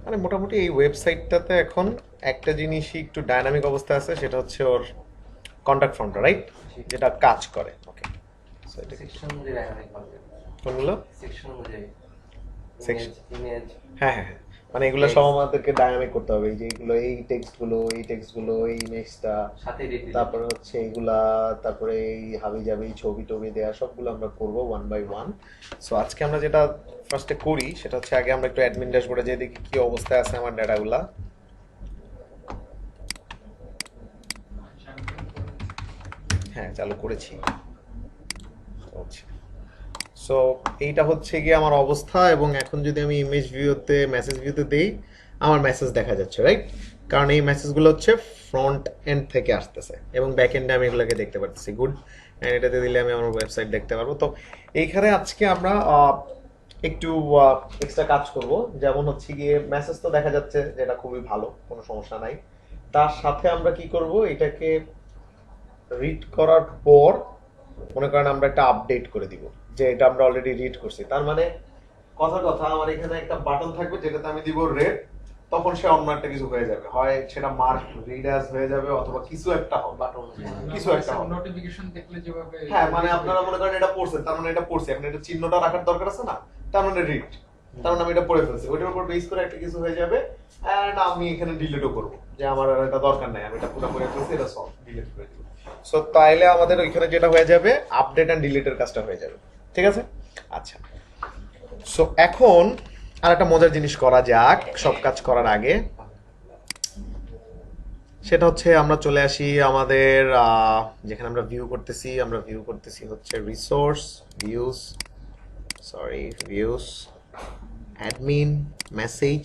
মানে মোটামুটি এই ওয়েবসাইটটাতে এখন একটা জিনিসই একটু ডাইনামিক অবস্থায় আছে, সেটা হচ্ছে ওর কন্ট্যাক্ট ফর্মটা, রাইট, জি। যেটা কাজ করে। ওকে, সো এটা কি সেকশন অনুযায়ী ডাইনামিক বানাবে। কোনগুলো? সেকশন অনুযায়ী সেকশন, ইমেজ হ্যাঁ হ্যাঁ হ্যাঁ, মানে এগুলো সব আমাদেরকে ডাইনামিক করতে হবে। এই যে এগুলো, এই টেক্সটগুলো, এই টেক্সটগুলো, এই ইমেজটা, সাথে এডিট দিতে তারপরে হচ্ছে এইগুলা, তারপরে এই হাবি জাবি ছবি টবি দেওয়া, সবগুলো আমরা করবো ওয়ান বাই ওয়ান। সো আজকে আমরা যেটা ফার্স্টে করি সেটা হচ্ছে আগে আমরা একটু অ্যাডমিন ড্যাশবোর্ডে যেয়ে দেখি কি অবস্থায় আছে আমার ডাটাগুলা। হ্যাঁ, চালু করেছি, চলছে। সো এইটা হচ্ছে গিয়ে আমার অবস্থা, এবং এখন যদি আমি ইমেজ ভিউতে, মেসেজ ভিউতে দেই, আমার মেসেজ দেখা যাচ্ছে, রাইট, কারণ এই মেসেজগুলো হচ্ছে ফ্রন্ট এন্ড থেকে আসতেছে এবং ব্যাক এন্ডে আমি এগুলোকে দেখতে পারতেছি। গুড, অ্যান্ড এটাতে দিলে আমি আমার ওয়েবসাইট দেখতে পারবো। তো এইখানে আজকে আমরা একটু এক্সট্রা কাজ করব, যেমন হচ্ছে গিয়ে মেসেজ তো দেখা যাচ্ছে, যেটা খুবই ভালো, কোনো সমস্যা নাই। তার সাথে আমরা কি করব, এটাকে রিড করার পর মনে করেন আমরা একটা আপডেট করে দিব যে এটা আমরা অলরেডি রিড করছি। তার মানে কথার কথা, আমার এখানে একটা বাটন থাকবে যেটাতে আমি দিব রেড, তখন সে অন্য একটা কিছু হয়ে যাবে, হয় সেটা মার্ক রিড অ্যাজ হয়ে যাবে অথবা কিছু একটা হবে, বাটন অনুযায়ী কিছু একটা হবে। নোটিফিকেশন দেখলে যেভাবে হ্যাঁ, মানে আপনারা মনে করেন এটা পড়ছেন, তার মানে এটা পড়ছি, এখন এটা চিহ্নটা রাখার দরকার আছে না, তার মানে রিড, তার মানে আমি এটা পড়ে ফেলছি, ওইটার উপর বেস করে একটা কিছু হয়ে যাবে। এন্ড আমি এখানে ডিলিটও করব, যে আমার আর এটা দরকার নাই, আমি এটা পুরো করে ফেলছি, এটা সব ডিলিট করে দিব। সো তাইলে আমাদের ওইখানে যেটা হয়ে যাবে, আপডেট এন্ড ডিলিটের কাজটা হয়ে যাবে। ঠিক আছে, আচ্ছা। সো এখন আর একটা মজার জিনিস করা যাক সব কাজ করার আগে, সেটা হচ্ছে আমরা চলে আসি আমাদের যেখানে আমরা ভিউ করতেছি, আমরা ভিউ করতেছি হচ্ছে resource, views, sorry views, admin, message,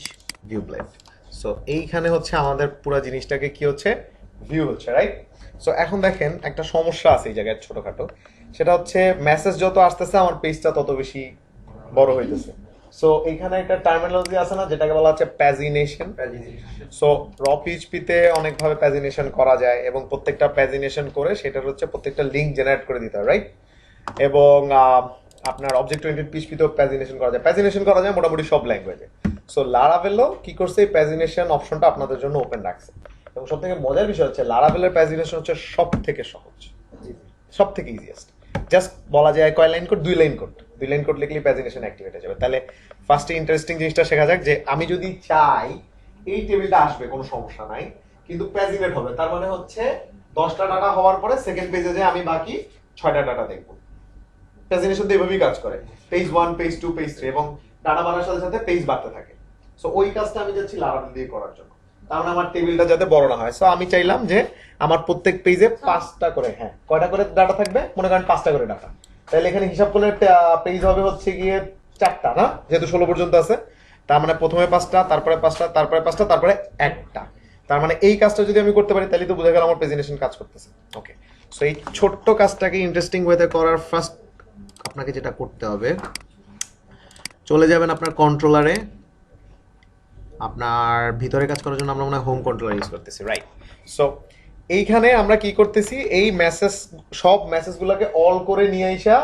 view blend. So এইখানে হচ্ছে আমাদের পুরো জিনিসটাকে কি হচ্ছে, ভিউ হচ্ছে, রাইট। সো এখন দেখেন একটা সমস্যা আছে এই জায়গায় ছোটখাটো, সেটা হচ্ছে মেসেজ যত আসতেছে আমার পেজটা তত বেশি বড় হইতেছে। সো এইখানে একটা টার্মিনোলজি আছে না, যেটাকে বলা হচ্ছে প্যাজিনেশন। সো র পিএইচপিতে অনেকভাবে প্যাজিনেশন করা যায়, এবং প্রত্যেকটা প্যাজিনেশন করে সেটার হচ্ছে প্রত্যেকটা লিঙ্ক জেনারেট করে দিতে হয়, রাইট। এবং আপনার অবজেক্ট ওরিয়েন্টেড পিএইচপিতেও প্যাজিনেশন করা যায়, প্যাজিনেশন করা যায় মোটামুটি সব ল্যাঙ্গুয়েজে। সো লারাভেলও কি করছে, এই প্যাজিনেশন অপশনটা আপনাদের জন্য ওপেন রাখছে। এবং সব থেকে মজার বিষয় হচ্ছে লারাভেলের প্যাজিনেশন হচ্ছে সব থেকে সহজ, সব থেকে ইজিয়েস্ট। জাস্ট বলা যায় কয় line code, 2 line code, 2 line code লিখলেই প্যাজিনেশন অ্যাক্টিভেট হয়ে যাবে। তাহলে ফার্স্টে ইন্টারেস্টিং জিনিসটা শেখা যাক, যে আমি যদি চাই এই টেবিলটা আসবে কোনো সমস্যা নাই, কিন্তু প্যাজিনেট হবে, তার মানে হচ্ছে 10টা ডাটা হওয়ার পরে সেকেন্ড পেজে যে আমি বাকি 6টা ডাটা দেখবো। প্যাজিনেশন তো এইভাবেই কাজ করে, পেজ 1, পেজ 2, পেজ 3, এবং ডাটা বাড়ার সাথে সাথে পেজ বাড়তে থাকে। সো ওই কাজটা আমি যাচ্ছি লারাভেল দিয়ে করার জন্য, তার মানে আমার টেবিলটা যাতে বড় না হয়। সো আমি চাইলাম যে আমার প্রত্যেক পেজে 5টা করে, হ্যাঁ কয়টা করে ডাটা থাকবে, মনে করেন 5টা করে ডাটা, তাহলে এখানে হিসাব করলে পেজ হবে হচ্ছে গিয়ে 4টা, না, যেহেতু 16 পর্যন্ত আছে, তার মানে প্রথমে 5টা, তারপরে 5টা, তারপরে 5টা, তারপরে একটা। তার মানে এই কাজটা যদি আমি করতে পারি, তাহলে তো বোঝা গেল আমার প্রেজেন্টেশন কাজ করতেছে। ওকে, সো এই ছোট্ট কাজটাকে ইন্টারেস্টিং ওয়েতে করার ফার্স্ট আপনাকে যেটা করতে হবে, চলে যাবেন আপনার কন্ট্রোলারে। আপনার ভিতরে কাজ করার জন্য আমরা মনে হয় হোম কন্ট্রোলার ইউজ করতেছি, রাইট। সো এইখানে আমরা কি করতেছি, এই মেসেজ, সব মেসেজগুলোকে অল করে নিয়ে আইসা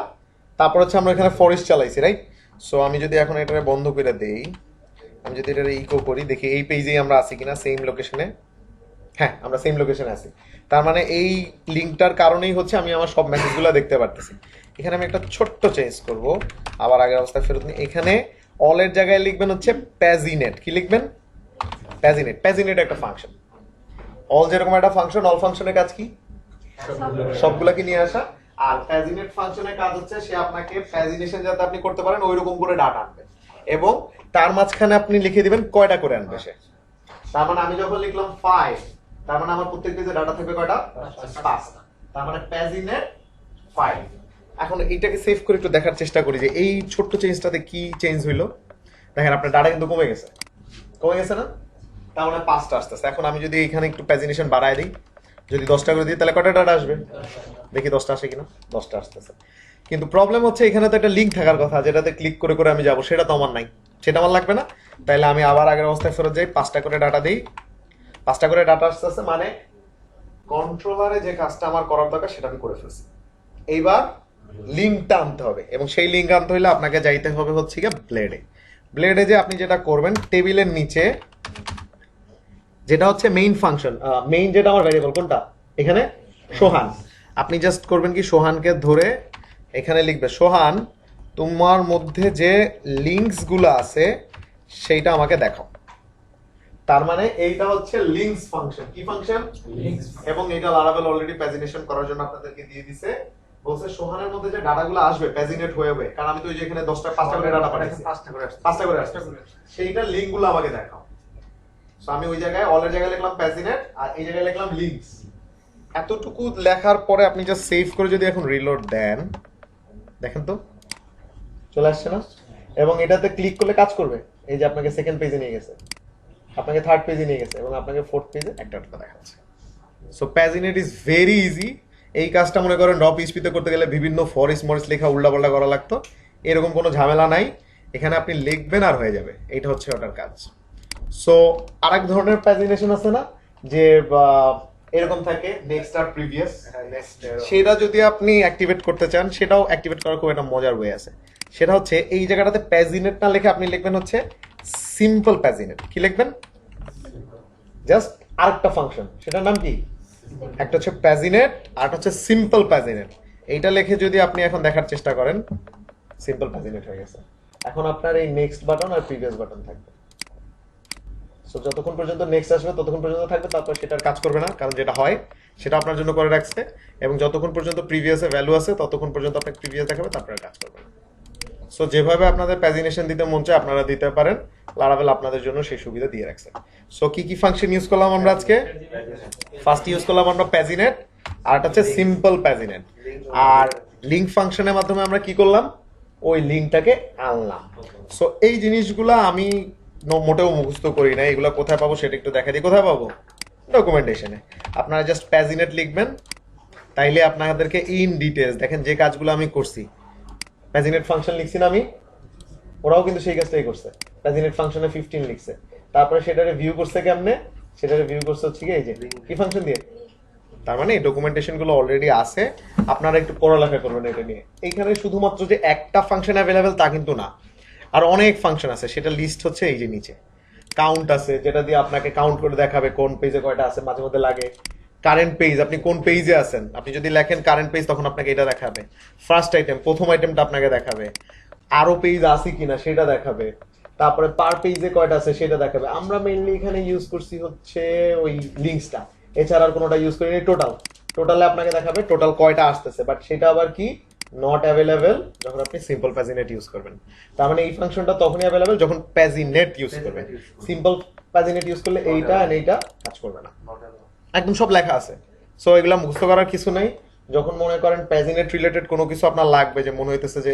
তারপর হচ্ছে আমরা এখানে ফরেস্ট চালাইছি, রাইট। সো আমি যদি এখন এটা বন্ধ করে দেই, আমি যদি এটা ইকো করি, দেখি এই পেজেই আমরা আছি কিনা, সেম লোকেশনে। হ্যাঁ, আমরা সেম লোকেশনে আছি, তার মানে এই লিঙ্কটার কারণেই হচ্ছে আমি আমার সব মেসেজগুলো দেখতে পারতেছি। এখানে আমি একটা ছোট্ট চেঞ্জ করব, আবার আগের অবস্থায় ফেরত নিই। এখানে অলের জায়গায় লিখবেন হচ্ছে প্যাজিনেট। কি লিখবেন? প্যাজিনেট। প্যাজিনেট একটা ফাংশন, অল যেরকম একটা ফাংশন, অল ফাংশনের কাজ কি, সবগুলাকে নিয়ে আসা। আর প্যাজিনেট ফাংশনের কাজ হচ্ছে সে আপনাকে প্যাজিনেশন যাতে আপনি করতে পারেন ওইরকম করে ডাটা আনবে, এবং তার মাঝখানে আপনি লিখে দিবেন কয়টা করে আনবে সে। তার মানে আমি যখন লিখলাম 5, তার মানে আমার প্রত্যেক পেজে ডাটা থাকবে কয়টা, 5টা, তার মানে প্যাজিনেট 5। এখন এইটাকে সেভ করে একটু দেখার চেষ্টা করি যে এই ছোট্ট চেঞ্জটাতে কি চেঞ্জ হইলো। দেখেন আপনার ডাটা কিন্তু কমে গেছে, কমে গেছে না, তার মানে 5টা আসতেছে। এখন আমি যদি এখানে একটু প্যাজিনেশন বাড়ায় দিই, যদি 10টা করে দিই, তাহলে কয়টা ডাটা আসবে, দেখি 10টা আসে কিনা, 10টা আসতেছে। কিন্তু প্রবলেম হচ্ছে এখানে তো একটা লিঙ্ক থাকার কথা, যেটাতে ক্লিক করে করে আমি যাবো, সেটা তো আমার নাই, সেটা আমার লাগবে না। তাইলে আমি আবার আগের অবস্থায় ফেরত যাই, 5টা করে ডাটা দিই, 5টা করে ডাটা আসতেছে, মানে কন্ট্রোলারে যে কাজটা আমার করার দরকার সেটা আমি করে ফেলছি। এইবার লিঙ্কটা আনতে হবে, এবং সেই লিঙ্ক আনতে হলে আপনাকে যাইতে হবে হচ্ছে গিয়ে ব্লেডে। ব্লেডে যে আপনি যেটা করবেন টেবিলের নিচে যেটা হচ্ছে মেইন ফাংশন, মেইন যেটা আমার ভ্যারিয়েবল কোনটা এখানে সোহান, আপনি জাস্ট করবেন কি সোহানকে ধরে এখানে লিখবে সোহান তোমার মধ্যে যে লিঙ্কস গুলো আছে সেইটা আমাকে দেখাও। তার মানে এইটা হচ্ছে লিঙ্কস ফাংশন। কি ফাংশন? লিঙ্কস। এবং এটা লারাভেল অলরেডি প্যাজিনেশন করার জন্য আপনাদেরকে দিয়ে দিছে, বলছে সোহানের মধ্যে যে ডাটাগুলো আসবে প্যাজিনেট হয়ে হবে, কারণ আমি তো ওই যে এখানে 10টা 5টা করে ডাটা পাঠাইছি, 5টা করে আসছে, সেইটা লিঙ্কগুলো আমাকে দেখাও। সো আমি ওই জায়গায় অলের জায়গায় লিখলাম প্যাজিনেট আর এই জায়গায় লিখলাম লিঙ্কস। এতটুকু লেখার পরে আপনি জাস্ট সেভ করে যদি এখন রিলোড দেন, দেখেন তো চলে আসছে না? এবং এটাতে ক্লিক করলে কাজ করবে। এই যে আপনাকে সেকেন্ড পেজে নিয়ে গেছে, আপনাকে থার্ড পেজে নিয়ে গেছে এবং আপনাকে ফোর্থ পেজে একটা একটা দেখাচ্ছে। So paginate is very easy. এই কাজটা মনে করেন র পিএইচপিতে করতে গেলে বিভিন্ন ফরিস মরিস লেখা উল্টাপাল্টা করা লাগতো, এরকম কোনো ঝামেলা নাই। এখানে আপনি লিখবেন আর হয়ে যাবে, এইটা হচ্ছে ওটার কাজ। সো আরেক ধরনের প্যাজিনেশন আছে না যে এরকম থাকে নেক্সট আর প্রিভিয়াস, সেটা যদি আপনি অ্যাক্টিভেট করতে চান সেটাও অ্যাক্টিভেট করার খুব একটা মজার ওয়ে আছে। সেটা হচ্ছে এই জায়গাটাতে প্যাজিনেট না লিখে আপনি লিখবেন হচ্ছে সিম্পল প্যাজিনেট। কি লিখবেন? জাস্ট আরেকটা ফাংশন, সেটার নাম কি? একটা হচ্ছে প্যাজিনেট আর একটা হচ্ছে সিম্পল প্যাজিনেট। এইটা লিখে যদি আপনি এখন দেখার চেষ্টা করেন, সিম্পল প্যাজিনেট হয়ে গেছে। এখন আপনার এই নেক্সট বাটন আর প্রিভিয়াস বাটন থাকবে। সো যতক্ষণ পর্যন্ত নেক্সট আসবে ততক্ষণ পর্যন্ত থাকবে, তারপর সেটার কাজ করবে না, কারণ যেটা হয় সেটা আপনার জন্য করে রাখছে। এবং যতক্ষণ পর্যন্ত প্রিভিয়াসে ভ্যালু আছে ততক্ষণ পর্যন্ত আপনাকে প্রিভিয়াস দেখাবে, তারপরে কাজ করবে না। সো যেভাবে আপনাদের প্যাজিনেশন দিতে মন চায় আপনারা দিতে পারেন, লারাভেল আপনাদের জন্য সেই সুবিধা দিয়ে রাখছে। সো কি কি ফাংশন ইউজ করলাম আমরা আজকে? ফার্স্ট ইউজ করলাম আমরা প্যাজিনেট, আর একটা হচ্ছে সিম্পল প্যাজিনেট। আর লিঙ্ক ফাংশনের মাধ্যমে আমরা কি করলাম? ওই লিঙ্কটাকে আনলাম। সো এই জিনিসগুলো আমি মোটেও মুখস্থ করি না, এগুলো কোথায় পাবো সেটা একটু দেখা দিই। কোথায় পাবো? ডকুমেন্টেশনে। আপনারা জাস্ট প্যাজিনেট লিখবেন, তাইলে আপনাদেরকে ইন ডিটেলস দেখেন যে কাজগুলো আমি করছি। প্যাজিনেট ফাংশন লিখছি না আমি, ওরাও কিন্তু সেই কাজটাই করছে। প্যাজিনেট ফাংশনে 15 লিখছে, তারপরে সেটারে ভিউ করছে কেমনে? সেটারে ভিউ করছে হচ্ছে কি এই যে কি ফাংশন দিয়ে। তার মানে এই ডকুমেন্টেশন গুলো অলরেডি আছে, আপনারা একটু পড়ালেখা করবেন এটা নিয়ে। এইখানে শুধুমাত্র যে একটা ফাংশন অ্যাভেলেবেল তা কিন্তু না, আর অনেক ফাংশন আছে, সেটা লিস্ট হচ্ছে এই যে নিচে। কাউন্ট আছে, যেটা দিয়ে আপনাকে কাউন্ট করে দেখাবে কোন পেজে কয়টা আছে, মাঝে মধ্যে লাগে। কারেন্ট পেজ, আপনি কোন পেজে আছেন, আপনি যদি লেখেন কারেন্ট পেজ তখন আপনাকে এটা দেখাবে। ফার্স্ট আইটেম, প্রথম আইটেমটা আপনাকে দেখাবে। আরো পেজ আছে কিনা সেটা দেখাবে। তারপরে পার পেজে কয়টা আছে সেটা দেখাবে। আমরা মেইনলি এখানে ইউজ করছি হচ্ছে ওই লিঙ্কসটা, এছাড়া আর কোনোটা ইউজ করিনি। টোটালে আপনাকে দেখাবে টোটাল কয়টা আসতেছে, বাট সেটা আবার কি নট অ্যাভেলেবেল যখন আপনি সিম্পল প্যাজিনেট ইউজ করবেন। তার মানে এই ফাংশনটা তখনই অ্যাভেলেবেল যখন প্যাজিনেট ইউজ করবেন। সিম্পল প্যাজিনেট ইউজ করলে এইটা আর এইটা কাজ করবে না, একদম সব লেখা আছে। সো এগুলা মুখস্থ করার কিছু নেই। যখন মনে করেন প্যাজিনেট রিলেটেড কোনো কিছু আপনার লাগবে, যে মনে হইতেছে যে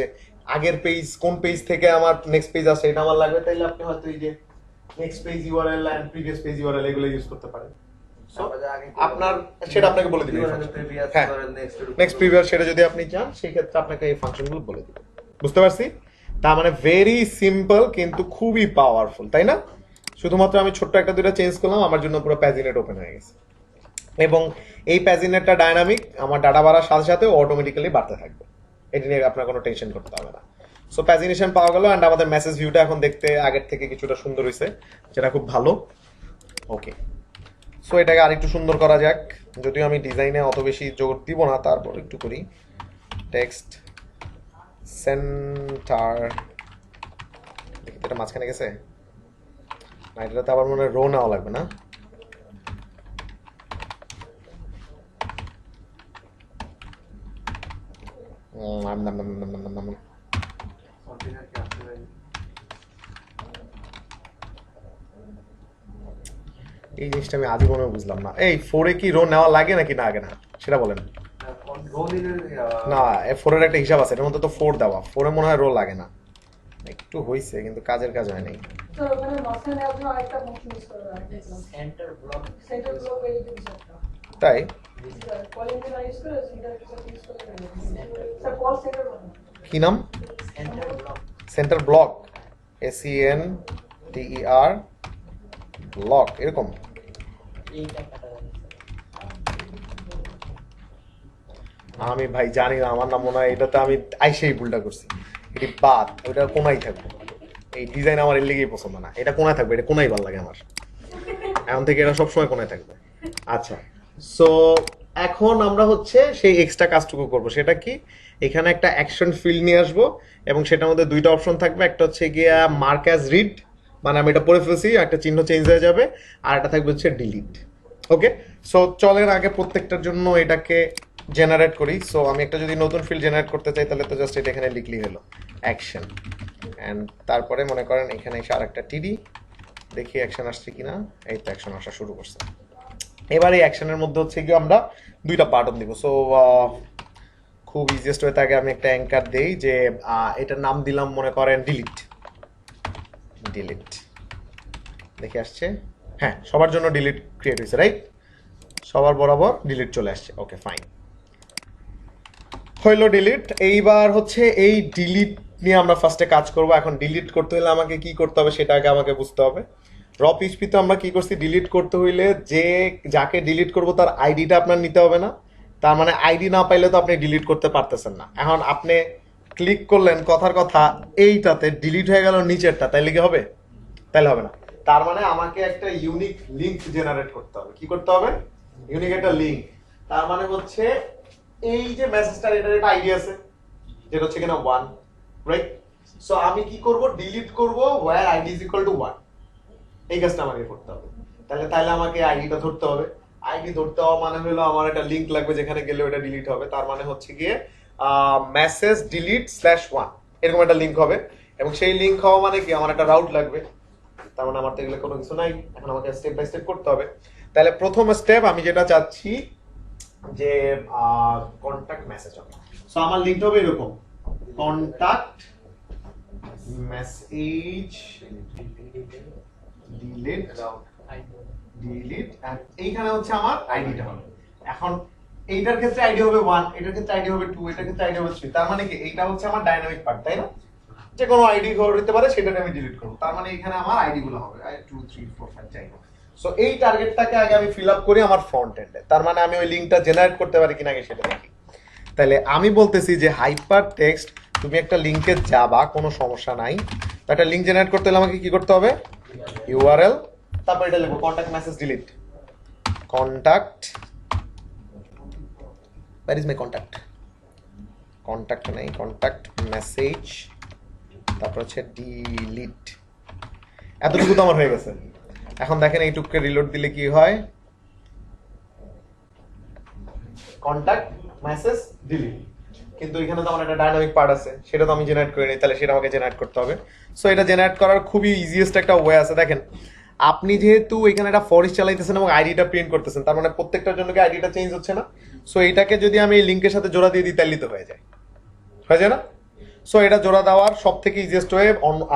আগের পেজ কোন পেজ থেকে আমার নেক্সট পেজ আসে এটা আমার লাগবে, তাইলে আপনি হয়তো এই যে next page URL and previous page URL এগুলো ইউজ করতে পারেন। So, আপনার সেটা আপনাকে বলে দিবে। হ্যাঁ, নেক্সট প্রিভিয়াস সেটা যদি আপনি চান সেই ক্ষেত্রে আপনাকে এই ফাংশনগুলো বলে দিবে। বুঝতে পারছি? তার মানে ভেরি সিম্পল কিন্তু খুবই পাওয়ারফুল, তাই না? শুধুমাত্র আমি ছোট্ট একটা দুইটা চেঞ্জ করলাম, আমার জন্য পুরো প্যাজিনেট ওপেন হয়ে গেছে। এবং এই প্যাজিনেটটা ডাইনামিক, আমার ডাটা বাড়ার সাথে সাথে অটোমেটিক্যালি বাড়তে থাকবে, এটা নিয়ে আপনার কোনো টেনশন করতে হবে না। সো প্যাজিনেশন পাওয়া গেল, অ্যান্ড আমাদের মেসেজ ভিউটা এখন দেখতে আগের থেকে কিছুটা সুন্দর হয়েছে, যেটা খুব ভালো। ওকে, সো এটাকে আরেকটু সুন্দর করা যাক, যদিও আমি ডিজাইনে অত বেশি জোর দিব না, তারপর একটু করি। টেক্সট সেন্টার, দেখি এটা মাঝখানে গেছে না, এটাতে আবার মনে হয় রো নেওয়া লাগবে না। এই জিনিসটা আমি আজীবনে বুঝলাম না। এই 4-এ কি রো নেওয়া লাগে নাকি না আগে না সেটা বলেন। না, 4-এর একটা হিসাব আছে, এর মধ্যে তো 4 দেওয়া, 4-এ মনে হয় রো লাগে না। একটু হইছে কিন্তু কাজের কাজ হয় নাই। তো ওখানে মাঝখানে আপনি আরেকটা ফাংশন ইউজ করা হয়, সেন্টার ব্লক এই যে বিষয়টা তাই কলিং এর ইউজ করে সেন্টার ইউজ করতে পারেন। স্যার কল সেন্টার বলেন কি নাম? সেন্টার ব্লক, SENTER ব্লক, এরকম। আমি ভাই জানি না, আমার নাম মনে হয় এটাতে আমি আইসেই ভুলটা করছি। এটি বাদ, ওইটা কোনাই থাকবে। এই ডিজাইন আমার এর লেগেই পছন্দ না, এটা কোনায় থাকবে, এটা কোনায় ভালো লাগে আমার, এখন থেকে এটা সবসময় কোনায় থাকবে। আচ্ছা, সো এখন আমরা হচ্ছে সেই এক্সট্রা কাজটুকু করব, সেটা কি, এখানে একটা অ্যাকশন ফিল্ড নিয়ে আসবো এবং সেটার মধ্যে দুইটা অপশন থাকবে, একটা হচ্ছে গিয়া মার্ক অ্যাজ রিড, মানে আমি এটা পড়ে ফেলছি, একটা চিহ্ন চেঞ্জ হয়ে যাবে, আর একটা থাকবে হচ্ছে ডিলিট। ওকে, সো চলের আগে প্রত্যেকটার জন্য এটাকে জেনারেট করি। সো আমি একটা যদি নতুন ফিল্ড জেনারেট করতে চাই তাহলে তো জাস্ট এটা এখানে লিখলেই হলো অ্যাকশন, অ্যান্ড তারপরে মনে করেন এখানে এসে আর একটা টিডি, দেখি অ্যাকশন আসছে কিনা, এই তো অ্যাকশন আসা শুরু করছে। এবার এই অ্যাকশনের মধ্যে হচ্ছে কি আমরা দুইটা বাটন দিব। সো খুব ইজিয়েস্ট ওয়ে থাকে আমি একটা অ্যাঙ্কার দেই যে এটার নাম দিলাম মনে করেন ডিলিট, ডিলিট, দেখে আসছে, হ্যাঁ সবার জন্য ডিলিট ক্রিয়েট হয়েছে, রাইট, সবার বরাবর ডিলিট চলে আসছে, ওকে ফাইন, হইলো ডিলিট। এইবার হচ্ছে এই ডিলিট নিয়ে আমরা ফার্স্টে কাজ করব। এখন ডিলিট করতে হলে আমাকে কি করতে হবে সেটা আগে আমাকে বুঝতে হবে। র পিএইচপি তো আমরা কি করছি, ডিলিট করতে হইলে যে যাকে ডিলিট করব তার আইডিটা আপনার নিতে হবে না, তার মানে আইডি না পাইলে তো আপনি ডিলিট করতে পারতেছেন না। এখন আপনি ক্লিক করলেন, কথার কথা এইটাতে ডিলিট হয়ে গেল নিচেরটা, তাইলে কি হবে? তাইলে হবে না। তার মানে আমাকে একটা ইউনিক লিংক জেনারেট করতে হবে। কি করতে হবে? ইউনিক একটা লিংক। তার মানে হচ্ছে এই যে মেসেজটার এটার একটা আইডি আছে যেটা হচ্ছে কিনা 1, রাইট? সো আমি কি করব, ডিলিট করব where id is equal to 1, এই কাজটা আমাকে করতে হবে। তাহলে আমাকে আইডিটা ধরতে হবে। আইডি ধরতে হওয়া মানে হলো আমার একটা লিংক লাগবে যেখানে গেলে ওটা ডিলিট হবে। তার মানে হচ্ছে গিয়ে মেসেজ ডিলিট /1 এরকম একটা লিংক হবে, এবং সেই লিংক হওয়া মানে কি আমার একটা রাউট লাগবে। তার মানে আমার তো এগুলো কোনো কিছু নাই, এখন আমাকে স্টেপ বাই স্টেপ করতে হবে। তাহলে প্রথম স্টেপ আমি যেটা চাচ্ছি যে কন্টাক্ট মেসেজ হবে। সো আমার লিংকটা হবে এরকম, কন্টাক্ট মেসেজ ডিলিট আর এইখানে হচ্ছে আমার আইডিটা হবে। এখন এইটার ক্ষেত্রে আইডি হবে 1, এটার ক্ষেত্রে আইডি হবে 2, এটার ক্ষেত্রে আইডি হবে 3। তার মানে কি এইটা হচ্ছে আমার ডাইনামিক পার্ট, তাই না? যে কোনো আইডি ঘর হতে পারে, সেটাকে আমি ডিলিট করব। তার মানে এখানে আমার আইডি গুলো হবে 2 3 4 5 যাই হোক। সো এই টার্গেটটাকে আগে আমি ফিল আপ করি আমার ফ্রন্ট এন্ডে। তার মানে আমি ওই লিংকটা জেনারেট করতে পারি কিনা আগে সেটা দেখি। তাহলে আমি বলতেছি যে হাইপার টেক্সট, তুমি একটা লিংকে যাবা, কোনো সমস্যা নাই। তো একটা লিংক জেনারেট করতে হলে আমাকে কি করতে হবে? ইউআরএল, তারপর এটা লিখবো contact message delete, contact, where is my contact, contact নাই, কন্টাক্ট মেসেজ, তারপর হচ্ছে ডিলিট। এতটুকু তো আমার হয়ে গেছে। এখন দেখেন এইটুকুকে রিলোড দিলে কি হয়, কন্টাক্ট মেসেজ ডিলিট। কিন্তু এখানে তো আমার একটা ডাইনামিক পার্ট আছে, সেটা তো আমি জেনারেট করে নিই, তাহলে সেটা আমাকে জেনারেট করতে হবে। সো এটা জেনারেট করার খুবই ইজিয়েস্ট একটা ওয়ে আছে। দেখেন আপনি যেহেতু এখানে একটা ফরিস্ট চালাইতেছেন এবং আইডিটা প্রিন্ট করতেছেন, তার মানে প্রত্যেকটার জন্য কি আইডিটা চেঞ্জ হচ্ছে না? সো এইটাকে যদি আমি এই লিংকের সাথে জোড়া দিয়ে দিই তাহলে তো হয়ে যায়, হয়ে যায় না? সো এটা জোড়া দেওয়ার সব থেকে ইজিয়েস্ট ওয়ে,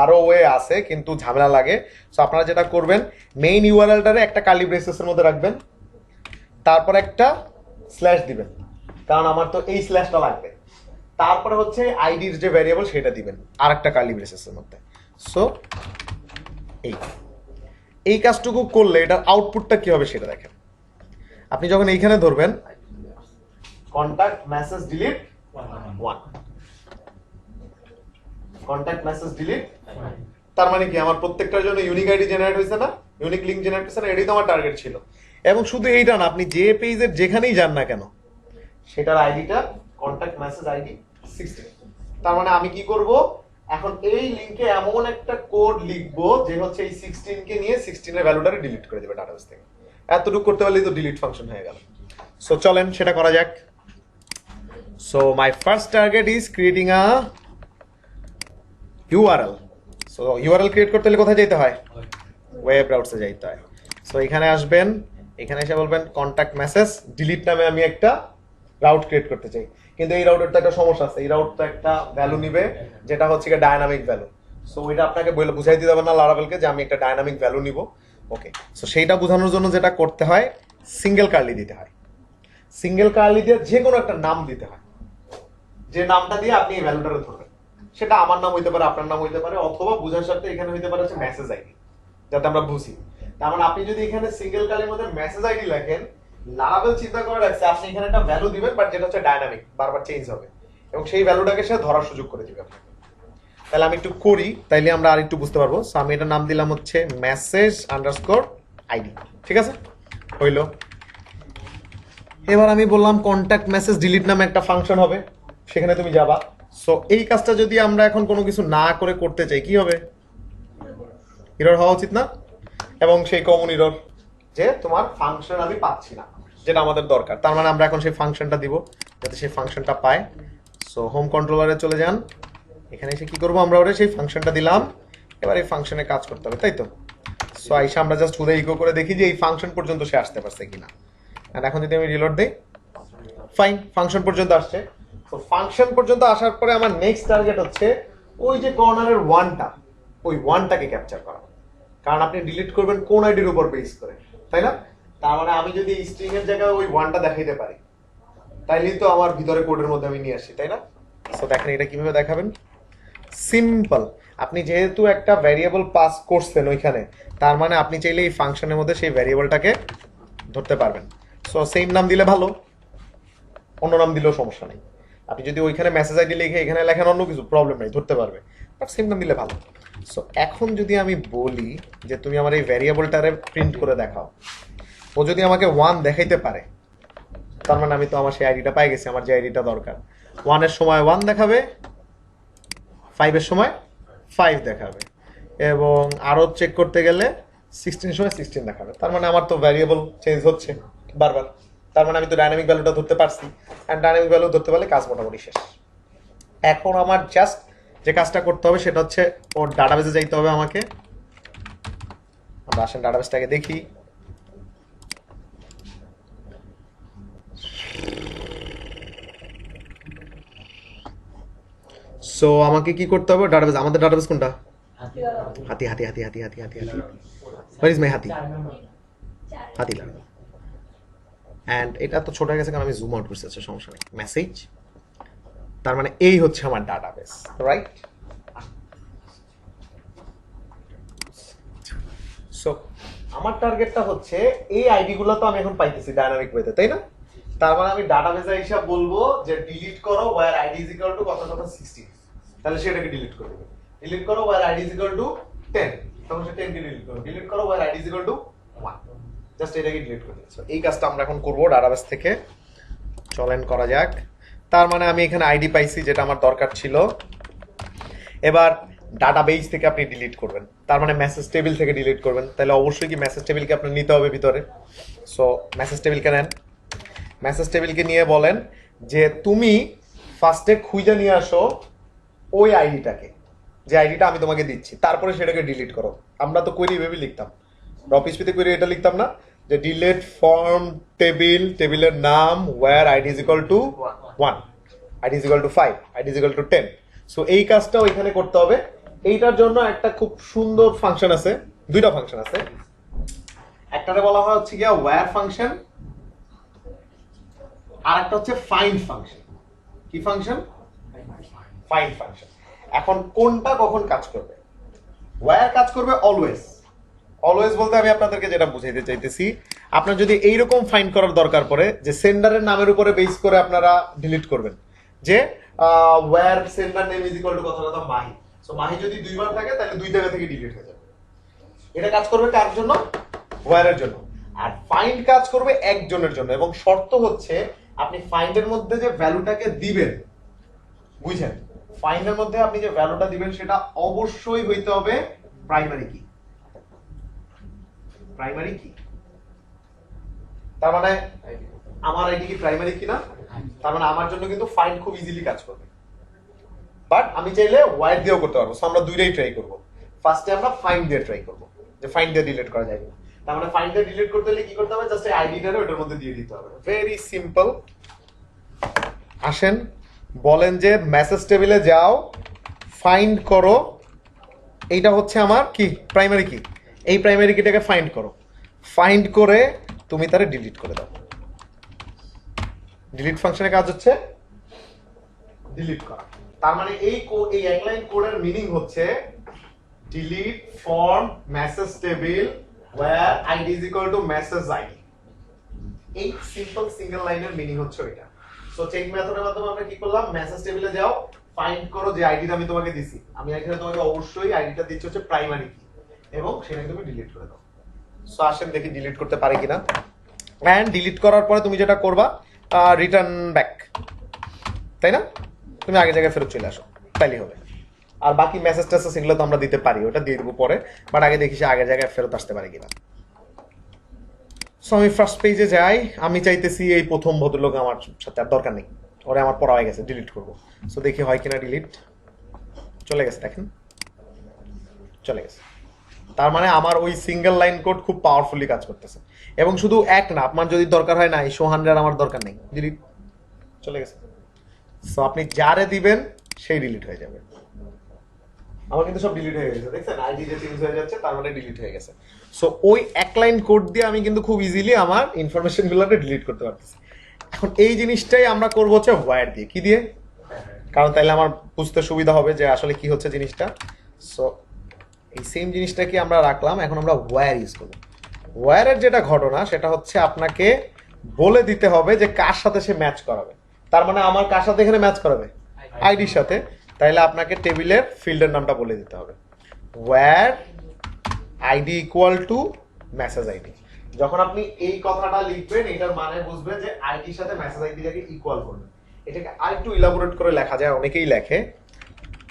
আরো ওয়ে আছে কিন্তু ঝামেলা লাগে। সো আপনারা যেটা করবেন, মেইন ইউআরএলটারে একটা কার্লি ব্রেসেসের মধ্যে রাখবেন, তারপর একটা স্ল্যাশ দিবেন, কারণ আমার তো এই স্ল্যাশটা লাগবে। তারপরে হচ্ছে আইডির যে ভ্যারিয়েবল সেটা দিবেন আর একটা কার্লি ব্রেসেসের মধ্যে। সো এই কাজটুকু করলে এটার আউটপুটটা কি হবে সেটা দেখেন। আপনি যখন এইখানে ধরবেন contact message delete 1, contact message delete, তার মানে কি আমার প্রত্যেকটার জন্য ইউনিক আইডি জেনারেট হয়েছে না, ইউনিক লিংক জেনারেট হয়েছে না? এটাই তো আমার টার্গেট ছিল। এবং শুধু এইটা না, আপনি যে পেজের যেখানেই যান না কেন সেটার আইডিটা কন্টাক্ট মেসেজ আইডি 16। তার মানে আমি কি করব, এখন এই লিংকে এমন একটা কোড লিখবো যে হচ্ছে এই 16 কে নিয়ে 16 এর ভ্যালুটারে ডিলিট করে দেবে ডাটাবেস থেকে। এতটুকু করতে পারলেই তো ডিলিট ফাংশন হয়ে গেল। সো চলেন সেটা করা যাক। So my first target is creating a URL. So URL create করতে হলে কোথায় যেতে হয়? ওয়েব ব্রাউজারে যেতে হয়। সো এখানে আসবেন, এখানে এসে বলবেন কন্টাক্ট মেসেজ ডিলিট নামে আমি একটা রাউট ক্রিয়েট করতে চাই। কিন্তু এই রাউটের তো একটা সমস্যা আছে, এই রাউট তো একটা ভ্যালু নিবে যেটা হচ্ছে কি ডায়নামিক ভ্যালু। সো এটা আপনাকে বুঝাই দিতে হবে না লারাভেলকে যে আমি একটা ডায়নামিক ভ্যালু নিব। ওকে, সো সেইটা বোঝানোর জন্য যেটা করতে হয়, সিঙ্গেল কার্লি দিতে হয়। সিঙ্গেল কার্লি দিয়ে যে কোনো একটা নাম দিতে হয়, যে নামটা দিয়ে আপনি এই ভ্যালুটারে ধরবেন। সেটা আমার নাম হইতে পারে, আপনার নাম হইতে পারে, অথবা বুঝার সাথে এখানে হইতে পারে হচ্ছে মেসেজ আইডি, যাতে আমরা বুঝি। তার মানে আপনি যদি এখানে সিঙ্গেল কার্লির মধ্যে মেসেজ আইডি লেখেন, লারাভেল চিন্তা করে রাখছে আপনি এখানে একটা ভ্যালু দিবেন, বাট যেটা হচ্ছে ডায়নামিক, বারবার চেঞ্জ হবে, এবং সেই ভ্যালুটাকে সে ধরার সুযোগ করে দিবে আপনাকে। তাহলে আমি একটু করি, তাইলে আমরা আর একটু বুঝতে পারবো। সো আমি এটার নাম দিলাম হচ্ছে মেসেজ আন্ডারস্কোর আইডি, ঠিক আছে, হইলো। এবার আমি বললাম কন্ট্যাক্ট মেসেজ ডিলিট নামে একটা ফাংশন হবে, সেখানে তুমি যাবা। সো এই কাজটা যদি আমরা এখন কোনো কিছু না করে করতে চাই, কি হবে? এরর হওয়া উচিত না? এবং সেই কমন এরর যে তোমার ফাংশন আমি পাচ্ছি না, যেটা আমাদের দরকার। তার মানে আমরা এখন সেই ফাংশনটা দিব, যাতে সেই ফাংশনটা পায়। সো হোম কন্ট্রোলারে চলে যান, এখানে এসে কি করবো, আমরা ওরে সেই ফাংশনটা দিলাম। এবার এই ফাংশনে কাজ করতে হবে, তাই তো? সো আইসা আমরা জাস্ট হুদে ইকো করে দেখি যে এই ফাংশন পর্যন্ত সে আসতে পারছে কিনা। আর এখন যদি আমি রিলোড দিই, ফাইন, ফাংশন পর্যন্ত আসছে। তো ফাংশন পর্যন্ত আসার পরে আমার নেক্সট টার্গেট হচ্ছে ওই যে কর্নারের ওয়ানটা, ওই ওয়ানটাকে ক্যাপচার করা। কারণ আপনি ডিলিট করবেন কোন আইডির উপর বেস করে, তাই না? তার মানে আমি যদি স্ট্রিং এর জায়গায় ওই ওয়ানটা দেখাইতে পারি, তাইলেই তো আমার ভিতরে কোডের মধ্যে আমি নিয়ে আসি, তাই না? সো দেখেন এটা কিভাবে দেখাবেন। সিম্পল, আপনি যেহেতু একটা ভ্যারিয়েবল পাস করছেন ওইখানে, তার মানে আপনি চাইলে এই ফাংশনের মধ্যে সেই ভ্যারিয়েবলটাকে ধরতে পারবেন। সো সেম নাম দিলে ভালো, অন্য নাম দিলেও সমস্যা নেই। আপনি যদি ওইখানে মেসেজ আইডি লিখে এখানে লেখেন অন্য কিছু, প্রবলেম নেই, ধরতে পারবে, বাট সেম নাম দিলে ভালো। সো এখন যদি আমি বলি যে তুমি আমার এই ভ্যারিয়েবলটারে প্রিন্ট করে দেখাও, ও যদি আমাকে 1 দেখাইতে পারে, তার মানে আমি তো আমার সেই আইডিটা পাই গেছি, আমার যে আইডিটা দরকার। 1 এর সময় 1 দেখাবে, 5 এর সময় 5 দেখাবে, এবং আরো চেক করতে গেলে 16 এর সময় 16 দেখাবে। তার মানে আমার তো ভ্যারিয়েবল চেঞ্জ হচ্ছে বারবার, তার মানে আমি তো ডাইনামিক ভ্যালুটা ধরতে পারছি। অ্যান্ড ডাইনামিক ভ্যালু ধরতে পারলে কাজ মোটামুটি শেষ। এখন আমার জাস্ট যে কাজটা করতে হবে সেটা হচ্ছে ওর ডাটাবেসে যাইতে হবে আমাকে। আমরা আসেন ডাটাবেসটাকে দেখি। সো আমাকে কি করতে হবে? ডাটাবেস, আমাদের ডাটাবেস কোনটা? হাতি হাতি হাতি হাতি হাতি হাতি হাতি। হোয়ার ইজ মাই হাতি? হাতি লাগবে। অ্যান্ড এটা তো ছোট হয়ে গেছে কারণ আমি জুম আউট করছি, আচ্ছা সমস্যা নেই। মেসেজ, তার মানে এই হচ্ছে আমার ডাটাবেস, রাইট? সো আমার টার্গেটটা হচ্ছে এই আইডি গুলো তো আমি এখন পাইতেছি ডাইনামিক ওয়েতে, তাই না? তার মানে আমি ডাটাবেসে হিসাব বলবো যে ডিলিট করো where ID is equal to কত কত 16, তাহলে সেটাকে ডিলিট করে দেবে। ডিলিট করো where ID is equal to 10, তখন সে 10 কে ডিলিট করো। ডিলিট করো where ID is equal to 1, just এটাকে ডিলিট করে দিচ্ছি। এই কাজটা আমরা এখন করব ডাটাবেস থেকে, চলেন করা যাক। তার মানে আমি এখানে আইডি পাইছি যেটা আমার দরকার ছিল। এবার ডাটাবেস থেকে আপনি ডিলিট করবেন, তার মানে মেসেজ টেবিল থেকে ডিলিট করবেন। তাহলে অবশ্যই কি মেসেজ টেবিলকে আপনার নিতে হবে ভিতরে। সো মেসেজ টেবিলকে নেন, মেসেজ টেবিলকে নিয়ে বলেন যে তুমি ফার্স্টে খুঁজে নিয়ে আসো ওই আইডিটাকে, যে আইডিটা আমি তোমাকে দিচ্ছি, তারপরে সেটাকে ডিলিট করো। আমরা তো কোয়েরি ভেবে লিখতাম, রপিসপিতে কোয়েরি এটা লিখতাম না যে ডিলিট ফর্ম টেবিল, টেবিলের নাম where ID is equal to 1, ID is equal to 5, ID is equal to 10। So এই কাজটাও এখানে করতে হবে। এইটার জন্য একটা খুব সুন্দর ফাংশন আছে, দুইটা ফাংশন আছে। একটারে বলা হয় হচ্ছে গিয়া ওয়্যার ফাংশন, আর একটা হচ্ছে ফাইন্ড ফাংশন। কি ফাংশন? Find function. এখন কোনটা কখন কাজ করবে? ওয়্যার কাজ করবে অলওয়েজ। অলওয়েজ বলতে আমি আপনাদেরকে যেটা বুঝাইতে চাইতেছি, আপনার যদি এইরকম ফাইন্ড করার দরকার পড়ে যে সেন্ডারের নামের উপরে বেস করে আপনারা ডিলিট করবেন, যে where sender name is equal to কথা কথা মাহি। সো মাহি যদি দুইবার থাকে তাহলে দুই জায়গা থেকে ডিলিট হয়ে যাবে। এটা কাজ করবে কার জন্য? ওয়্যারের জন্য। আর ফাইন্ড কাজ করবে একজনের জন্য, এবং শর্ত হচ্ছে আপনি ফাইন্ডের মধ্যে যে ভ্যালুটাকে দিবেন, বুঝছেন, ফাইন্ডের মধ্যে আপনি যে ভ্যালুটা দিবেন সেটা অবশ্যই হইতে হবে প্রাইমারি কি। প্রাইমারি কি তার মানে আমার আইডি কি প্রাইমারি কি না? তার মানে আমার জন্য কিন্তু ফাইন্ড খুব ইজিলি কাজ করবে। বাট আমি চাইলে ওয়্যার দিয়েও করতে পারবো। সো আমরা দুইটাই ট্রাই করব। ফার্স্টে আমরা ফাইন্ড দিয়ে ট্রাই করব, যে ফাইন্ড দিয়ে ডিলিট করা যায় কিনা। তার মানে ফাইন্ড দিয়ে ডিলিট করতে হলে কি করতে হবে? জাস্ট এই আইডিটারে ওটার মধ্যে দিয়ে দিতে হবে। Very simple. আসেন বলেন যে মেসেজ টেবিলে যাও, ফাইন্ড করো, এইটা হচ্ছে আমার কি প্রাইমারি কি, এই প্রাইমারি কিটাকে ফাইন্ড করো। ফাইন্ড করে তুমি তারে ডিলিট করে দাও। ডিলিট ফাংশনের কাজ হচ্ছে ডিলিট করা। তার মানে এই এক লাইন কোডের মিনিং হচ্ছে delete from message table where ID is equal to message ID. এই সিম্পল সিঙ্গেল লাইনের মিনিং হচ্ছে এটা। সো চেক মেথডের মাধ্যমে আমরা কি করলাম, মেসেজ টেবিলে যাও, ফাইন্ড করো যে আইডিটা আমি তোমাকে দিছি। আমি এখানে তোমাকে অবশ্যই আইডিটা দিচ্ছি হচ্ছে প্রাইমারি কি, এবং সেটাকে তুমি ডিলিট করে দাও। সো আসেন দেখি ডিলিট করতে পারি কিনা। এন্ড ডিলিট করার পরে তুমি যেটা করবা, রিটার্ন ব্যাক, তাই না? তুমি আগে জায়গায় ফেরত চলে আসো, তাইলেই হবে। আর বাকি মেসেজ টেসেজ সেগুলো তো আমরা দিতে পারি, ওটা দিয়ে দেবো পরে, বাট আগে দেখি সে আগের জায়গায় ফেরত আসতে পারে কিনা। সো আমি ফার্স্ট পেজে যাই, আমি চাইতেছি এই প্রথম ভদ্রলোক আমার সাথে আর দরকার নেই, ওরে আমার পড়া হয়ে গেছে, ডিলিট করবো। সো দেখি হয় কিনা ডিলিট, চলে গেছে, দেখেন চলে গেছে। তার মানে আমার ওই সিঙ্গেল লাইন কোড খুব পাওয়ারফুলি কাজ করতেছে, এবং শুধু এক না, আপনার যদি দরকার হয় না এই সোহানরার আমার দরকার নেই, ডিলিট চলে গেছে। সো আপনি যারে দিবেন সেই ডিলিট হয়ে যাবে। আমার কিন্তু সব ডিলিট হয়ে গেছে, দেখছেন আইডি যে চেঞ্জ হয়ে যাচ্ছে, তার মানে ডিলিট হয়ে গেছে। সো ওই এক লাইন কোড দিয়ে আমি কিন্তু খুব ইজিলি আমার ইনফরমেশন গুলোকে ডিলিট করতে পারতেছি। এখন এই জিনিসটাই আমরা করবো হচ্ছে ওয়্যার দিয়ে, কি দিয়ে, কারণ তাইলে আমার বুঝতে সুবিধা হবে যে আসলে কি হচ্ছে জিনিসটা। সো এই সেম জিনিসটাকে আমরা রাখলাম, এখন আমরা ওয়্যার ইউজ করবো। ওয়্যারের যেটা ঘটনা সেটা হচ্ছে আপনাকে বলে দিতে হবে যে কার সাথে সে ম্যাচ করাবে। তার মানে আমার কার সাথে এখানে ম্যাচ করাবে, আইডির সাথে। তাইলে আপনাকে টেবিলের ফিল্ডের নামটা বলে দিতে হবে, where ID equal to message ID. যখন আপনি এই কথাটা লিখবেন, এটার মানে বুঝবেন যে আইডির সাথে মেসেজ আইডিটাকে ইকুয়াল করবেন। এটাকে আরেকটু ইলাবোরেট করে লেখা যায়, অনেকেই লেখে,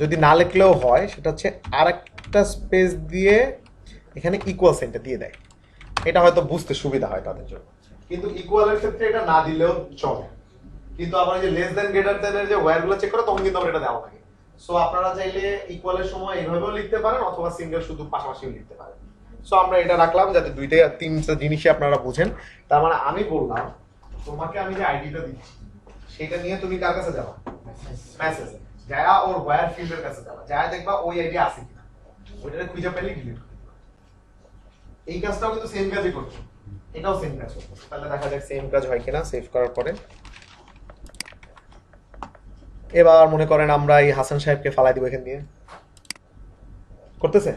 যদি না লিখলেও হয়, সেটা হচ্ছে আরেকটা স্পেস দিয়ে এখানে ইকুয়াল সাইনটা দিয়ে দেয়, এটা হয়তো বুঝতে সুবিধা হয় তাদের জন্য। কিন্তু ইকুয়ালের ক্ষেত্রে এটা না দিলেও চলে, কিন্তু আবার যে লেস দেন গ্রেটার দেন এর যে ওয়্যার গুলো চেক করে তখন কিন্তু আমরা এটা দেওয়া থাকে। সো আপনারা চাইলে ইকুয়ালের সময় এইভাবেও লিখতে পারেন, অথবা সিঙ্গেল শুধু পাশাপাশিও লিখতে পারেন। সো আমরা এটা রাখলাম যাতে দুইটা তিনটা জিনিসই আপনারা বুঝেন। তার মানে আমি বললাম তোমাকে আমি যে আইডিটা দিচ্ছি সেটা নিয়ে তুমি কার কাছে যাবা, মেসেজ যায়া ওর ওয়্যার ফিল্ডের কাছে যাবা, যায়া দেখবা ওই আইডি আছে কিনা, ওইটাকে খুঁজে পেলে ডিলিট করে দিবা। এই কাজটাও কিন্তু সেম কাজই করছো, এটাও সেম কাজ করছো। তাহলে দেখা যাক সেম কাজ হয় কিনা। সেভ করার পরে এবার মনে করেন আমরা এই হাসান সাহেবকে ফালাই দিব এখান দিয়ে, করতেছে।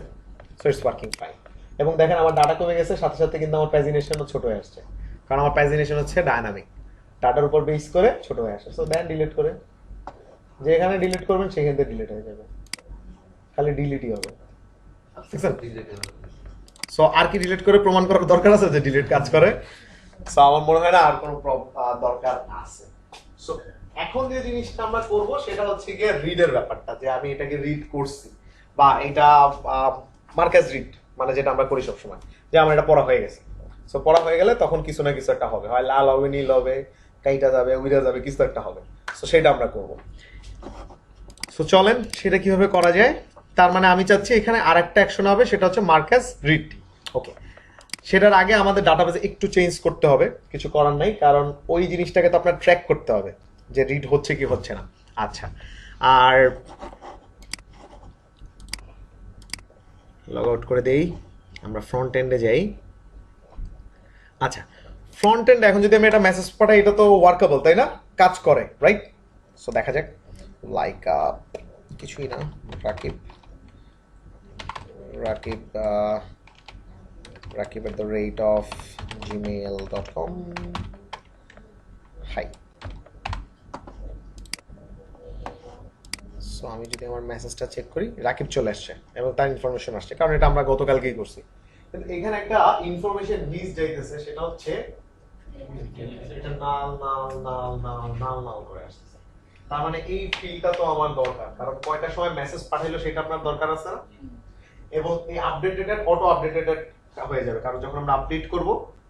So it's working fine. এবং দেখেন আমার ডাটা কমে গেছে, সাথে সাথে কিন্তু আমার প্রেজেন্টেশনও ছোট হয়ে আসছে, কারণ আমার প্রেজেন্টেশন হচ্ছে ডায়নামিক, ডাটার উপর বেস করে ছোট হয়ে আসে। সো দেন ডিলিট করে, যেখানে ডিলিট করবেন সেখান থেকে ডিলিট হয়ে যাবে, খালি ডিলিটই হবে। সো আর কি ডিলিট করে প্রমাণ করার দরকার আছে যে ডিলিট কাজ করে? সো আমার মনে হয় না আর কোনো দরকার আছে। সো এখন যে জিনিসটা আমরা করব সেটা হচ্ছে গিয়ে রিডের ব্যাপারটা, যে আমি এটাকে রিড করছি, বা এটা মার্কাস রিড, মানে যেটা আমরা করি সবসময়, যে আমার এটা পড়া হয়ে গেছে। সো পড়া হয়ে গেলে তখন কিছু না কিছু একটা হবে, হয় লাল হবে, নীল হবে, কাইটা যাবে, উইরা যাবে, কিছু একটা হবে। সো সেটা আমরা করব। সো চলেন সেটা কিভাবে করা যায়। তার মানে আমি চাচ্ছি এখানে আরেকটা অ্যাকশন হবে, সেটা হচ্ছে মার্কাস রিড। ওকে, সেটার আগে আমাদের ডাটাবেসে একটু চেঞ্জ করতে হবে, কিছু করার নাই, কারণ ওই জিনিসটাকে তো আপনার ট্র্যাক করতে হবে যে রিড হচ্ছে কি হচ্ছে না। আচ্ছা, আর লগ আউট করে দেই, আমরা ফ্রন্ট এন্ডে যাই। আচ্ছা, ফ্রন্ট এন্ড এখন যদি আমি একটা মেসেজ পাঠাই, এটা তো ওয়ার্কেবল, তাই না, কাজ করে, রাইট? সো দেখা যাক, লাইক কিছুই না, রাকিব rakib@gmail.com, হাই। সো আমি যদি আমার মেসেজটা চেক করি, রাকিব চলে আসছে এবং তার ইনফরমেশন আসছে, কারণ এটা আমরা গতকালকেই করছি। কিন্তু এখানে একটা ইনফরমেশন মিস যাইতেছে, সেটা হচ্ছে এটা নাল করে আসছে। তার মানে এই ফিল্ডটা তো আমার দরকার, কারণ কয়টার সময় মেসেজ পাঠাইলো সেটা আপনার দরকার আছে না, এবং এই আপডেটেড অটো আপডেটেড হয়ে যাবে, কারণ যখন আমরা আপডেট করব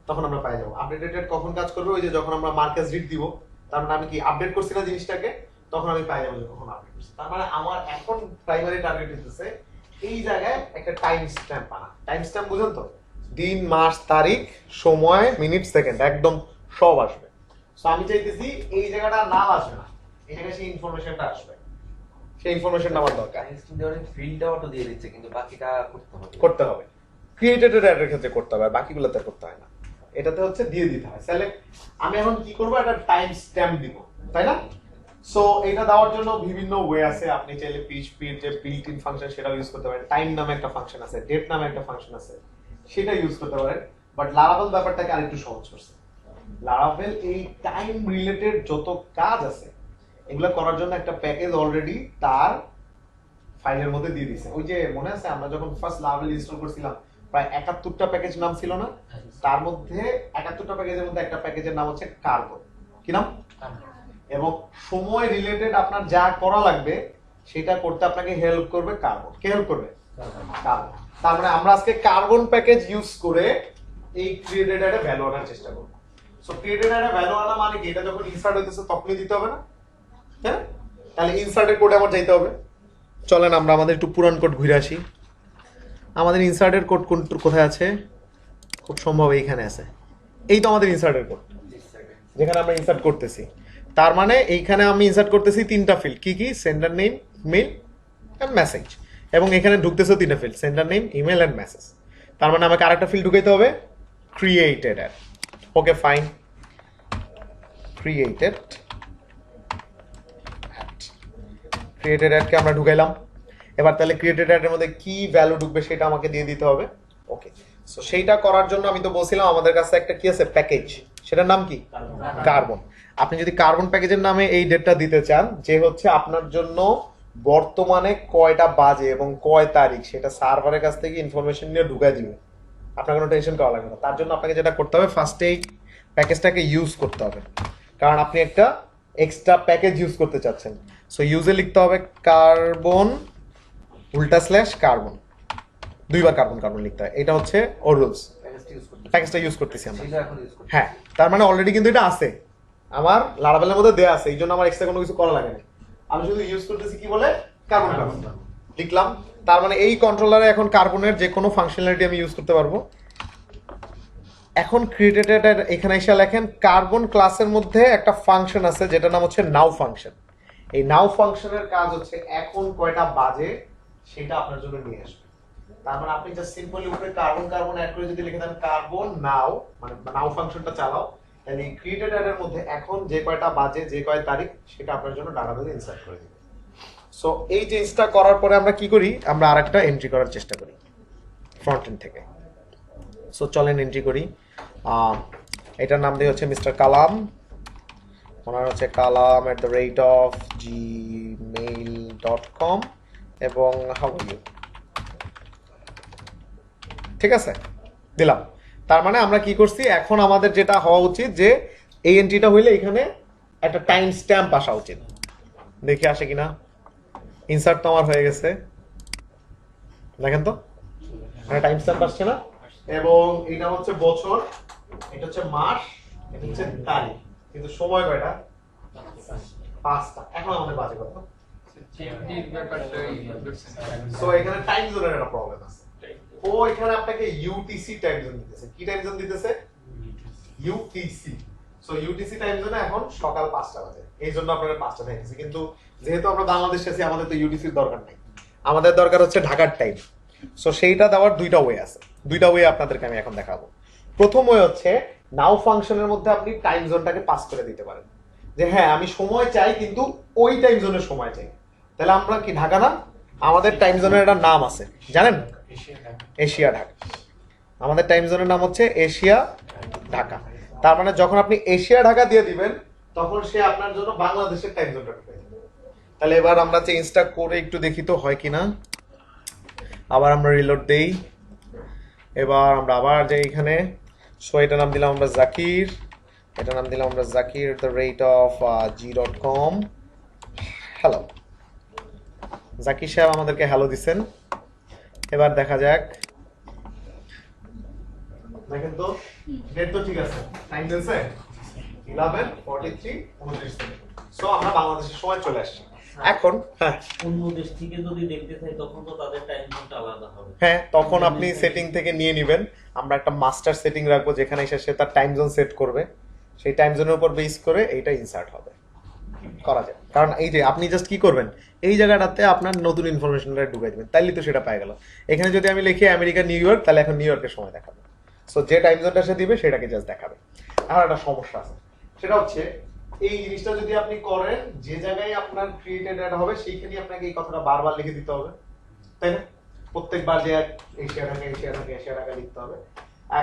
তখন আমরা পেয়ে যাব। আপডেটেড কখন কাজ করবে, ওই যে যখন আমরা মার্কাস রিড দিব, তার মানে আমি কি আপডেট করছি না জিনিসটাকে, তখন আমি পেয়ে যাব যে কখন আপডেট করছি। তার মানে আমার এখন প্রাইমারি টার্গেট হচ্ছে এই জায়গায় একটা টাইম স্ট্যাম্প আনা। টাইম স্ট্যাম্প বুঝেন তো, দিন, মাস, তারিখ, সময়, মিনিট, সেকেন্ড, একদম সব আসবে। সো আমি চাইতেছি এই জায়গাটা না আসবে না, এই জায়গায় সেই ইনফরমেশনটা আসবে, সেই ইনফরমেশনটা আমার দরকার। ফিল্ডটাও তো দিয়ে দিচ্ছে, কিন্তু বাকিটা করতে হবে ক্রিয়েটেড ডেটার ক্ষেত্রে করতে হবে, বাকিগুলোতে করতে হয় না, এটাতে হচ্ছে দিয়ে দিতে হয় সিলেক্ট। আমি এখন কি করব, একটা টাইম স্ট্যাম্প দিব, তাই না? সো এটা দেওয়ার জন্য বিভিন্ন ওয়ে আছে, আপনি চাইলে পিএইচপির যে বিল্ট ইন ফাংশন সেটাও ইউজ করতে পারেন, টাইম নামে একটা ফাংশন আছে, ডেট নামে একটা ফাংশন আছে, সেটা ইউজ করতে পারেন। বাট লারাভেল ব্যাপারটাকে আরেকটু সহজ করছে। লারাভেল এই টাইম রিলেটেড যত কাজ আছে এগুলো করার জন্য একটা প্যাকেজ অলরেডি তার ফাইলের মধ্যে দিয়ে দিয়েছে। ওই যে মনে আছে আমরা যখন ফার্স্ট লারাভেল ইনস্টল করছিলাম প্রায় 71টা প্যাকেজ নাম ছিল না, তার মধ্যে 71টা প্যাকেজের মধ্যে একটা প্যাকেজের নাম হচ্ছে কার্বন। কি নাম? এবং সময় রিলেটেড আপনার যা করা লাগবে সেটা করতে আপনাকে হেল্প করবে কার্বন। কে হেল্প করবে? কার্বন। তার মানে আমরা আজকে কার্বন প্যাকেজ ইউজ করে এই ক্রিয়েটেড একটা ভ্যালু আনার চেষ্টা করব। সো ক্রিয়েটেড একটা ভ্যালু আনা মানে কি, এটা যখন ইনসার্ট হইতেছে তখনই দিতে হবে না? হ্যাঁ, তাহলে ইনসার্টের কোডে আমার যাইতে হবে। চলেন আমরা আমাদের একটু পুরান কোড ঘুরে আসি। আমাদের ইনসার্টের কোড কোথায় আছে? খুব সম্ভব এইখানে আছে। এই তো আমাদের ইনসার্টের কোড, যেখানে আমরা ইনসার্ট করতেছি। তার মানে এইখানে আমি ইনসার্ট করতেছি তিনটা ফিল্ড। কি কি? Sender name, email and message. এবং এখানে ঢুকতেছে তিনটা field, sender name, email and message. তার মানে আমাকে আরেকটা ফিল্ড ঢুকাইতে হবে, created at. Okay fine, created created অ্যাডকে আমরা ঢুকাইলাম। এবার তাহলে ক্রিয়েটেড অ্যাডের মধ্যে কি ভ্যালু ঢুকবে সেটা আমাকে দিয়ে দিতে হবে। ওকে, সো সেইটা করার জন্য আমি তো বলছিলাম আমাদের কাছে একটা কি আছে, প্যাকেজ। সেটার নাম কি? কার্বন। আপনি যদি কার্বন প্যাকেজের নামে এই ডেটটা দিতে চান যে হচ্ছে আপনার জন্য বর্তমানে কয়টা বাজে এবং কয় তারিখ, সেটা সার্ভারের কাছ থেকে ইনফরমেশন নিয়ে ঢুকাই দিবে। আপনার কোনো টেনশন করা লাগবে না। তার জন্য আপনাকে যেটা করতে হবে, ফার্স্টে এই প্যাকেজটাকে ইউজ করতে হবে, কারণ আপনি একটা এক্সট্রা প্যাকেজ ইউজ করতে চাচ্ছেন। সো ইউজে লিখতে হবে কার্বন উল্টা স্ল্যাশ কার্বন, দুইবার কার্বন কার্বন লিখতে হয়। এটা হচ্ছে ওর রুলস। প্যাকেজটা ইউজ করতেছি আমরা। হ্যাঁ, তার মানে অলরেডি কিন্তু এটা আছে আমার লারাভেলের মধ্যে দেয়া আছে, এই জন্য আমার এক্সট্রা কোনো কিছু করা লাগে না। আমি শুধু ইউজ করতেছি কি বলে, কার্বন কার্বন লিখলাম। তার মানে এই কন্ট্রোলারে এখন কার্বনের যে কোনো ফাংশনালিটি আমি ইউজ করতে পারবো। এখন ক্রিয়েটেড এখানে এসে লেখেন কার্বন ক্লাসের মধ্যে একটা ফাংশন আছে যেটা নাম হচ্ছে নাও ফাংশন। এই নাও ফাংশনের কাজ হচ্ছে এখন কয়টা বাজে সেটা আপনার জন্য নিয়ে আসবে। তার মানে আপনি জাস্ট সিম্পলি উপরে কার্বন কার্বন অ্যাড করে যদি লিখে দেন কার্বন নাও, মানে নাও ফাংশনটা চালাও, তাহলে এই ক্রিয়েটেড অ্যাডের মধ্যে এখন যে কয়টা বাজে, যে কয় তারিখ, সেটা আপনার জন্য ডাটাবেসে ইনসার্ট করে দিবে। সো এই জিনিসটা করার পরে আমরা কি করি, আমরা আরেকটা এন্ট্রি করার চেষ্টা করি ফ্রন্ট এন্ড থেকে। সো চলেন এন্ট্রি করি। এটার নাম দিয়ে হচ্ছে মিস্টার কালাম, ওনার হচ্ছে kalam@gmail.com এবং হাউ ইউ। ঠিক আছে, দিলাম। তার মানে আমরা কি করছি, এখন আমাদের যেটা হওয়া উচিত যে এই এন্ট্রিটা হইলে এখানে একটা টাইম স্ট্যাম্প আসা উচিত। দেখি আসে কিনা। ইনসার্ট তো আমার হয়ে গেছে, দেখেন তো টাইম স্ট্যাম্প আসছে না? এবং এটা হচ্ছে বছর, এটা হচ্ছে মাস, এটা হচ্ছে তারিখ, কিন্তু সময় কয়টা? 5টা। এখন আমাদের বাজে কত? সো এখানে টাইম জোনের একটা প্রবলেম আছে। ও এখানে আপনাকে ইউটিসি টাইম জোন দিতেছে। কি টাইম জোন দিতেছে? ইউটিসি। সো ইউটিসি টাইম জোনে এখন সকাল 5টা বাজে, এই জন্য আপনাদের 5টা দেখাইতেছে। কিন্তু যেহেতু আমরা বাংলাদেশে আছি, আমাদের তো ইউটিসির দরকার নাই, আমাদের দরকার হচ্ছে ঢাকার টাইম। সো সেইটা দেওয়ার দুইটা ওয়ে আছে, দুইটা ওয়ে আপনাদেরকে আমি এখন দেখাবো। প্রথম ওয়ে হচ্ছে নাও ফাংশনের মধ্যে আপনি টাইম জোনটাকে পাস করে দিতে পারেন, যে হ্যাঁ আমি সময় চাই কিন্তু ওই টাইম জোনের সময় চাই। তাহলে আমরা কি ঢাকা না, আমাদের টাইম জোনের একটা নাম আছে জানেন, এশিয়া ঢাকা। আমাদের টাইম জোনের নাম হচ্ছে এশিয়া ঢাকা। তার মানে যখন আপনি এশিয়া ঢাকা দিয়ে দিবেন তখন সে আপনার জন্য বাংলাদেশের টাইম জোনটা ঢুকিয়ে দেবে। তাহলে এবার আমরা চেঞ্জটা করে একটু দেখি তো হয় কিনা। আবার আমরা রিলোড দেই। এবার আমরা আবার যাই এখানে। সো এটা নাম দিলাম আমরা জাকির, এটা নাম দিলাম আমরা zakir@g.com। হ্যালো, জাকির সাহেব আমাদেরকে হ্যালো দিছেন। এবার দেখা যাক, দেখেন তো ডেট তো ঠিক আছে, টাইম দিয়েছে 11:43 সো আমরা বাংলাদেশের সময় চলে আসছি এখন। হ্যাঁ, অন্য দেশ থেকে যদি দেখতে চাই তখন তো তাদের টাইম জোনটা আলাদা হবে। হ্যাঁ, তখন আপনি সেটিং থেকে নিয়ে নেবেন। আমরা একটা মাস্টার সেটিং রাখবো যেখানে এসে সে তার টাইম জোন সেট করবে, সেই টাইম জোনের উপর বেস করে এইটা ইনসার্ট হবে, করা যায়। কারণ এই যে আপনি জাস্ট কি করবেন, এই জায়গাটাতে আপনার নতুন ইনফরমেশনটা ঢুকাই দেবেন, তাইলে তো সেটা পাই গেল। এখানে যদি আমি লিখি আমেরিকা নিউ ইয়র্ক, তাহলে এখন নিউ ইয়র্কের সময় দেখাবে। সো যে টাইম জোনটা সে দিবে সেটাকে জাস্ট দেখাবে। আর একটা সমস্যা আছে, সেটা হচ্ছে এই জিনিসটা যদি আপনি করেন, যে জায়গায় আপনার ক্রিয়েটেড অ্যাড হবে সেইখানে আপনাকে এই কথাটা বারবার লিখে দিতে হবে, তাই না? প্রত্যেকবার যে Asia Dhaka Asia Dhaka Asia Dhaka লিখতে হবে।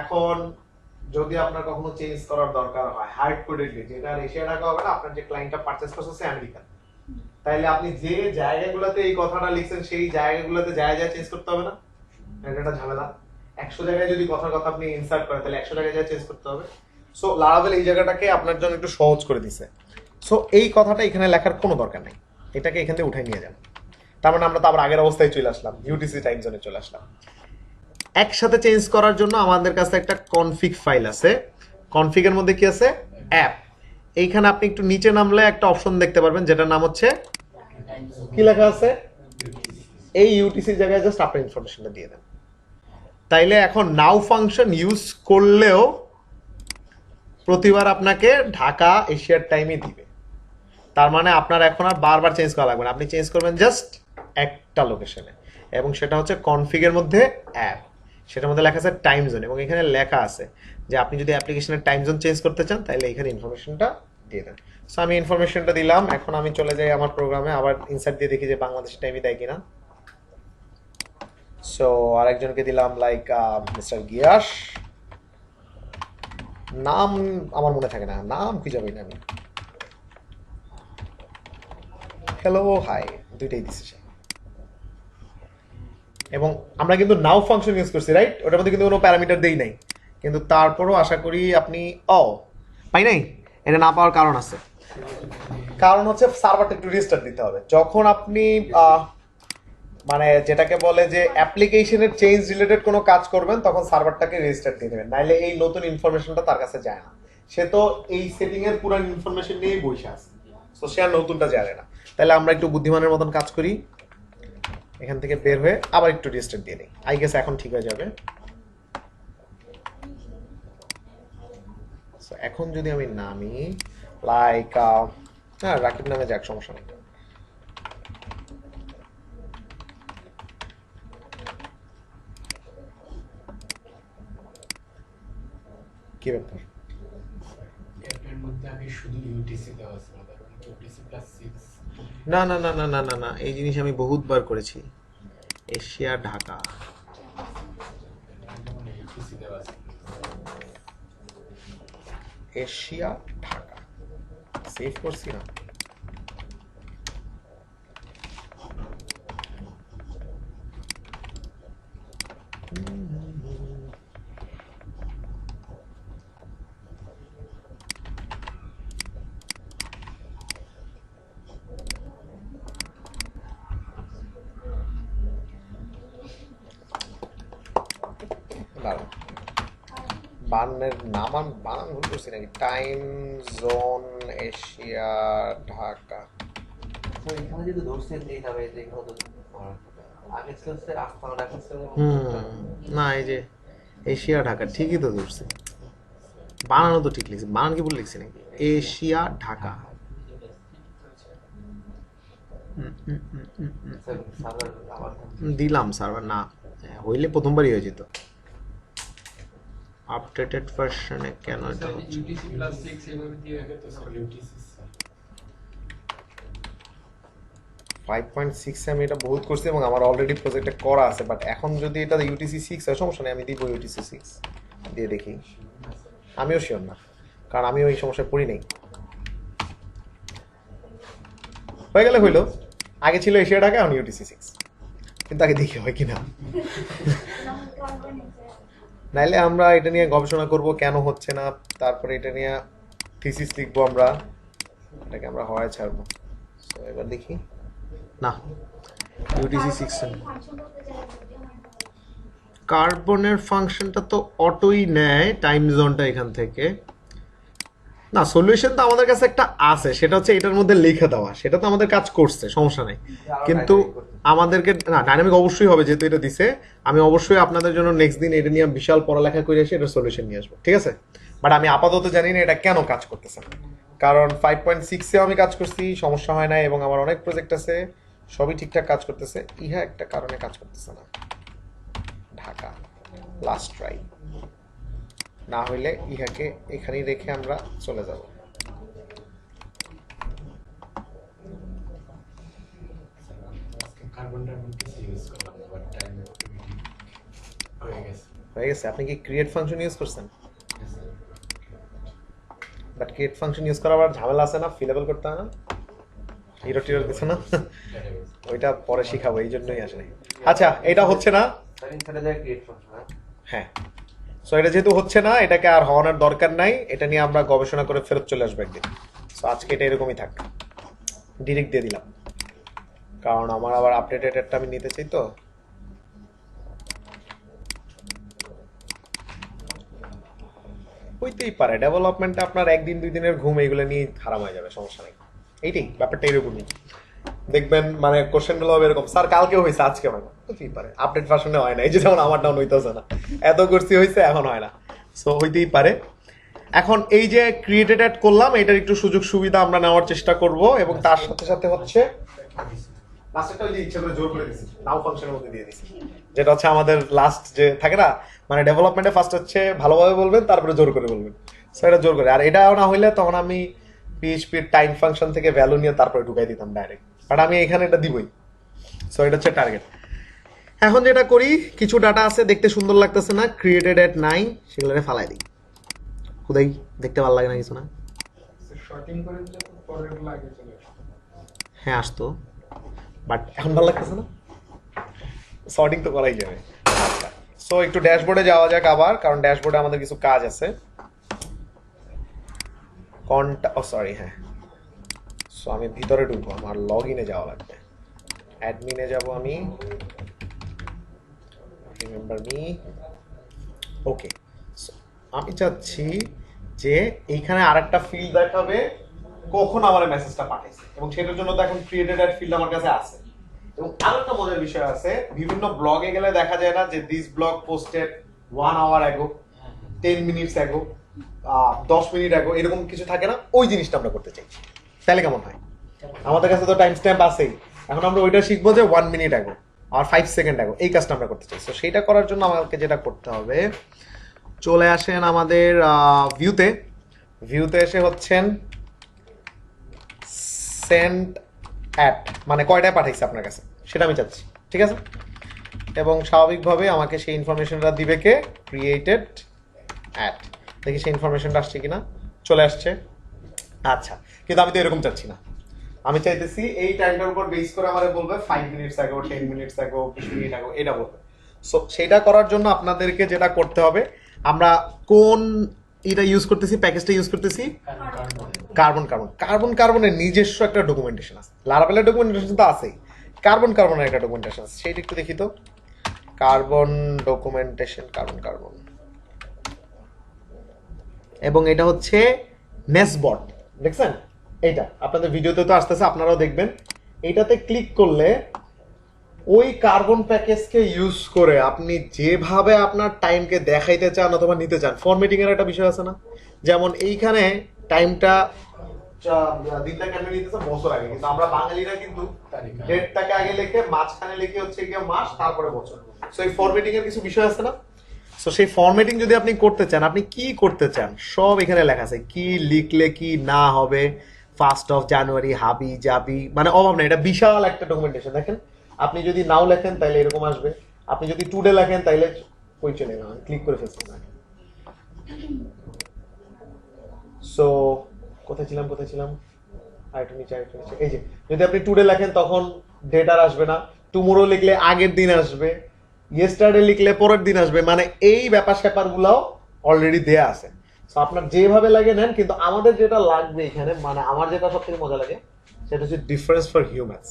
এখন যদি আপনার কখনো চেঞ্জ করার দরকার হয় হার্ড কোডেডলি, যেটা আর এশিয়া ঢাকা হবে না, আপনার যে ক্লায়েন্টটা পারচেজ করছে আমেরিকান, তাইলে আপনি যে জায়গাগুলোতে এই কথাটা লিখছেন সেই জায়গাগুলোতে জায়গায় চেঞ্জ করতে হবে না? এটা একটা ঝামেলা। 100 জায়গায় যদি কথার কথা আপনি ইনসার্ট করেন তাহলে 100 জায়গায় চেঞ্জ করতে হবে। সো লারাভেল এই জায়গাটাকে আপনার জন্য একটু সহজ করে দিছে। সো এই কথাটা এখানে লেখার কোনো দরকার নেই, এটাকে এখান থেকে উঠাই নিয়ে যান। তার মানে আমরা তো আবার আগের অবস্থায় চলে আসলাম, ইউটিসি টাইম জোনে চলে আসলাম। একসাথে চেঞ্জ করার জন্য আমাদের কাছে একটা কনফিগ ফাইল আছে। কনফিগের মধ্যে কি আছে? অ্যাপ। এইখানে আপনি একটু নিচে নামলে একটা অপশন দেখতে পারবেন যেটার নাম হচ্ছে, কি লেখা আছে? এই ইউটিসির জায়গায় জাস্ট আপনার ইনফরমেশনটা দিয়ে দেন। তাইলে এখন নাও ফাংশন ইউজ করলেও প্রতিবার আপনাকে ঢাকা এশিয়ার টাইমই দিবে। তার মানে আপনার এখন আর বারবার চেঞ্জ করা লাগবে না, আপনি চেঞ্জ করবেন জাস্ট একটা লোকেশনে, এবং সেটা হচ্ছে কনফিগের মধ্যে অ্যাপ, সেটার মধ্যে লেখা আছে টাইম জোন, এবং এখানে লেখা আছে যে আপনি যদি অ্যাপ্লিকেশনের টাইম জোন চেঞ্জ করতে চান তাহলে এখানে ইনফরমেশনটা দিয়ে দেন। সো আমি ইনফরমেশনটা দিলাম, এখন আমি চলে যাই আমার প্রোগ্রামে, আবার ইনসার্ট দিয়ে দেখি যে বাংলাদেশের টাইমই দেয় কিনা। সো আরেকজনকে দিলাম লাইক মিস্টার গিয়াস, নাম আমার মনে থাকে না, নাম খুঁজে পাই না আমি। হ্যালো হাই দুইটাই দিচ্ছে সে। এবং আমরা কিন্তু নাও ফাংশন ইউজ করছি, রাইট? ওটার মধ্যে কিন্তু কোনো প্যারামিটার দেই নাই, কিন্তু তারপরও আশা করি আপনি পাই নাই। এটা না পাওয়ার কারণ আছে, কারণ হচ্ছে সার্ভারটা একটু রিস্টার্ট দিতে হবে। যখন আপনি মানে যেটাকে বলে যে অ্যাপ্লিকেশনের চেঞ্জ রিলেটেড কোনো কাজ করবেন তখন সার্ভারটাকে রেজিস্টার দিয়ে দেবেন, নাইলে এই নতুন ইনফরমেশনটা তার কাছে যায় না। সে তো এই সেটিং এর পুরো ইনফরমেশন নিয়েই বসে আছে, তো সে আর নতুনটা জানে না। তাহলে আমরা একটু বুদ্ধিমানের মতন কাজ করি, এখান থেকে বের হয়ে আবার একটু রেজিস্টার দিয়ে দিই। আই গেস এখন ঠিক হয়ে যাবে। এখন যদি আমি নামি লাইক হ্যাঁ রাকিব নামে যাক, সমস্যা নেই। কি ব্যাপার? এর মধ্যে আমি শুধু ইউটিসি দেওয়া আছে, ইউটিসি প্লাস 6 না না না না না না না, এই জিনিস আমি বহুতবার করেছি। এশিয়া ঢাকা, ইউটিসি দেওয়া আছে। এশিয়া ঢাকা সেভ করছি না? বানানের নাম আমি বানান ভুল করছি নাকি? Time zone Asia Dhaka. তো এখানে যদি ধরছেন এই নামে যে এখানে তো আগে ছিল হচ্ছে আস্তানা ঢাকা ছিল। না এই যে এশিয়া ঢাকা ঠিকই তো ধরছি, বানানো তো ঠিক লিখছি, বানান কি ভুল লিখছি নাকি? এশিয়া ঢাকা। সার্ভার আবার দিলাম সার্ভার না হইলে প্রথমবারই হয়ে যেত। আপডেটেড ভার্সনে কেন এটা হচ্ছে? ইউটিসি প্লাস 6 এভাবে দিয়ে রাখে তো স্যার ইউটিসি 5.6 আমি এটা বহুত করছি এবং আমার অলরেডি প্রজেক্টে করা আছে, বাট এখন যদি এটা ইউটিসি 6 হয় সমস্যা নেই, আমি দিব ইউটিসি 6 দিয়ে দেখি। আমিও শিওর না, কারণ আমি ওই সমস্যায় পড়ি নাই। হয়ে গেলে হইলো, আগে ছিল এশিয়া ঢাকা, এখন ইউটিসি 6, কিন্তু আগে দেখি হয় কিনা। নাইলে আমরা এটা নিয়ে গবেষণা করব কেন হচ্ছে না, তারপরে এটা নিয়ে থিসিস লিখবো আমরা, এটাকে আমরা হওয়ায় ছাড়বো। সো এবার দেখি না ইউটিসি 6 কার্বনের ফাংশনটা তো অটোই নেয় টাইম জোনটা এখান থেকে। না সলিউশন তো আমাদের কাছে একটা আছে, সেটা হচ্ছে এটার মধ্যে লিখে দেওয়া, সেটা তো আমাদের কাজ করছে, সমস্যা নেই। কিন্তু আমাদেরকে না ডাইনামিক অবশ্যই হবে, যেহেতু এটা দিছে। আমি অবশ্যই আপনাদের জন্য নেক্সট দিন এটা নিয়ে বিশাল পড়ালেখা করে এসে এটা সলিউশন নিয়ে আসবো, ঠিক আছে? বাট আমি আপাতত জানি না এটা কেন কাজ করতেছে না, কারণ 5.6 এও আমি কাজ করছি, সমস্যা হয় না, এবং আমার অনেক প্রজেক্ট আছে, সবই ঠিকঠাক কাজ করতেছে। ইহা একটা কারণে কাজ করতেছে না। ঢাকা লাস্ট ট্রাই, না হইলে ইহাকে এখানেই রেখে আমরা চলে যাব। কার্বনটার মধ্যে ইউজ করলাম, বাট টাইম হয়ে গেছে। হয়ে গেছে? আপনি কি ক্রিয়েট ফাংশন ইউজ করছেন? Yes, sir. But create function use করা আবার ঝামেলা আছে না, ফিলেবল করতে হয় না, হিরো টিরোর কিছু না, ওইটা পরে শিখাবো, এই জন্যই আসে নাই। আচ্ছা এটা হচ্ছে না, সেটিং ছেড়ে যায় ক্রিয়েট ফাংশন। হ্যাঁ সো এটা যেহেতু হচ্ছে না, এটাকে আর হওয়ানোর দরকার নাই, এটা নিয়ে আমরা গবেষণা করে ফেরত চলে আসবো একদিন। সো আজকে এটা এরকমই থাক, ডিরেক্ট দিয়ে দিলাম, কারণ আমার আবার আপডেটেডটা আমি নিতে চাই। তো হইতেই পারে ডেভেলপমেন্টে আপনার একদিন 2 দিনের ঘুম এইগুলো নিয়ে হারাম হয়ে যাবে, সমস্যা নেই, এইটাই ব্যাপারটা এরকমই। দেখবেন মানে কোশ্চেনগুলো হবে এরকম, স্যার কালকেও হয়েছে আজকে হয় না, হতেই পারে আপডেট ভার্সনে হয় না, এই যে যেমন আমার ডাউন হইতেছে না, এত করছি হয়েছে এখন হয় না, সো হইতেই পারে। এখন এই যে ক্রিয়েটেড অ্যাড করলাম, এটার একটু সুযোগ সুবিধা আমরা নেওয়ার চেষ্টা করব, এবং তার সাথে সাথে হচ্ছে লাস্টেরটা ওই যে ইচ্ছা করে জোর করে দিছি, নাও ফাংশনের মধ্যে দিয়ে দিছি, যেটা হচ্ছে আমাদের লাস্ট যে থাকে না, মানে ডেভেলপমেন্টে ফার্স্ট হচ্ছে ভালোভাবে বলবেন, তারপরে জোর করে বলবেন, সো এটা জোর করে। আর এটাও না হইলে তখন আমি পিএইচপির টাইম ফাংশন থেকে ভ্যালু নিয়ে তারপরে ঢুকাই দিতাম ডাইরেক্ট, বাট আমি এখানে এটা দিবই। সো এটা হচ্ছে টার্গেট। এখন যেটা করি, কিছু ডাটা আছে দেখতে সুন্দর লাগতেছে না, ক্রিয়েটেড অ্যাট নাই, সেগুলো ফালাই দিই, খুদাই দেখতে ভালো লাগে না কিছু না, শর্টিং করে দিলে তো পরের লাগে চলে আসে। হ্যাঁ আসতো, বাট এখন ভালো লাগতেছে না, সর্টিং তো করাই যাবে। আচ্ছা সো একটু ড্যাশবোর্ডে যাওয়া যাক আবার, কারণ ড্যাশবোর্ডে আমাদের কিছু কাজ আছে। হ্যাঁ, সো আমি ভিতরে ঢুকবো, আমার লগ ইনে যাওয়া লাগবে, অ্যাডমিনে যাব আমি, রিমেম্বার মি, ওকে। আমি চাচ্ছি যে এইখানে আরেকটা ফিল্ড দেখাবে কখন আমার মেসেজটা পাঠাইছে, এবং সেটার জন্য তো এখন ক্রিয়েটেড অ্যাড ফিল্ড আমার কাছে আছে। এবং আরেকটা মজার বিষয় আছে, বিভিন্ন ব্লগে গেলে দেখা যায় না যে this blog posted 1 hour ago, 10 minutes ago, 10 minute ago, এরকম কিছু থাকে না, ওই জিনিসটা আমরা করতে চাই। তাহলে কেমন হয়? আমাদের কাছে তো টাইম স্ট্যাম্প আছেই, এখন আমরা ওইটা শিখবো যে 1 minute ago আর 5 সেকেন্ড ago, এই কাজটা আমরা করতে চাই। তো সেইটা করার জন্য আমাকে যেটা করতে হবে, চলে আসেন আমাদের ভিউতে এসে হচ্ছেন সেন্ড অ্যাট, মানে কয়টায় পাঠাইছে আপনার কাছে সেটা আমি চাচ্ছি, ঠিক আছে? এবং স্বাভাবিকভাবে আমাকে সেই ইনফরমেশনটা দিবে কে, ক্রিয়েটেড অ্যাট। দেখি সেই ইনফরমেশনটা আসছে কিনা, চলে আসছে। আচ্ছা, কিন্তু আমি তো এরকম চাচ্ছি না, আমি চাইতেছি এই টাইমটার উপর বেস করে আমাদের বলবে 5 minutes ago, 10 minutes ago, 20 minute ago, এটা বলবে। সো সেইটা করার জন্য আপনাদেরকে যেটা করতে হবে, আমরা কোন এটা ইউজ করতেছি, প্যাকেজটা ইউজ করতেছি কার্বনের নিজস্ব একটা ডকুমেন্টেশন আছে, লারাভেলের ডকুমেন্টেশন তো আছেই, কার্বনের একটা ডকুমেন্টেশন আছে, সেইটা একটু দেখি তো। কার্বন ডকুমেন্টেশন, কার্বন, এবং এটা হচ্ছে নেসবট, দেখছেন এইটা আপনাদের ভিডিওতে তো আসতেছে, আপনারাও দেখবেন। এইটাতে ক্লিক করলে ওই কার্বন প্যাকেজকে ইউজ করে আপনি যেভাবে আপনার টাইমকে দেখাইতে চান অথবা নিতে চান, ফরম্যাটিং এর একটা বিষয় আছে না, যেমন এইখানে টাইমটা দিনটা কেমন নিতেছে বছর আগে, কিন্তু আমরা বাঙালিরা কিন্তু ডেটটাকে আগে লিখে মাঝখানে লিখে হচ্ছে গিয়ে মাস, তারপরে বছর। সো এই ফরম্যাটিং এর কিছু বিষয় আছে না, সো সেই ফরম্যাটিং যদি আপনি করতে চান, আপনি কি করতে চান সব এখানে লেখা আছে, কি লিখলে কি না হবে, 1st of January হাবি যাবি, মানে অভাব নেই, এটা বিশাল একটা ডকুমেন্টেশন। দেখেন আপনি যদি নাও লেখেন তাহলে এরকম আসবে, আপনি যদি টুডে লেখেন তাহলে ওই চলে না, ক্লিক করে ফেলছি না। সো কোথায় ছিলাম, আরেকটু নিচে, এই যে যদি আপনি টুডে লেখেন তখন ডেট আর আসবে না, টুমোরো লিখলে আগের দিন আসবে, ইয়েস্টারডে লিখলে পরের দিন আসবে, মানে এই ব্যাপার স্যাপার গুলাও অলরেডি দেয়া আছে। সো আপনার যেভাবে লাগে নেন, কিন্তু আমাদের যেটা লাগবে এখানে, মানে আমার যেটা সবথেকে মজা লাগে সেটা হচ্ছে ডিফারেন্স ফর হিউম্যানস।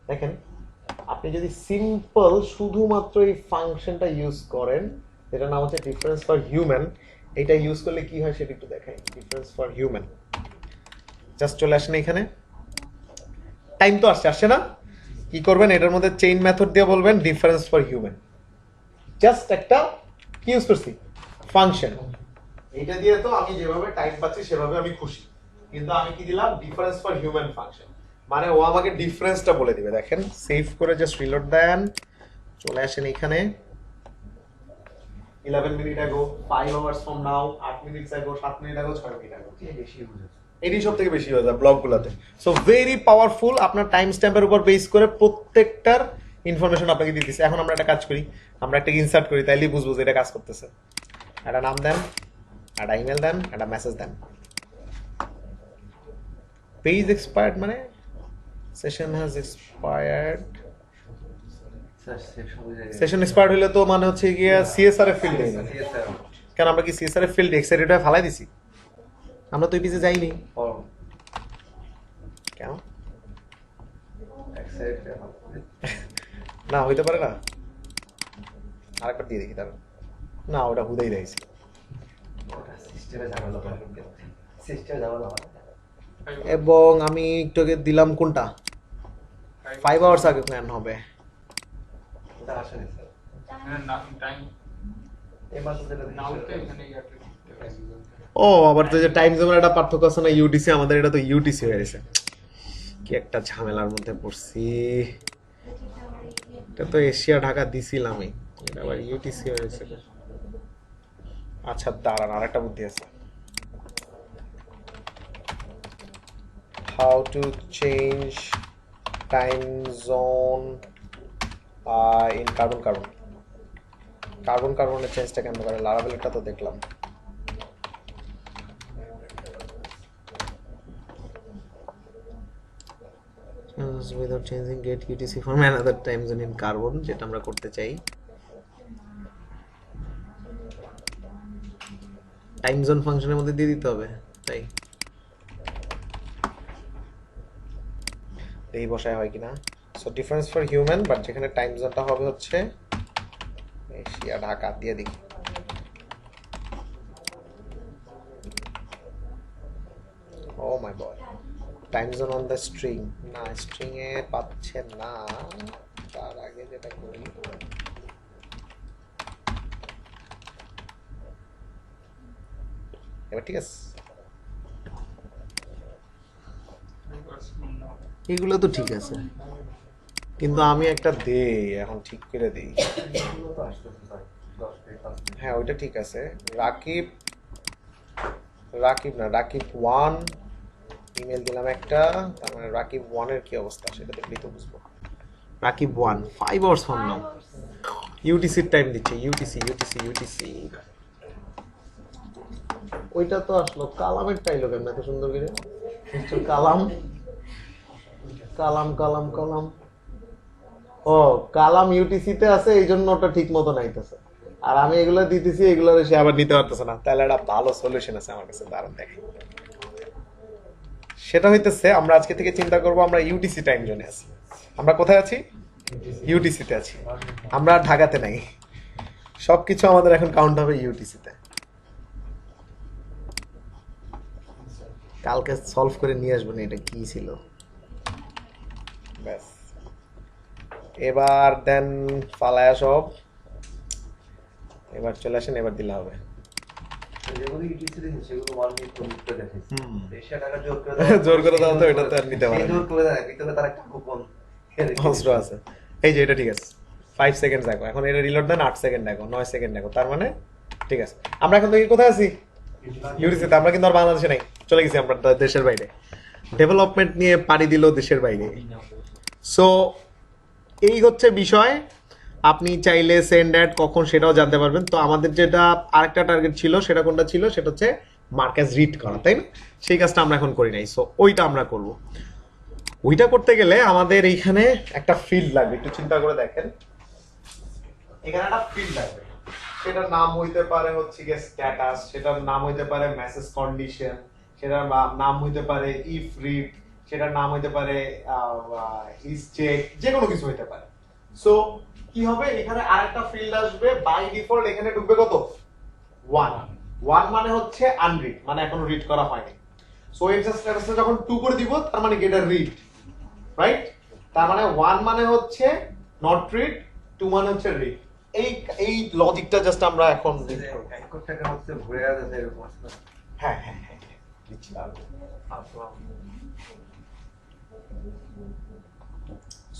দেখেন আপনি যদি সিম্পল শুধুমাত্র এই ফাংশনটা ইউজ করেন, যেটা নাম হচ্ছে ডিফারেন্স ফর হিউম্যান, এটা ইউজ করলে কি হয় সেটা একটু দেখাই। ডিফারেন্স ফর হিউম্যান, জাস্ট চলে আসেন এখানে, টাইম তো আসছে না, কি করবেন এটার মধ্যে চেইন মেথড দিয়ে বলবেন ডিফারেন্স ফর হিউম্যান, জাস্ট একটা কি ইউজ করছি, ফাংশন। এইটা দিয়ে তো আমি যেভাবে টাইম পাচ্ছি সেভাবে আমি খুশি, কিন্তু আমি কি দিলাম, ডিফারেন্স ফর হিউম্যান ফাংশন, মানে ও আমাকে ডিফারেন্সটা বলে দিবে। দেখেন সেভ করে জাস্ট রিলোড দেন, চলে আসেন এখানে 11 minute ago, 5 hours from now, 8 minutes ago, 7 minute ago, 6 minute ago, বেশি ইউজ হচ্ছে। এটাই সব থেকে বেশি হয়ে যায় ব্লগগুলোতে। সো ভেরি পাওয়ারফুল, আপনার টাইম স্ট্যাম্পের উপর বেস করে প্রত্যেকটার ইনফরমেশন আপনাকে দিয়ে দিচ্ছে। এখন আমরা একটা কাজ করি, আমরা একটা ইনসার্ট করি, তাইলেই বুঝবো যে এটা কাজ করতেছে। একটা নাম দেন, একটা ইমেল দেন, একটা মেসেজ দেন, পেজ এক্সপায়ার্ড মানে session has expired. Sir section বুঝে সেশন এক্সপায়ার্ড হলে তো মানে হচ্ছে গিয়া সিএসআর এর ফিল্ডে সিএসআর কেন আমরা কি সিএসআর এর ফিল্ড এক্সাইটেড হয়ে ফালাই দিছি? আমরা তো এই পেজে যাইনি ফর্ম কেন? এক্সাইট না হইতে পারে না, আরেকবার দিয়ে দেখি তার। না ওটা হুদাই দিয়েছি। ওটা সিস্টেমে ঝামেলা হয় সিস্টেমে ঝামেলা হয় এবং আমি একটু আগে দিলাম কোনটা 5 আওয়ার্স আগে প্ল্যান হবে। ওটা আসেনি স্যার টাইম এই মাসে যেটা নাও তো দিয়েছে এখানে ইয়াতে ও আবার তো যে টাইম জোনের একটা পার্থক্য আছে না, ইউটিসি আমাদের এটা তো ইউটিসি হয়ে গেছে। কি একটা ঝামেলার মধ্যে পড়ছি। এটা তো এশিয়া ঢাকা দিছিলামই, এটা আবার ইউটিসি হয়ে গেছে। আচ্ছা দাঁড়ান, আরেকটা বুদ্ধি আছে। How to change time zone in কার্বনের চেঞ্জটা কেন করে? লারাভেলটা তো দেখলাম। Without changing get UTC from another time zone in carbon, যেটা আমরা করতে চাই। টাইম জোন ফাংশনের মধ্যে দিয়ে দিতে হবে, তাই এই বসায় হয় কিনা। So difference for human, but যেখানে টাইম জোনটা হবে হচ্ছে এশিয়া ঢাকা দিয়ে দেখি। Oh my god, time zone on the string, না স্ট্রিং এ পাচ্ছে না। তার আগে যেটা করি, এবার ঠিক আছে, এগুলো তো ঠিক আছে, কিন্তু আমি একটা দেই এখন, ঠিক করে দিই। এগুলো তো আসতেছে স্যার 10 মিনিট 5 মিনিট হ্যাঁ ওইটা ঠিক আছে। রাকিব না, রাকিব 1 ইমেল দিলাম একটা, তার মানে রাকিব 1 এর কি অবস্থা সেটা দেখলেই তো বুঝবো। রাকিব 1 5 আওয়ার্স ফ্রম নাও, ইউটিসির টাইম দিচ্ছে। ইউটিসি ওইটা তো আসলো কালামের টাইলো কেন এত সুন্দর করে? কালাম ও কালাম ইউটিসিতে আছে, এই জন্য ওটা ঠিক মতো নাইতেছে। আর আমি এগুলো দিতেছি, এগুলো সে আবার নিতে পারতেছে না। তাহলে একটা ভালো সলিউশন আছে আমার কাছে, দাঁড়ান দেখি। সেটা হইতেছে আমরা আজকে থেকে চিন্তা করব আমরা ইউটিসি টাইম জোনে আছি। আমরা কোথায় আছি? ইউটিসিতে আছি। আমরা আর ঢাকাতে নাই, সবকিছু আমাদের এখন কাউন্ট হবে ইউটিসিতে। কালকে সলভ করে নিয়ে আসবো না এটা কি ছিল। ব্যাস এবার দেন ফালায়া সব, এবার চলে আসেন, এবার দিলে হবে। যেগুলো ইউটিসি দিয়েছে সেগুলো 1 মিনিট করে দেখাইছে এশিয়া টাকা জোর করে দাও তো, এটা তো আর নিতে পারে না। জোর করে দেয় ভিতরে তার একটা কুপন অস্ত্র আছে। এই যে এটা ঠিক আছে, 5 সেকেন্ড দেখো। এখন এটা রিলোড দেন 8 সেকেন্ড দেখো, 9 সেকেন্ড দেখো, তার মানে ঠিক আছে। আমরা এখন থেকে কোথায় আছি? ইউটিসিতে। আমরা কিন্তু আর বাংলাদেশে নাই, চলে গেছি আমরা দেশের বাইরে। ডেভেলপমেন্ট নিয়ে পাড়ি দিল দেশের বাইরে। সো এই হচ্ছে বিষয়। আপনি চাইলে সেন্ড অ্যাড কখন সেটাও জানতে পারবেন। তো আমাদের যেটা আরেকটা টার্গেট ছিল, সেটা কোনটা ছিল? সেটা হচ্ছে মার্কেজ রিড করা, তাই না? সেই কাজটা আমরা এখন করি নাই, সো ওইটা আমরা করব। ওইটা করতে গেলে আমাদের এইখানে একটা ফিল্ড লাগবে, একটু চিন্তা করে দেখেন। এখানে একটা ফিল্ড লাগবে, সেটার নাম হইতে পারে হচ্ছে গিয়ে স্ট্যাটাস, সেটার নাম হইতে পারে মেসেজ কন্ডিশন, সেটার নাম হইতে পারে ইফ রিড, সেটার নাম হইতে পারে ইজ চেক, যে কোনো কিছু হইতে পারে। সো কি হবে, এখানে আরেকটা ফিল্ড আসবে। বাই ডিফল্ট এখানে ঢুকবে কত? 1 মানে হচ্ছে আনরিড, মানে এখনো রিড করা হয়নি। সো এক্সাস স্ট্যাটাসটা যখন 2 করে দিব, তার মানে গেট আ রিড, রাইট? তার মানে 1 মানে হচ্ছে নট রিড, 2 মানে হচ্ছে রিড। এই লজিকটা জাস্ট আমরা এখন ব্যাংকক টাকা হচ্ছে ঘুরে যাচ্ছে এরকম আছে না হ্যাঁ দিচ্ছি দাঁড়ান।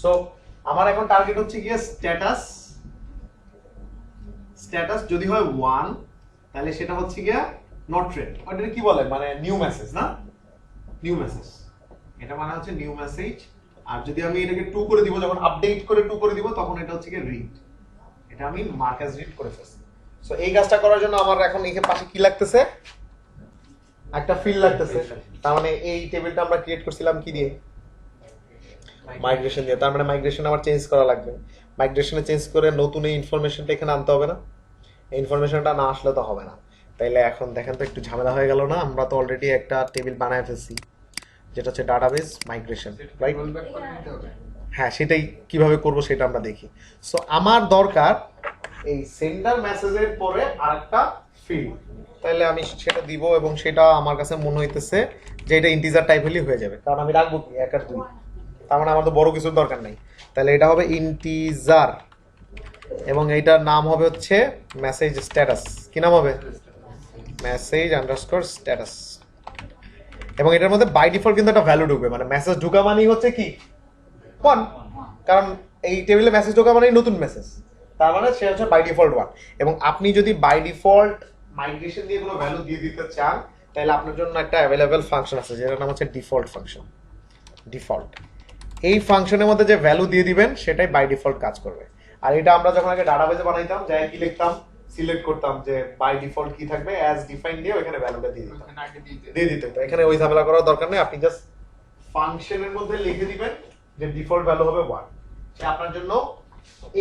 সো আমার এখন টার্গেট হচ্ছে গিয়ে স্ট্যাটাস যদি হয় 1, তাহলে সেটা হচ্ছে গিয়ে নট রিড। ওটা কি বলে, মানে নিউ মেসেজ না, নিউ মেসেজ, এটা মানে হচ্ছে নিউ মেসেজ। আর যদি আমি এটাকে 2 করে দিব, যখন আপডেট করে 2 করে দিব, তখন এটা হচ্ছে গিয়ে রিড। এটা আমি মার্কেজ রিড করে ফেলছি। সো এই কাজটা করার জন্য আমার এখন এখানে পাশে কি লাগতেছে? একটা ফিল্ড লাগতেছে, তার মানে এই টেবিলটা আমরা ক্রিয়েট করছিলাম কি দিয়ে, মাইগ্রেশন দিয়ে। তার মানে মাইগ্রেশন আমার চেঞ্জ করা লাগবে, মাইগ্রেশনে চেঞ্জ করে নতুন এই ইনফরমেশনটা এখানে আনতে হবে না, এই ইনফরমেশনটা না আসলে তো হবে না। তাইলে এখন দেখেন তো একটু ঝামেলা হয়ে গেল না, আমরা তো অলরেডি একটা টেবিল বানায় ফেলছি যেটা হচ্ছে ডাটাবেস মাইগ্রেশন, রাইট? হ্যাঁ, সেটাই কিভাবে করব সেটা আমরা দেখি। সো আমার দরকার এই সেন্ডার মেসেজের পরে আরেকটা ফিল্ড, তাহলে আমি সেটা দিব এবং সেটা আমার কাছে মনে হইতেছে যে এটা ইন্টিজার টাইপ হলেই হয়ে যাবে, কারণ আমি রাখবো কি 1 আর 2, তার মানে আমার তো বড় কিছুর দরকার নাই। তাহলে এটা হবে ইন্টিজার এবং এইটার নাম হবে হচ্ছে মেসেজ স্ট্যাটাস। কি নাম হবে? Message underscore status. এবং এটার মধ্যে বাই ডিফল্ট কিন্তু একটা ভ্যালু ঢুকবে, মানে মেসেজ ঢুকা মানেই হচ্ছে কি 1, কারণ এই টেবিলে মেসেজ ঢোকা মানেই নতুন মেসেজ, তার মানে সে হচ্ছে বাই ডিফল্ট 1। এবং আপনি যদি বাই ডিফল্ট মাইগ্রেশন দিয়ে কোনো ভ্যালু দিয়ে দিতে চান তাহলে আপনার জন্য একটা অ্যাভেলেবেল ফাংশন আছে যেটার নাম হচ্ছে ডিফল্ট ফাংশন। ডিফল্ট এই ফাংশনের মধ্যে যে ভ্যালু দিয়ে দিবেন সেটাই বাই ডিফল্ট কাজ করবে। আর এটা আমরা যখন আগে ডাটাবেসে বানাইতাম, যাই কি লিখতাম, সিলেক্ট করতাম যে বাই ডিফল্ট কি থাকবে, অ্যাজ ডিফাইন দিয়ে ওখানে ভ্যালুটা দিয়ে দিতে হতো। এখানে ওই ঝামেলা করার দরকার নেই, আপনি জাস্ট ফাংশনের মধ্যে লিখে দিবেন যে ডিফল্ট ভ্যালু হবে 1। সে আপনার জন্য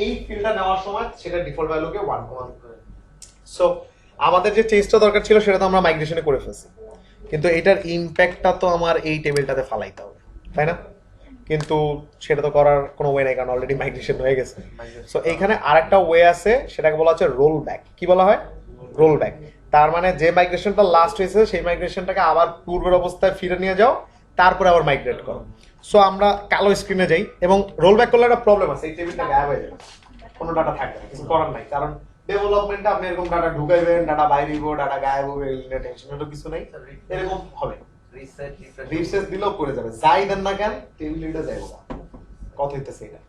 এই ফিল্ডটা নেওয়ার সময় সেটা ডিফল্ট ভ্যালুকে 1 করে। সো আমাদের যে চেঞ্জটা দরকার ছিল সেটা তো আমরা মাইগ্রেশনে করে ফেলছি, কিন্তু এটার ইমপ্যাক্টটা তো আমার এই টেবিলটাতে ফালাইতে হবে, তাই না? কিন্তু সেটা তো করার কোনো ওয়ে নাই, কারণ অলরেডি মাইগ্রেশন হয়ে গেছে। সো এইখানে আরেকটা ওয়ে আছে, সেটাকে বলা হচ্ছে রোল ব্যাক। কি বলা হয়? Roll back. তার মানে যে মাইগ্রেশনটা লাস্ট হয়েছে সেই মাইগ্রেশনটাকে আবার পূর্বের অবস্থায় ফিরে নিয়ে যাও, তারপরে আবার মাইগ্রেট করো। সো আমরা কালো স্ক্রিনে যাই এবং রোল ব্যাক করলে একটা প্রবলেম আছে, এই টেবিলটা গায়েব হয়ে যাবে, কোনো ডাটা থাকবে না, কিছু করার নাই। কারণ ডেভেলপমেন্টে আপনি এরকম ডাটা ঢুকাইবেন, ডাটা বাইরে হইব, ডাটা গায়েব হবে, টেনশনেরও কিছু নেই, এরকম হবে। রিফ্রেশ দিলেও করে যাবে, যাই দেন না কেন টেবিল এটা যাইব না, কত হইতেছে এটা।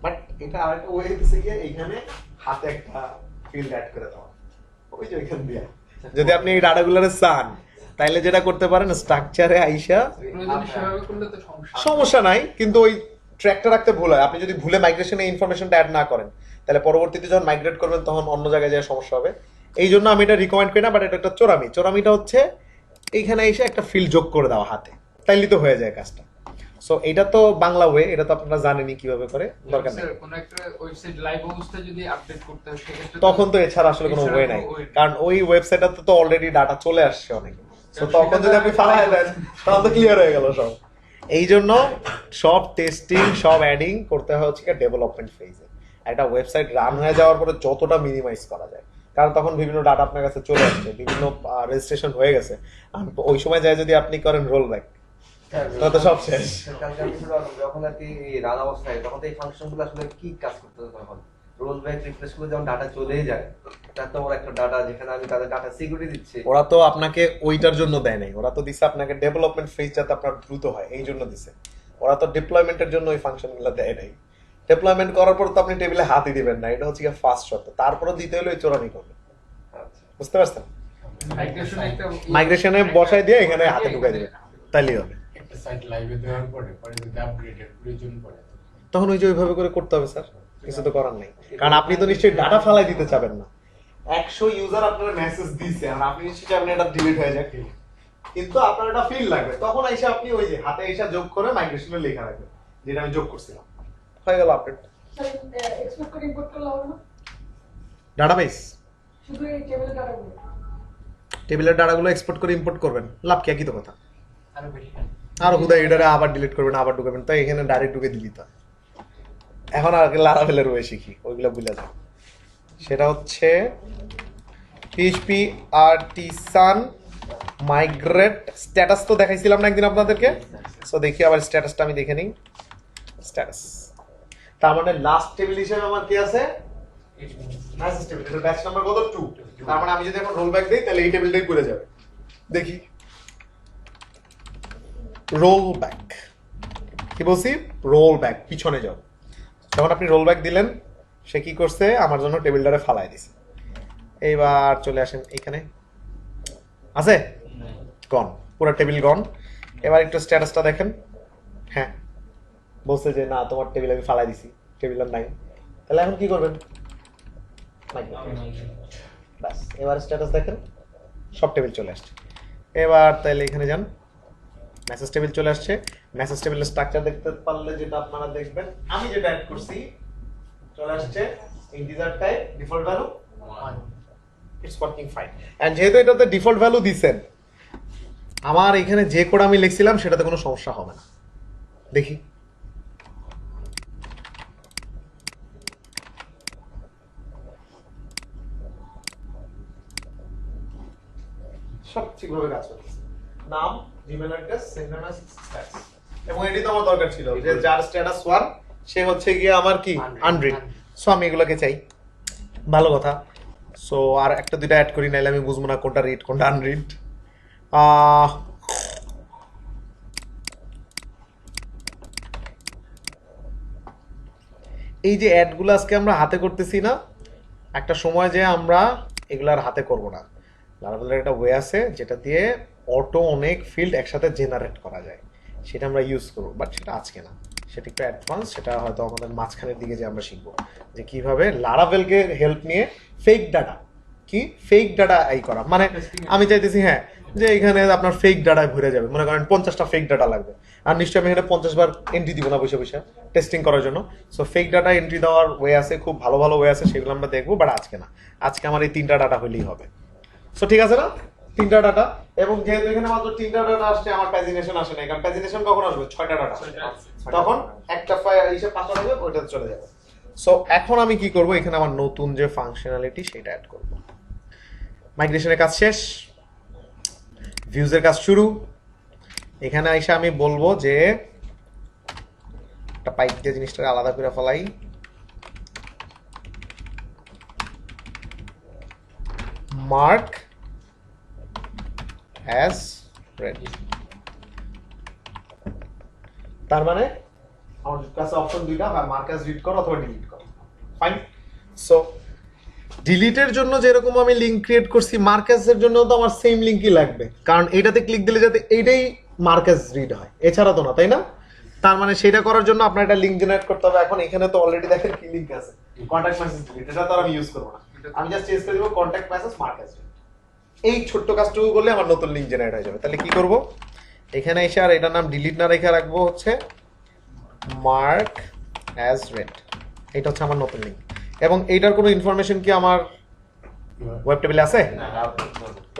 বাট এটা আরেকটা ওয়ে হইতেছে গিয়ে এইখানে হাতে একটা ফিল্ড অ্যাড করে দেওয়া, ওই যে ওইখান দিয়ে যদি আপনি এই ডাটাগুলোরে চান তাইলে যেটা করতে পারেন, স্ট্রাকচারে আইসা সমস্যা নাই, কিন্তু ওই ট্র্যাকটা রাখতে ভুল হয়। আপনি যদি ভুলে মাইগ্রেশনে ইনফরমেশনটা অ্যাড না করেন তাহলে পরবর্তীতে যখন মাইগ্রেট করবেন তখন অন্য জায়গায় যায় সমস্যা হবে। এই জন্য আমি এটা রিকমেন্ড করি না, বাট এটা একটা চোরামি। চোরামিটা হচ্ছে এইখানে এসে একটা ফিল্ড যোগ করে দেওয়া হাতে, তাইলে তো হয়ে যায় কাজটা। সো এটা তো বাংলা ওয়ে, এটা তো আপনারা জানেনই কিভাবে করে, দরকার নেই। কোন একটা ওয়েবসাইট লাইভ অবস্থায় যদি আপডেট করতে হয় সেক্ষেত্রে তখন তো এছাড়া আসলে কোনো ওয়ে নাই, কারণ ওই ওয়েবসাইটটাতে তো অলরেডি ডাটা চলে আসছে অনেক। সো তখন যদি আপনি ফালায় দেন তখন তো ক্লিয়ার হয়ে গেল সব। এই জন্য সব টেস্টিং, সব অ্যাডিং করতে হয় হচ্ছে ডেভেলপমেন্ট ফেজে। একটা ওয়েবসাইট রান হয়ে যাওয়ার পরে যতটা মিনিমাইজ করা যায়, কারণ তখন বিভিন্ন ডাটা আপনার কাছে চলে আসছে, বিভিন্ন রেজিস্ট্রেশন হয়ে গেছে। ওই সময় যায় যদি আপনি করেন রোল ব্যাক, তাহলে তো সব শেষ। যখন আর কি রান অবস্থায় তখন এই ফাংশনগুলো আসলে কি কাজ করতে হবে, তখন রোল ব্যাক রিফ্রেশ করে যখন ডাটা চলেই যায়, তার তো আমার একটা ডাটা যেখানে আমি তাদের ডাটা সিকিউরিটি দিচ্ছি। ওরা তো আপনাকে ওইটার জন্য দেয় নাই, ওরা তো দিছে আপনাকে ডেভেলপমেন্ট ফেজ যাতে আপনার দ্রুত হয় এই জন্য দিছে। ওরা তো ডিপ্লয়মেন্টের জন্য ওই ফাংশনগুলো দেয় নাই। ডিপ্লয়মেন্ট করার পর তো আপনি টেবিলে হাতই দিবেন না, এটা হচ্ছে ফার্স্ট শর্ত। তারপরে দিতে হলে ওই চোরানি করবে, বুঝতে পারছেন? মাইগ্রেশনে বসাই দিয়ে এখানে হাতে ঢুকাই দিবেন, তাইলেই হবে। একটা সাইট লাইভে দেওয়ার পরে যদি আপগ্রেডের প্রয়োজন পড়ে তখন ওই যে ওইভাবে করে করতে হবে স্যার, কিছু তো করার নেই। কারণ আপনি তো নিশ্চয়ই ডাটা ফালাই দিতে চাবেন না। 100 ইউজার আপনার মেসেজ দিয়েছে আর আপনি নিশ্চয়ই চাবেন এটা ডিলিট হয়ে যাক, কিন্তু আপনার একটা ফিল লাগবে, তখন এসে আপনি ওই যে হাতে এসে যোগ করে মাইগ্রেশনে লেখা রাখবেন যেটা আমি যোগ করছিলাম, হয়ে গেল আপডেট। এক্সপোর্ট করে ইম্পোর্ট করলে হবে না? ডাটাবেস শুধু এই টেবিলের ডাটাগুলো? টেবিলের ডাটাগুলো এক্সপোর্ট করে ইম্পোর্ট করবেন, লাভ কি? একই তো কথা। আরো বেশি আর হুদা এটারে আবার ডিলিট করবেন, আবার ঢুকাবেন, তাই এখানে ডাইরেক্ট ঢুকে দিলি তো। এখন আর লারাভেলের ওয়ে শিখি, ওইগুলো বুঝা যায়। সেটা হচ্ছে পিএইচপি আর্টিসান মাইগ্রেট স্ট্যাটাস তো দেখাইছিলাম না একদিন আপনাদেরকে। সো দেখি আবার স্ট্যাটাসটা আমি দেখে নিই। স্ট্যাটাস তার মানে লাস্ট টেবিল হিসেবে আমার কি আছে? Message table. এর ব্যাচ নাম্বার কত? 2। তার মানে আমি যদি এখন রোল ব্যাক দেই তাহলে এই টেবিলটাই পড়ে যাবে। দেখি রোল ব্যাক, কি বলছি? রোল ব্যাক, পিছনে যাও। যখন আপনি রোল ব্যাক দিলেন সে কি করছে? আমার জন্য টেবিলটারে ফালাই দিছে। এইবার চলে আসেন এইখানে, আছে গন, পুরো টেবিল গন। এবার একটু স্ট্যাটাসটা দেখেন। হ্যাঁ বলছে যে না তোমার টেবিল আমি ফালাই দিছি, টেবিল আর নাই। তাহলে এখন কি করবেন? ব্যাস, এবার স্ট্যাটাস দেখেন, সব টেবিল চলে আসছে। এবার তাহলে এখানে যান, মেসেজ টেবিল চলে আসছে। মেসেজ টেবিলের স্ট্রাকচার দেখতে পারলে যেটা আপনারা দেখবেন, আমি যেটা অ্যাড করছি চলে আসছে integer type default value 1, it's working fine. And যেহেতু এটাতে ডিফল্ট ভ্যালু দিবেন, আমার এখানে যে কোড আমি লিখছিলাম সেটাতে কোনো সমস্যা হবে না। দেখি সব ঠিকভাবে কাজ করতেছে। নাম, Gmail address, sender message, status. এবং এটি তো আমার দরকার ছিল যে যার স্ট্যাটাস 1 সে হচ্ছে গিয়ে আমার কি আনরিড। সো আমি এগুলোকে চাই, ভালো কথা। সো আর একটা দুইটা অ্যাড করি, নাইলে আমি বুঝবো না কোনটা রিড কোনটা আনরিড। এই যে অ্যাডগুলো আজকে আমরা হাতে করতেছি না, একটা সময় যে আমরা এগুলো আর হাতে করব না। লারাভেলের একটা ওয়ে আছে যেটা দিয়ে অটো অনেক ফিল্ড একসাথে জেনারেট করা যায়, সেটা আমরা ইউজ করবো, বাট সেটা আজকে না, সেটা একটু অ্যাডভান্স। সেটা হয়তো আমাদের মাঝখানের দিকে যে আমরা শিখবো যে কিভাবে লারাভেলকে হেল্প নিয়ে ফেক ডাটা এই করা। মানে আমি চাইতেছি হ্যাঁ যে এখানে আপনার ফেক ডাটায় ভরে যাবে, মনে করেন 50টা ফেক ডাটা লাগবে, আর নিশ্চয়ই আমি এখানে 50 বার এন্ট্রি দিব না বসে বসে টেস্টিং করার জন্য। সো ফেক ডাটা এন্ট্রি দেওয়ার ওয়ে আছে, খুব ভালো ভালো ওয়ে আছে, সেগুলো আমরা দেখবো, বাট আজকে না। আজকে আমার এই 3টা ডাটা হলেই হবে। সো ঠিক আছে না, 3টা ডাটা। এবং যেহেতু এখানে মাত্র 3টা ডাটা আসছে, আমার প্যাজিনেশন আসে না, কারণ প্যাজিনেশন কখন আসবে? 6টা ডাটা, তখন একটা হিসেব পাস হয়ে যাবে, ওইটাতে চলে যাবে। সো এখন আমি কি করব, এখানে আমার নতুন যে ফাংশনালিটি সেটা অ্যাড করব। মাইগ্রেশনের কাজ শেষ, ভিউজের কাজ শুরু। এখানে আইসা আমি বলবো যে একটা পাইপ দিয়ে জিনিসটা আলাদা করে ফেলাই। মার্ক অ্যাজ রেড, তার মানে আমার কাছে অপশন দুইটা, হয় মার্ক অ্যাজ রিড করো অথবা ডিলিট করো। ফাইন। সো ডিলিটের জন্য যেরকম আমি লিংক ক্রিয়েট করছি, মার্কাসের জন্য তো আমার সেম লিংকই লাগবে, কারণ এইটাতে ক্লিক দিলে যাতে এইটাই মার্কাস রিড হয়, এছাড়া তো না, তাই না? তার মানে সেটা করার জন্য আপনার একটা লিংক জেনারেট করতে হবে। এখন এখানে তো অলরেডি দেখেন কি লিংক আছে, কন্টাক্ট মেসেজ ডিলিট, এটা তো আর আমি ইউজ করব না, আমি জাস্ট চেঞ্জ করে দেব কন্টাক্ট মেসেজ মার্কাস রিড। এই ছোট্ট কাজটুকু করলে আমার নতুন লিংক জেনারেট হয়ে যাবে। তাহলে কি করব, এখানে এসে আর এটার নাম ডিলিট না রেখে রাখবো হচ্ছে মার্ক অ্যাজ রেড, এটা হচ্ছে আমার নতুন লিংক। এবং এইটার কোনো ইনফরমেশন কি আমার ওয়েব টেবিলে আছে?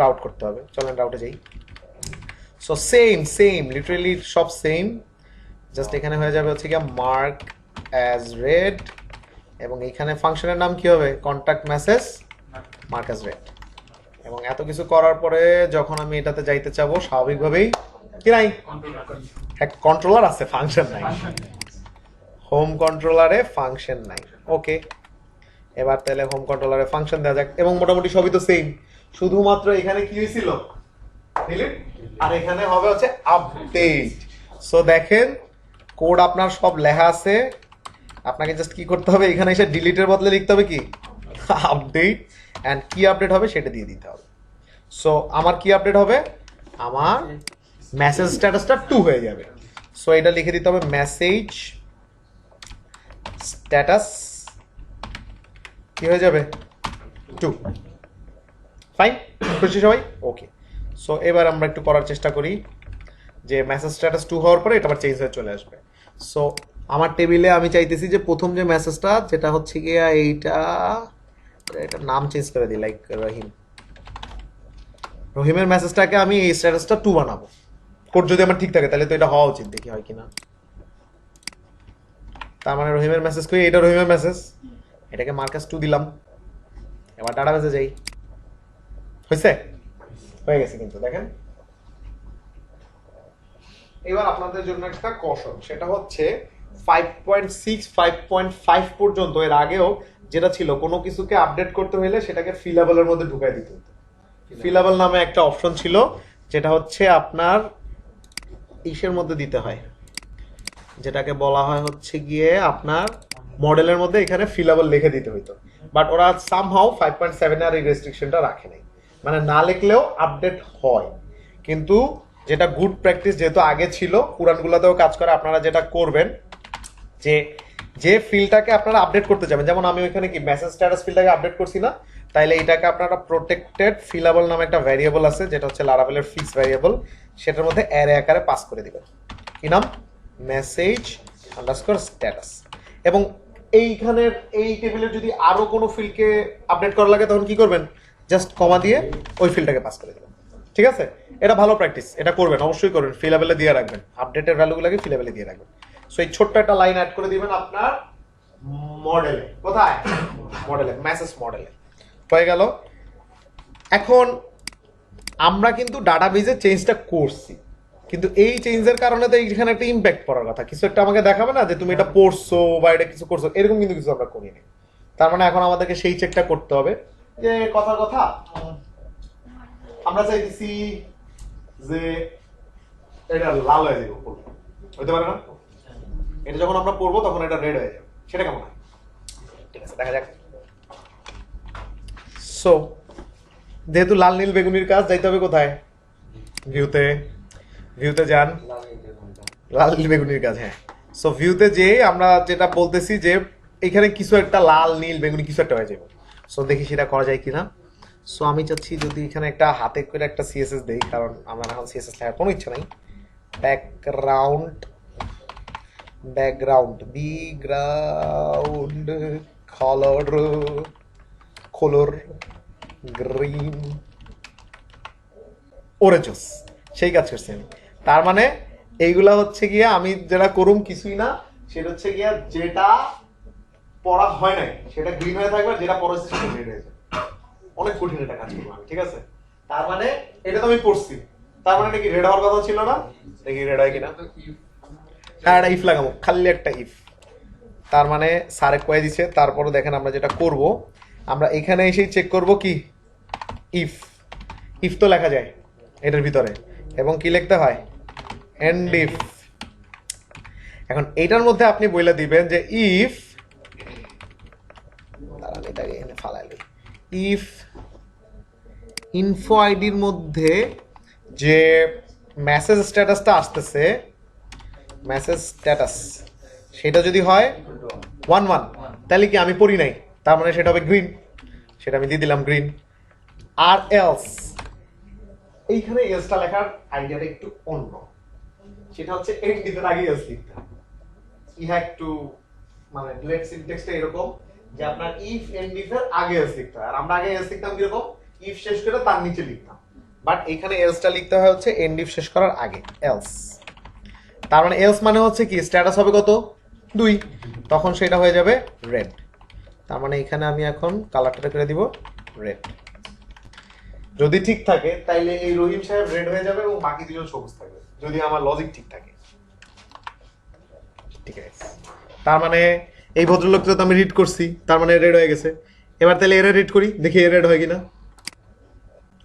রাউট করতে হবে, চলেন রাউটে যাই। সো সেম লিটারালি সব সেম, জাস্ট এখানে হয়ে যাবে হচ্ছে কি মার্ক অ্যাজ রেড, এবং এখানে ফাংশনের নাম কি হবে? Contact message mark as red. এবং এত কিছু করার পরে যখন আমি এটাতে যাইতে চাবো, স্বাভাবিকভাবেই কি নাই, কন্ট্রোলার আছে, ফাংশন নাই। হোম কন্ট্রোলারে ফাংশন নাই। ওকে, এবার তাহলে হোম কন্ট্রোলারে ফাংশন দেওয়া যাক। এবং মোটামুটি সবই তো সেম, শুধুমাত্র এখানে কি হয়েছিল? ডিলিট, আর এখানে হবে হচ্ছে আপডেট। সো দেখেন কোড আপনার সব লেখা আছে, আপনাকে জাস্ট কি করতে হবে, এখানে এসে ডিলিটের বদলে লিখতে হবে কি আপডেট, এন্ড কি আপডেট হবে সেটা দিয়ে দিতে হবে। সো আমার কি আপডেট হবে? আমার মেসেজ স্ট্যাটাসটা 2 হয়ে যাবে। সো এটা লিখে দিতে হবে মেসেজ স্ট্যাটাস কি হয়ে যাবে? 2। ফাইন, খুশি সবাই? ওকে। সো এবার আমরা একটু করার চেষ্টা করি যে মেসেজ স্ট্যাটাস 2 হওয়ার পরে এটা আবার চেঞ্জ হয়ে চলে আসবে। সো আমার টেবিলে আমি চাইতেছি যে প্রথম যে মেসেজটা, যেটা হচ্ছে গিয়া এটার নাম চেঞ্জ করে দিই, লাইক রহিমের মেসেজটাকে আমি এই স্ট্যাটাসটা 2 বানাবো। কোড যদি আমার ঠিক থাকে তাহলে তো এটা হওয়া উচিত, দেখি হয় কিনা। তার মানে রহিমের মেসেজ কই, এটা রহিমের মেসেজ, এটাকে মার্কাস 2 দিলাম। এবার ডাটাবেসে যাই, হয়েছে? হয়ে গেছে কিন্তু দেখেন। এবার আপনাদের জন্য একটা কৌশল, সেটা হচ্ছে 5.6 5.5 পর্যন্ত, এর আগেও যেটা ছিল, কোনো কিছুকে আপডেট করতে হলে সেটাকে ফিলেবলের মধ্যে ঢুকাই দিতে হতো। ফিলেবল নামে একটা অপশন ছিল, যেটা হচ্ছে আপনার ইসের মধ্যে দিতে হয়, যেটাকে বলা হয় হচ্ছে গিয়ে আপনার মডেলের মধ্যে এখানে ফিলেবল লিখে দিতে হইতো। বাট ওরা সামহাউ 5.7 আর এই রেস্ট্রিকশনটা রাখে নাই, মানে না লিখলেও আপডেট হয়। কিন্তু যেটা গুড প্র্যাকটিস, যেহেতু আগে ছিল, পুরানগুলোতেও কাজ করে, আপনারা যেটা করবেন যে ফিল্ডটাকে আপনারা আপডেট করতে যাবেন, যেমন আমি ওইখানে কি মেসেজ স্ট্যাটাস ফিল্ডটাকে আপডেট করছি না, তাইলে এটাকে আপনারা প্রোটেক্টেড ফিলাবল নামে একটা ভ্যারিয়েবল আছে যেটা হচ্ছে লারাভেলের ফিক্স ভ্যারিয়েবল, সেটার মধ্যে অ্যারে আকারে পাস করে দিবেন। কি নাম? Message underscore status. এবং এইখানের এই টেবিলের যদি আরো কোনো ফিল্ডকে আপডেট করা লাগে তখন কি করবেন? জাস্ট কমা দিয়ে ওই ফিল্ডটাকে পাস করে দেবেন। ঠিক আছে, এটা ভালো প্র্যাকটিস, এটা করবেন, অবশ্যই করবেন। ফিলাবেলে দিয়ে রাখবেন, আপডেটের ভ্যালুগুলোকে ফিলাবেলে দিয়ে রাখবেন। সো এই ছোট্ট একটা লাইন অ্যাড করে দিবেন আপনার মডেলে। কোথায়? মডেলে, মেসেজ মডেলে। হয়ে গেল। এখন আমরা কিন্তু ডাটাবেজে চেঞ্জটা করছি, কিন্তু এই চেঞ্জের কারণে তো এখানে একটা ইম্প্যাক্ট পড়ার কথা, কিছু একটা আমাকে দেখাবে না যে তুমি এটা পড়ছো বা এটা কিছু করছো, এরকম কিন্তু কিছু আমরা করিনি। তার মানে এখন আমাদেরকে সেই চেকটা করতে হবে যে কথার কথা আমরা চাইতেছি যে এটা লাল হয়ে যাবে, হইতে পারে না? এটা যখন আমরা পড়বো তখন এটা রেড হয়ে যাবে, সেটা কেমন হয়? ঠিক আছে, দেখা যাক। সো যেহেতু লাল নীল বেগুনির কাজ, যাইতে হবে কোথায়? ভিউতে। ভিউতে যান, লাল নীল বেগুনির কাজ। হ্যাঁ, সো ভিউতে যে আমরা যেটা বলতেছি যে এখানে কিছু একটা লাল নীল বেগুনি কিছু একটা হয়ে যাবে। সো দেখি সেটা করা যায় কিনা। সো আমি চাচ্ছি যদি এখানে একটা হাতে করে একটা সিএসএস দেই, কারণ আমার এখন সিএসএস লেখার কোনো ইচ্ছা নাই। ব্যাকগ্রাউন্ড, ব্যাকগ্রাউন্ড, বিগ্রাউন্ড, কালার, কালার গ্রিন, অরেঞ্জস, সেই কাজ করছি আমি। তার মানে এইগুলা হচ্ছে গিয়া আমি যেটা করুম কিছুই না, সেটা হচ্ছে গিয়া যেটা পড়া হয় নাই সেটা গ্রিন হয়ে থাকবে, যেটা পড়া হচ্ছে সেটা রেড হয়ে যাবে। অনেক কঠিন একটা কাজ করবো আমি, ঠিক আছে? তার মানে এটা তো আমি পড়ছি, তার মানে নাকি রেড হওয়ার কথা ছিল না? দেখি রেড হয় কিনা। হ্যাঁ, একটা ইফ লাগাবো, খালি একটা ইফ। তার মানে স্যারে কয়ে দিছে। তারপরে দেখেন আমরা যেটা করব, আমরা এখানে এসেই চেক করব কি ইফ। ইফ তো লেখা যায় এটার ভিতরে, এবং কি লিখতে হয়? End if. এখন এইটার মধ্যে আপনি বলে দিবেন যে ইফ, দাঁড়ান এটাকে এখানে ফালাইলি, ইফ ইনফো আইডির মধ্যে যে মেসেজ স্ট্যাটাসটা আসতেছে, মেসেজ স্ট্যাটাস সেটা যদি হয় 11, তাহলে কি আমি পড়ি নাই, তার মানে সেটা হবে গ্রিন, সেটা আমি দিয়ে দিলাম গ্রিন। আর এলস, এইখানে এলসটা লেখার আইডিয়াটা একটু অন্য, সেটা হচ্ছে এন্ড ইফের আগে এলস লিখতে হবে। ইউ হ্যাভ টু, মানে ডিলেট সিনট্যাক্সটা এরকম যে আপনার ইফ এন্ড ইফের আগে এলস লিখতে হয়। আর আমরা আগে এলস লিখতাম কিরকম? ইফ শেষ করে তার নিচে লিখতাম, বাট এখানে এলসটা লিখতে হয় হচ্ছে এন্ড ইফ শেষ করার আগে, এলস। তার মানে এলস মানে হচ্ছে কি স্ট্যাটাস হবে কত? 2, তখন সেটা হয়ে যাবে রেড। তার মানে এখানে আমি এখন কালারটা করে দিব রেড। যদি ঠিক থাকে তাইলে এই রহিম সাহেব রেড হয়ে যাবে এবং বাকি দুজন সবুজ থাকবে, যদি আমার লজিক ঠিক থাকে। ঠিক আছে, তার মানে এই ভদ্রলোকটা তো আমি রিড করছি, তার মানে রেড হয়ে গেছে। এবার তাহলে এরা রিড করি, দেখি এ রেড হয় কিনা।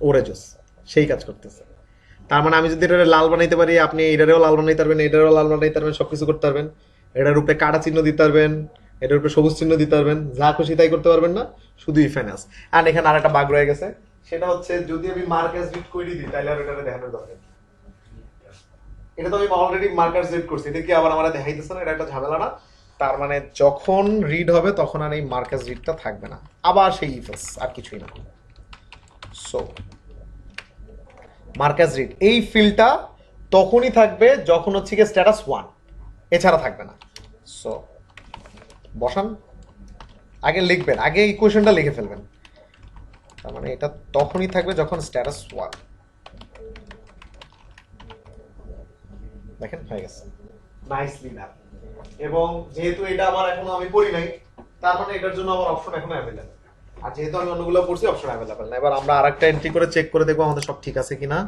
ওরে জোস, সেই কাজ করতেছে। তার মানে আমি যদি এটা লাল বানাইতে পারি, আপনি এটারেও লাল বানাইতে পারবেন, এটারেও লাল বানাইতে পারবেন, সবকিছু করতে পারবেন। এটার উপরে কাটা চিহ্ন দিতে পারবেন, এটার উপরে সবুজ চিহ্ন দিতে পারবেন, যা খুশি তাই করতে পারবেন না, শুধু ইফেনাস। আর এখানে আর একটা বাগ রয়ে গেছে, সেটা হচ্ছে যদি আমি মার্কাস রিড করে দিই তাহলে আর এটারে দেখানোর দরকার। এটা তো আমি অলরেডি মার্কাস রিড করছি, এটা কি আবার আমার দেখাইতেছে না? এটা একটা ঝামেলা না? তার মানে যখন রিড হবে তখন আর এই মার্কাস রিডটা থাকবে না, আবার সেই ইফেস, আর কিছুই না। সো মার্কাস রিড এই ফিল্ডটা তখনই থাকবে যখন হচ্ছে কি স্ট্যাটাস 1, এছাড়া থাকবে না। সো বসান, আগে লিখবেন, আগে ইকুয়েশনটা লিখে ফেলবেন। তার মানে এটা তখনই থাকবে যখন স্ট্যাটাস 1। দেখেন হয়ে গেছে, নাইসলি ডান। এবং যেহেতু এটা আমার এখনো আমি পড়ি নাই, তার মানে এটার জন্য আমার অপশন এখনো অ্যাভেলেবল। আর যেহেতু আমি অন্যগুলো পড়ছি, অপশন অ্যাভেলেবল না। এবার আমরা আরেকটা এন্ট্রি করে চেক করে দেখবো আমাদের সব ঠিক আছে কিনা।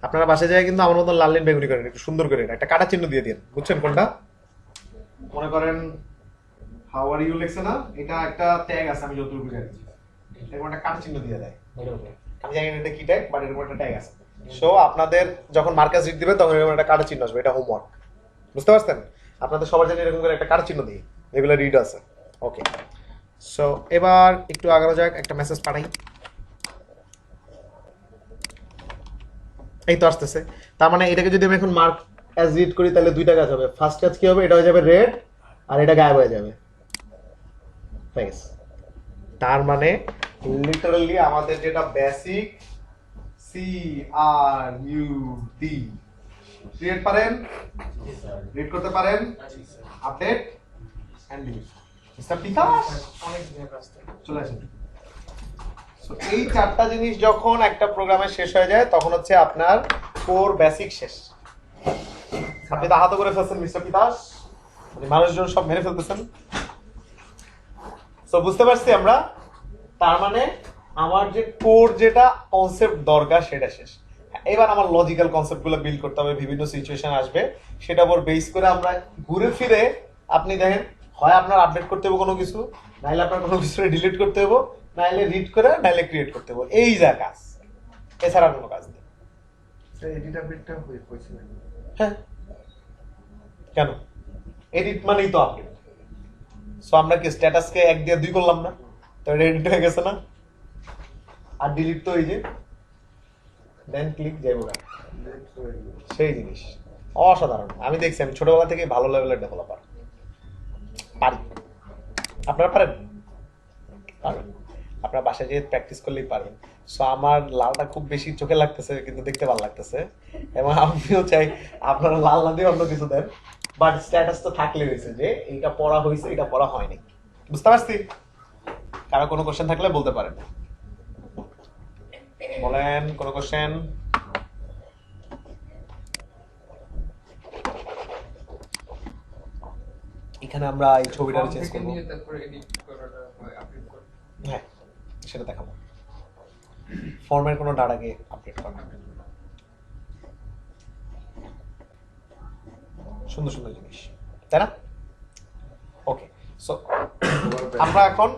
আপনারা বাসে যায় কিন্তু আমার মতন লাল নীল বেগুনি করেন, একটু সুন্দর করে একটা কাটা চিহ্ন দিয়ে দিন, বুঝছেন কোনটা? মনে করেন হাউ আর ইউ লেখছে না, এটা একটা ট্যাগ আছে, আমি যতটুকু জানি এরকম একটা কাটা চিহ্ন দিয়ে দেয়। আমি জানি না এটা কি ট্যাগ, বাট এরকম একটা ট্যাগ আছে। সো আপনাদের যখন মার্কাস রিড দিবে তখন এরকম একটা কাটা চিহ্ন আসবে, এটা হোমওয়ার্ক, বুঝতে পারছেন? আপনাদের সবার জন্য এরকম করে একটা কাটা চিহ্ন দিই, যেগুলো রিড আছে। ওকে, সো এবার একটু আগানো যাক, একটা মেসেজ পাঠাই। এই তো আসতেছে। তার মানে এটাকে যদি আমি এখন মার্ক অ্যাজ রিড করি তাহলে দুইটা কাজ হবে। ফার্স্ট কাজ কি হবে? এটা হয়ে যাবে রেড, আর এটা গায়েব হয়ে যাবে। হয়ে গেছে। তার মানে লিটারালি আমাদের যেটা বেসিক CRUD ক্রিয়েট পারেন, রিড করতে পারেন, আপডেট এন্ড ডিলিট। মিস্টার বিকাশ চলে আসেন। So, এই চারটা জিনিস যখন একটা প্রোগ্রামে শেষ হয়ে যায় তখন হচ্ছে আপনার কোর বেসিক শেষ। আপনি তো আহত করে ফেলছেন মিস্টার বিকাশ, মানে মানুষজন সব মেরে ফেলতেছেন। সো বুঝতে পারছি আমরা, তার মানে আমার যে কোর যেটা কনসেপ্ট দরকার সেটা শেষ। এবার আমার লজিক্যাল কনসেপ্টগুলো বিল্ড করতে হবে, বিভিন্ন সিচুয়েশন আসবে, সেটা উপর বেস করে আমরা ঘুরে ফিরে আপনি দেখেন হয় আপনার আপডেট করতে হবে কোনো কিছু, নাইলে আপনার কোনো কিছু ডিলিট করতে হবে, নাইলে রিড করে, নাইলে ক্রিয়েট করতে হবে। এই যা কাজ, এছাড়া কোনো কাজ নেই। এডিট আপডেটটা হয়েছে না? হ্যাঁ, কেন? এডিট মানেই তো আপডেট। সো আমরা কি স্ট্যাটাসকে 1 দিয়ে 2 করলাম না? তো এটা এডিট হয়ে গেছে না? আর ডিলিট তো এই যে দেন ক্লিক যাইব না, সেই জিনিস অসাধারণ। আমি দেখছি, আমি ছোটবেলা থেকে ভালো লেভেলের ডেভেলপার, পারি। আপনারা পারেন? পারেন। আপনার বাসায় যেয়ে প্র্যাকটিস করলেই পারবেন। সো আমার লালটা খুব বেশি চোখে লাগতেছে, কিন্তু দেখতে ভালো লাগতেছে, এবং আমিও চাই আপনারা লাল না দিয়ে অন্য কিছু দেন, বাট স্ট্যাটাস তো থাকলে হয়েছে যে এইটা পড়া হয়েছে, এটা পড়া হয়নি। বুঝতে পারছি? কারো কোনো কোশ্চেন থাকলে বলতে পারেন, বলেন কোনো কোশ্চেন। এখানে আমরা এই ছবিটা চেঞ্জ করব, হ্যাঁ সেটা দেখাবো। ফর্মের কোনো ডাটাকে আপডেট করা, সুন্দর সুন্দর জিনিস, তাই না? ওকে, সো আমরা এখন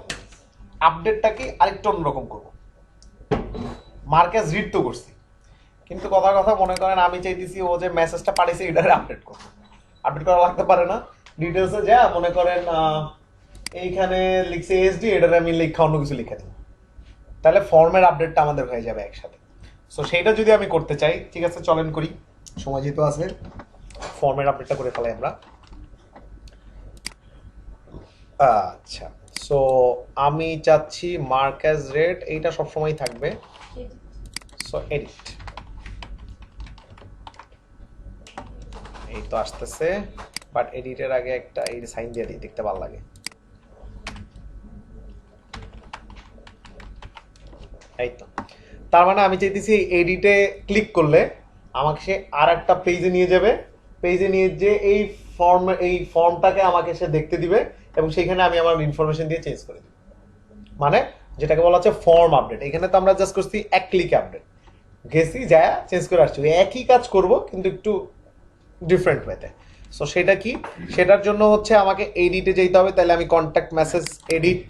আপডেটটাকে আরেকটু অন্যরকম করব। মার্কেস রিড তো করছি, কিন্তু কথার কথা মনে করেন আমি চাইতেছি ও যে মেসেজটা পাঠিয়েছে এটারে আপডেট করবো। আপডেট করা লাগতে পারে না? ডিটেলসে যা মনে করেন এইখানে লিখছে এসডি, এটারে আমি লেখা অন্য কিছু লিখে দিই, তাহলে ফর্মের আপডেটটা আমাদের হয়ে যাবে একসাথে। সো সেইটা যদি আমি করতে চাই, ঠিক আছে চলেন করি, সময় যেহেতু আছে ফর্মের আপডেটটা করে ফেলাই আমরা। আচ্ছা, সো আমি চাচ্ছি মার্কেস রেট, এইটা সবসময় থাকবে। সো এডিট, এই তো আসতেছে, বাট এডিটের আগে একটা এই সাইন দিয়ে দিই, দেখতে ভালো লাগে। এই তো, তার মানে আমি চাইতেছি এডিটে ক্লিক করলে আমাকে সে আর একটা পেজে নিয়ে যাবে, পেজে নিয়ে যে এই ফর্মটাকে আমাকে সে দেখতে দিবে, এবং সেখানে আমি আমার ইনফরমেশন দিয়ে চেঞ্জ করে দিব। মানে যেটাকে বলা হচ্ছে ফর্ম আপডেট। এখানে তো আমরা জাস্ট করছি এক ক্লিক আপডেট, গেছি যা চেঞ্জ করে আসছি, একই কাজ করব কিন্তু একটু ডিফারেন্ট ওয়েতে। সো সেটা কি? সেটার জন্য হচ্ছে আমাকে এডিটে যেতে হবে, তাহলে আমি কন্ট্যাক্ট মেসেজ এডিট,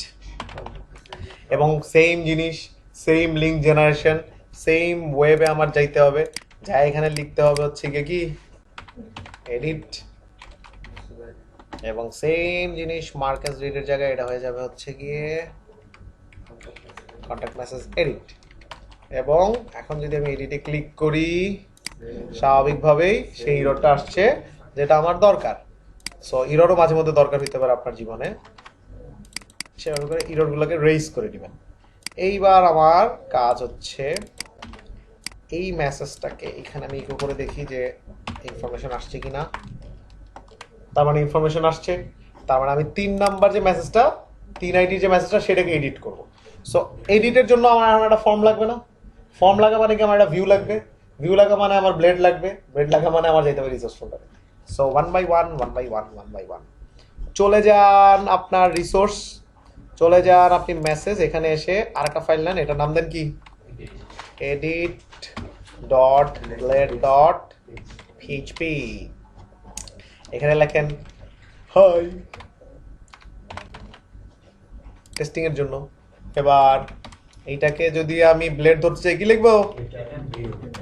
এবং সেম জিনিস, সেম লিঙ্ক জেনারেশন, সেম ওয়েবে আমার যাইতে হবে, যা এখানে লিখতে হবে হচ্ছে কি এডিট, এবং সেম জিনিস মার্কেস রিডের জায়গায় এটা হয়ে যাবে হচ্ছে গিয়ে কন্ট্যাক্ট মেসেজ এডিট। এবং এখন যদি আমি এডিটে ক্লিক করি, স্বাভাবিকভাবেই সেই ইররটা আসছে যেটা আমার দরকার। সো ইররও মাঝে মধ্যে দরকার হতে পারে আপনার জীবনে, সেভাবে করে ইররগুলোকে রেইজ করে দিবেন। এইবার আমার কাজ হচ্ছে এই মেসেজটাকে এখানে আমি ইকো করে দেখি যে ইনফরমেশন আসছে কিনা। তার মানে ইনফরমেশন আসছে, তার মানে আমি 3 নাম্বার যে মেসেজটা, 3 আইডি যে মেসেজটা, সেটাকে এডিট করব। সো এডিটের জন্য আমার একটা ফর্ম লাগবে না? ফর্ম লাগা মানে কি আমার একটা ভিউ লাগবে, ভিউ লাগা মানে আমার ব্লেড লাগবে, ব্লেড লাগা মানে আমার যেতে হবে রিসোর্স ফোল্ডারে। সো 1 বাই 1 চলে যান আপনার রিসোর্স, চলে যান আপনি মেসেজ, এখানে এসে আরেকটা ফাইল নেন, এটা নাম দেন কি edit.blade.php। এখানে লেখেন হাই, টেস্টিং এর জন্য। এবার এইটাকে যদি আমি ব্লেড ধরতে চাই কি লিখবো?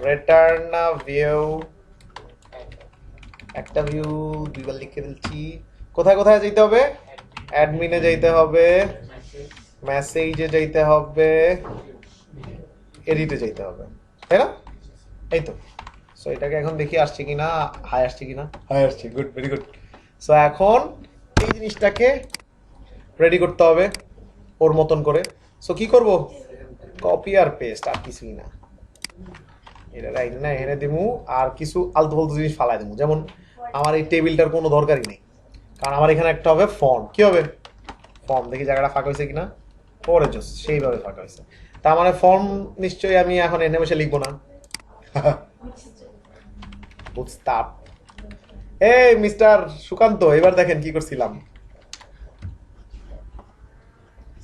রিটার্ন ভিউ, একটা ভিউ দুইবার লিখে দিচ্ছি। কোথায় কোথায় যেতে হবে? অ্যাডমিনে যেতে হবে, মেসেজে যেতে হবে, এডিটে যেতে হবে, তাই না? এই তো। সো এটাকে এখন দেখি আসছে কিনা, হাই আসছে কিনা, হাই আসছে, গুড, ভেরি গুড। সো এখন এই জিনিসটাকে রেডি করতে হবে, ওর মতন করে। সো কি করব, কপি আর পেস্ট, আর কিছুই না। এটা রাইট না এনে দিমু, আর কিছু আলতু ফালতু জিনিস ফালাই দিমু। যেমন আমার এই টেবিলটার কোনো দরকারই নেই, কারণ আমার এখানে একটা হবে ফর্ম। কি হবে, ফর্ম। দেখি জায়গাটা ফাঁকা হয়েছে কিনা, ওরে জোস, সেইভাবে ফাঁকা হয়েছে। তার মানে ফর্ম নিশ্চয়ই আমি এখন এনে বসে লিখবো না। বুঝতাম। এই মিস্টার সুকান্ত, এবার দেখেন কি করছিলাম।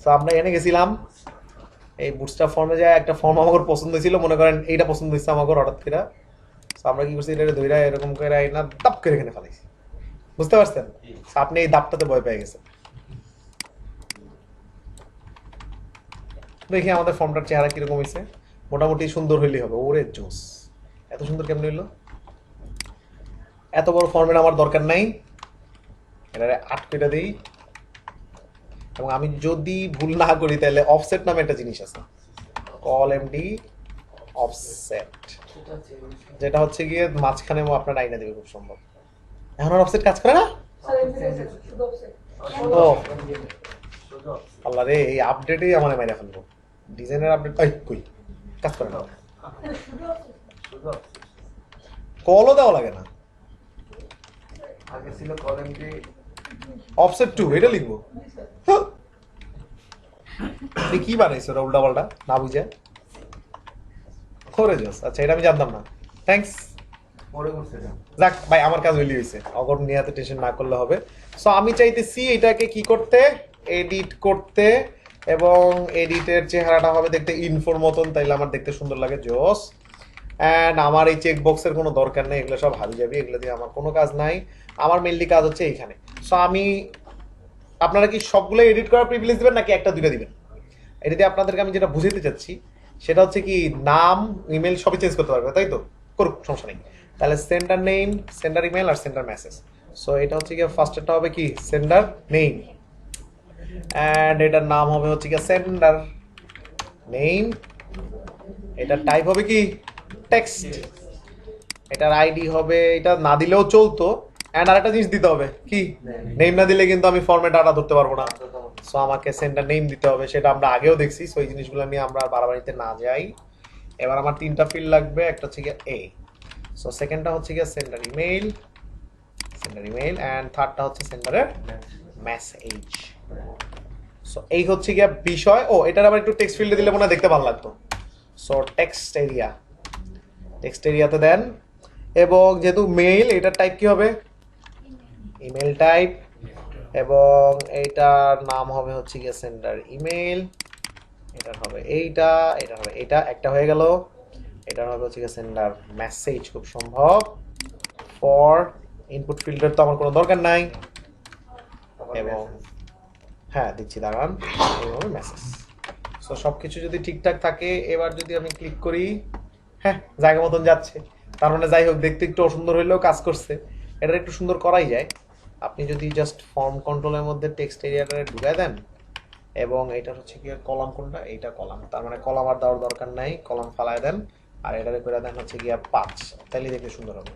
তো আমরা এনে গেছিলাম এই বুটস্ট্র্যাপ ফর্মে যায়, একটা ফর্ম আমার পছন্দ ছিল, মনে করেন এইটা পছন্দ হচ্ছে আমার হঠাৎ করে। তো আমরা কি করছি, এটা ধইরা এরকম করে না দাপ করে এখানে ফেলাইছি। বুঝতে পারছেন, আপনি এই দাপটাতে ভয় পেয়ে গেছেন। দেখি আমাদের ফর্মটার চেহারা কিরকম হয়েছে, মোটামুটি সুন্দর হইলেই হবে। ওরে জোস, এত সুন্দর কেমন হইলো। এত বড় ফর্মের আমার দরকার নাই, এটা 8 করে দিই। এবং আমি যদি ভুল না করি তাহলে অফসেট নামে একটা জিনিস আছে, কল এমডি অফসেট, যেটা হচ্ছে গিয়ে মাঝখানে আপনার আইনা দেবে খুব সম্ভব। এখন আর অফসেট কাজ করে না। স্যার এমনি শুধু অফসেট। ও আল্লাহ রে, এই আপডেটেই আমার মাইরা ফেলবো। ডিজাইনের আপডেট কই কাজ করে না, শুধু অফসেট। শুধু কলও দেওয়া লাগে না। আগে ছিল কলম কি অফসেট 2 এটা লিখবো। হ্যাঁ। এই কি বানাইছো ওরা উল্টা পাল্টা না বুঝে, করে জোস। আচ্ছা, এটা আমি জানতাম না, থ্যাঙ্কস। পরে করছে না। যাক ভাই, আমার কাজ হইলি হয়েছে, অগর নিয়ে এত টেনশন না করলে হবে। সো আমি চাইতেছি এটাকে কি করতে, এডিট করতে, এবং এডিটের চেহারাটা হবে দেখতে ইনফোর মতন, তাইলে আমার দেখতে সুন্দর লাগে, জোস। অ্যান্ড আমার এই চেক বক্সের কোনো দরকার নেই, এগুলো সব হাবি যাবি, এগুলো দিয়ে আমার কোনো কাজ নাই। আমার মেনলি কাজ হচ্ছে এইখানে। সো আমি, আপনারা কি সবগুলো এডিট করার প্রিভিলেজ দিবেন নাকি একটা দুইটা দিবেন? এটা দিয়ে আপনাদেরকে আমি যেটা বুঝাতে চাচ্ছি সেটা হচ্ছে কি, নাম ইমেল সবই চেঞ্জ করতে পারবে, তাই তো? করুক, সমস্যা নেই। তাহলে সেন্ডার নেম, সেন্ডার ইমেল আর সেন্ডার মেসেজ। সো এটা হচ্ছে গিয়ে ফার্স্টেরটা হবে কি সেন্ডার নেম, অ্যান্ড এটার নাম হবে হচ্ছে গিয়ে সেন্ডার নেম। এটার টাইপ হবে কি টেক্সট, এটার আইডি হবে, এটা না দিলেও চলতো। অ্যান্ড আরেকটা জিনিস দিতে হবে কি, নেম না দিলে কিন্তু আমি ফর্মে ডাটা ধরতে পারবো না। সো আমাকে সেন্ডার নেম দিতে হবে, সেটা আমরা আগেও দেখছি। সো এই জিনিসগুলো নিয়ে আমরা বাড়াবাড়িতে না যাই। এবার আমার 3টা ফিল্ড লাগবে, একটা হচ্ছে গিয়ে এ। সো সেকেন্ডটা হচ্ছে গিয়ে সেন্ডার ইমেল, অ্যান্ড থার্ডটা হচ্ছে সেন্ডারের মেসেজ। সো এই হচ্ছে গিয়ে বিষয়। ও, এটার আবার একটু টেক্সট ফিল্ডে দিলে মনে হয় দেখতে ভালো লাগতো। সো টেক্সট এরিয়াতে দেন। এবং যেহেতু মেইল, এটার টাইপ কি হবে, ইমেল টাইপ। এবং এইটার নাম হবে হচ্ছে গিয়ে সেন্ডার ইমেল, এটার হবে এইটা, এটার হবে এটা, একটা হয়ে গেল। এটার হবে হচ্ছে গিয়ে সেন্ডার মেসেজ, খুব সম্ভব। ফর ইনপুট ফিল্ডের তো আমার কোনো দরকার নাই, এবং হ্যাঁ দিচ্ছি, দাঁড়ান, এইভাবে মেসেজ। সো সব কিছু যদি ঠিকঠাক থাকে, এবার যদি আমি ক্লিক করি, হ্যাঁ জায়গা মতন যাচ্ছে। তার মানে যাই হোক, দেখতে একটু অসুন্দর হইলেও কাজ করছে। এটা একটু সুন্দর করাই যায়। আপনি যদি জাস্ট ফর্ম কন্ট্রোলের মধ্যে টেক্সট এরিয়াটা ঢুকায় দেন, এবং এইটার হচ্ছে কি কলাম, কোনটা, এইটা কলাম, তার মানে কলাম আর দেওয়ার দরকার নাই, কলাম ফালায় দেন। আর এটারে করে দেন হচ্ছে গিয়া 5, তাইলে দেখতে সুন্দর হবে।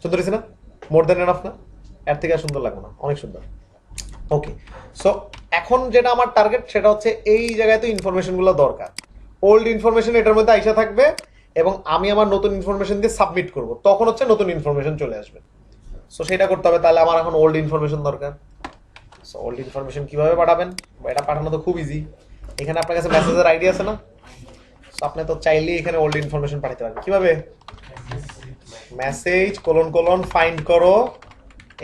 সুন্দর হয়েছে না? মোর দেন এনাফ না? এর থেকে আর সুন্দর লাগবে না, অনেক সুন্দর। ওকে, সো এখন যেটা আমার টার্গেট সেটা হচ্ছে এই জায়গায় তো ইনফরমেশনগুলো দরকার। ওল্ড ইনফরমেশন এটার মধ্যে আইসা থাকবে, এবং আমি আমার নতুন ইনফরমেশন দিয়ে সাবমিট করব, তখন হচ্ছে নতুন ইনফরমেশন চলে আসবে। সো সেটা করতে হবে। তাহলে আমার এখন ওল্ড ইনফরমেশন দরকার। সো ওল্ড ইনফরমেশন কিভাবে পাঠাবেন, এটা পাঠানো তো খুব ইজি। এখানে আপনার কাছে মেসেজের আইডি আছে না? সো আপনি তো চাইলেই এখানে ওল্ড ইনফরমেশন পাঠাতে পারবেন। কিভাবে, মেসেজ : ফাইন্ড করো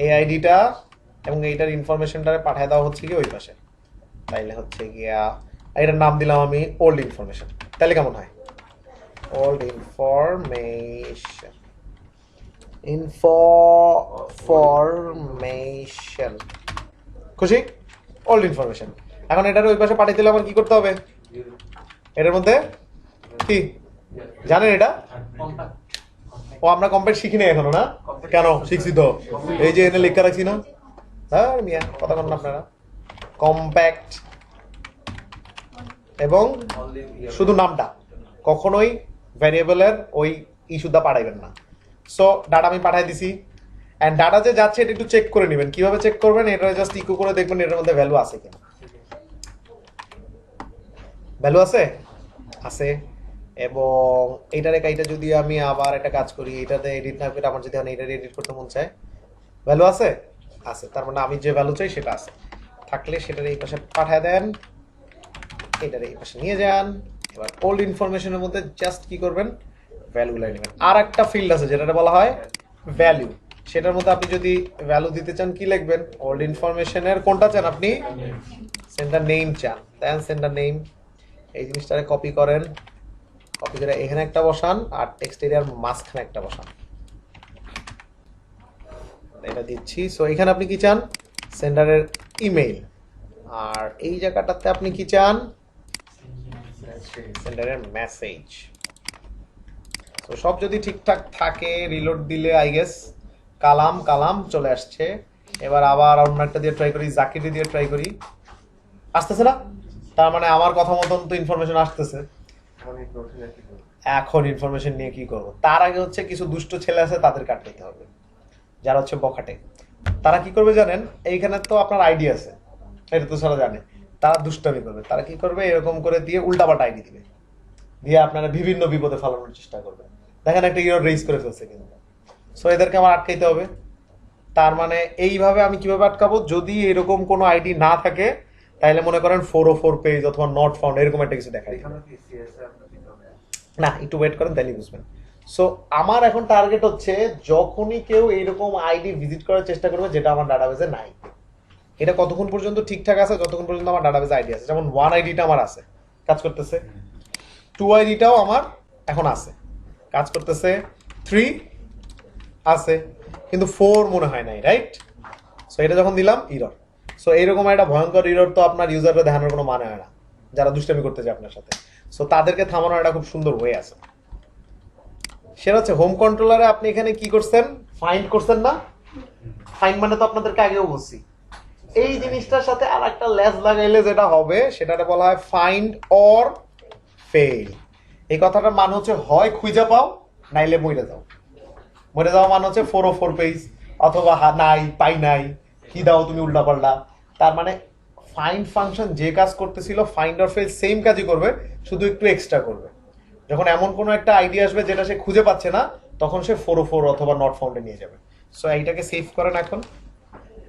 এই আইডিটা, এবং এইটার ইনফরমেশনটা পাঠায় দেওয়া হচ্ছে কি ওই পাশে। তাইলে হচ্ছে গিয়া এটার নাম দিলাম আমি ওল্ড ইনফরমেশন। তাহলে কেমন হয়, ওল্ড ইনফরমেশন, খুশি? Old information. এখন এটার ওই পাশে পাঠিয়ে দিলে আমার কি করতে হবে, এটার মধ্যে কি জানেন এটা? ও আমরা কম্প্যাক্ট শিখিনি এখনো না? কেন শিখছি তো, এই যে এনে লেখা রাখছি না। হ্যাঁ মিয়া, কথা বলেন আপনারা। কম্প্যাক্ট, এবং শুধু নামটা, কখনোই ভ্যারিয়েবলের ওই ইস্যুটা পাঠাইবেন না। সো ডাটা আমি পাঠাই দিছি, অ্যান্ড ডাটা যে যাচ্ছে এটা একটু চেক করে নেবেন। কিভাবে চেক করবেন, এটা জাস্ট ইকো করে দেখবেন এটার মধ্যে ভ্যালু আছে কিনা। ভ্যালু আছে আছে এবং এইটা যদি আমি আবার একটা কাজ করি, এটাতে এডিট না করে আমার যদি এটা এডিট করতে মন চায়, ভ্যালু আছে আছে, তার মানে আমি যে ভ্যালু চাই সেটা আছে, থাকলে সেটার এই পাশে পাঠায় দেন, এটার এই পাশে নিয়ে যান। এবার ওল্ড ইনফরমেশনের মধ্যে জাস্ট কি করবেন, ভ্যালুগুলো নেবেন। আর একটা ফিল্ড আছে যেটা বলা হয় ভ্যালু, সেটার মধ্যে আপনি যদি ভ্যালু দিতে চান কি লিখবেন, ওল্ড ইনফরমেশনের কোনটা চান আপনি, সেন্ডার নেম চান, দেন সেন্ডার নেম, এই জিনিসটারে কপি করেন, কপি করে এখানে একটা বসান আর টেক্সট এরিয়ার মাঝখানে একটা বসান, এটা দিচ্ছি। সো এখানে আপনি কি চান, সেন্ডারের ইমেইল, আর এই জায়গাটাতে আপনি কি চান, সেন্ডারের মেসেজ। তো সব যদি ঠিকঠাক থাকে, রিলোড দিলে আই গেস কালাম কালাম চলে আসছে। এবার আবার অন্য একটা দিয়ে ট্রাই করি, জাকিরি দিয়ে ট্রাই করি, আসতেছে না, তার মানে আমার কথা মতন তো ইনফরমেশন আসতেছে। এখন ইনফরমেশন নিয়ে কি করব, তার আগে হচ্ছে কিছু দুষ্ট ছেলে আছে তাদের কাটতে হবে, যারা হচ্ছে বখাটে। তারা কি করবে জানেন, এইখানে তো আপনার আইডি আছে, এটা তো সারা জানে, তারা দুষ্টামি করবে। তারা কি করবে, এরকম করে দিয়ে উল্টাপাল্টা আইডি দিবে, দিয়ে আপনারা বিভিন্ন বিপদে ফেলানোর চেষ্টা করবে। দেখেন একটা ইউর রেজ করে ফেলছে কিন্তু, সো এদেরকে আমার আটকাইতে হবে। তার মানে এইভাবে আমি কিভাবে আটকাবো, যদি এরকম কোনো আইডি না থাকে তাহলে মনে করেন 404 পেজ অথবা নট ফাউন্ড এরকম একটা কিছু দেখাই না, একটু ওয়েট করেন তাহলে বুঝবেন। সো আমার এখন টার্গেট হচ্ছে যখনই কেউ এইরকম আইডি ভিজিট করার চেষ্টা করবে যেটা আমার ডাটাবেসে নাই, এটা কতক্ষণ পর্যন্ত ঠিকঠাক আছে, যতক্ষণ পর্যন্ত আমার ডাটাবেসে আইডি আছে। যেমন 1 আইডিটা আমার আছে, কাজ করতেছে, 2 আইডিটাও আমার এখন আছে, কাজ করতেছে, 3 আছে, কিন্তু 4 মনে হয় নাই, রাইট? সো এটা যখন দিলাম ইরর। সো এইরকম একটা ভয়ঙ্কর ইরর তো আপনার ইউজাররা দেখানোর কোনো মানে হয় না, যারা দুষ্টামি করতে চায় আপনার সাথে। সো তাদেরকে থামানোর একটা খুব সুন্দর ওয়ে আছে, সেটা হচ্ছে হোম কন্ট্রোলারে আপনি এখানে কি করছেন, ফাইন্ড করছেন না, ফাইন্ড মানে তো আপনাদেরকে আগেও বলছি, এই জিনিসটার সাথে আর একটা লেস লাগাইলে যেটা হবে সেটাতে বলা হয় ফাইন্ড অর ফেল। এই কথাটার মানে হচ্ছে হয় খুঁজে পাও নাইলে মরে যাও। মরে যাওয়া মানে হচ্ছে 404 পেজ অথবা নাই পাই নাই কি দাও তুমি উল্টা পাল্টা। তার মানে ফাইন্ড ফাংশন যে কাজ করতেছিল ফাইন্ড অর ফেল সেম কাজই করবে, শুধু একটু এক্সট্রা করবে। যখন এমন কোনো একটা আইডিয়া আসবে যেটা সে খুঁজে পাচ্ছে না, তখন সে 404 অথবা নট ফাউন্ডে নিয়ে যাবে। সো এইটাকে সেভ করেন।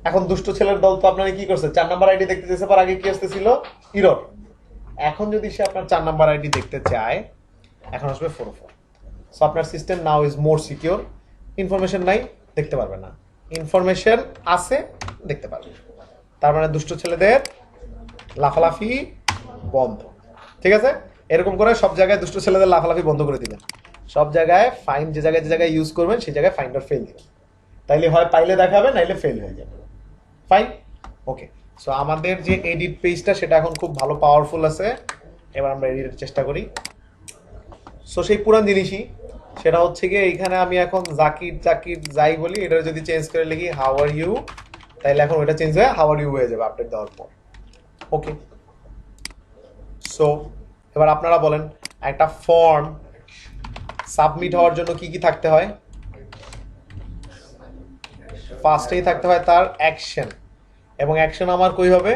এখন দুষ্ট ছেলের দল তো আপনারা কি করছে, 4 নাম্বার আইডি দেখতে চেয়েছে, পর আগে কি আসতেছিল ইরর। এখন যদি সে আপনার 4 নাম্বার আইডি দেখতে চায়, এখন আসবে 404। সো আপনার system now is more secure. Information নাই, দেখতে পারবে না, ইনফরমেশন আছে, দেখতে পারবে। তার মানে দুষ্ট ছেলেদের লাফালাফি বন্ধ, ঠিক আছে? এরকম করে সব জায়গায় দুষ্ট ছেলেদের লাফালাফি বন্ধ করে দিবেন। সব জায়গায় ফাইন্ড যে জায়গায় ইউজ করবেন সেই জায়গায় ফাইন্ড অর ফেল দিবেন, তাইলে হয় পাইলে দেখাবে নাইলে ফেল হয়ে যাবে। ফাইন, ওকে। সো আমাদের যে এডিট পেজটা সেটা এখন খুব ভালো পাওয়ারফুল আছে। এবার আমরা এডিটের চেষ্টা করি। সো সেই পুরান জিনিসই, সেটা হচ্ছে গিয়ে এইখানে আমি এখন জাকির যাই বলি, এটা যদি চেঞ্জ করে লিখি হাউ আর ইউ, তাইলে এখন ওটা চেঞ্জ হয়ে হাউ আর ইউ হয়ে যাবে আপডেট দেওয়ার পর। ওকে, সো এবার আপনারা বলেন একটা ফর্ম সাবমিট হওয়ার জন্য কি কি থাকতে হয়? ফার্স্টেই থাকতে হয় তার অ্যাকশন, এবং অ্যাকশন আমার কই হবে,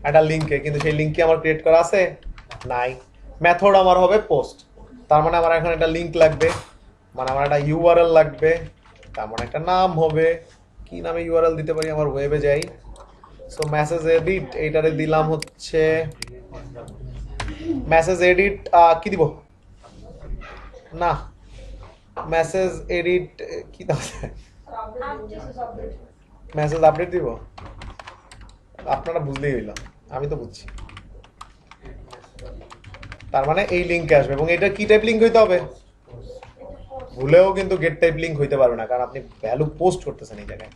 একটা লিঙ্কে, কিন্তু সেই লিঙ্কে আমার ক্রিয়েট করা আছে নাই। মেথড আমার হবে পোস্ট, তার মানে আমার এখন একটা লিঙ্ক লাগবে, মানে আমার একটা ইউআরএল লাগবে, তার মানে একটা নাম হবে, কি নামে ইউআরএল দিতে পারি, আমার ওয়েবে যাই। সো মেসেজ এডিট, এইটারে দিলাম হচ্ছে মেসেজ এডিট, কি দিব না, মেসেজ এডিট কি দাও, মেসেজ আপডেট দিব, আপনারা বুঝলেই হইল, আমি তো বুঝছি। তার মানে এই লিঙ্কে আসবে, এবং এটা কি টাইপ লিঙ্ক হইতে হবে, ভুলেও কিন্তু গেট টাইপ লিঙ্ক হইতে পারবে না, কারণ আপনি ভ্যালু পোস্ট করতেছেন এই জায়গায়।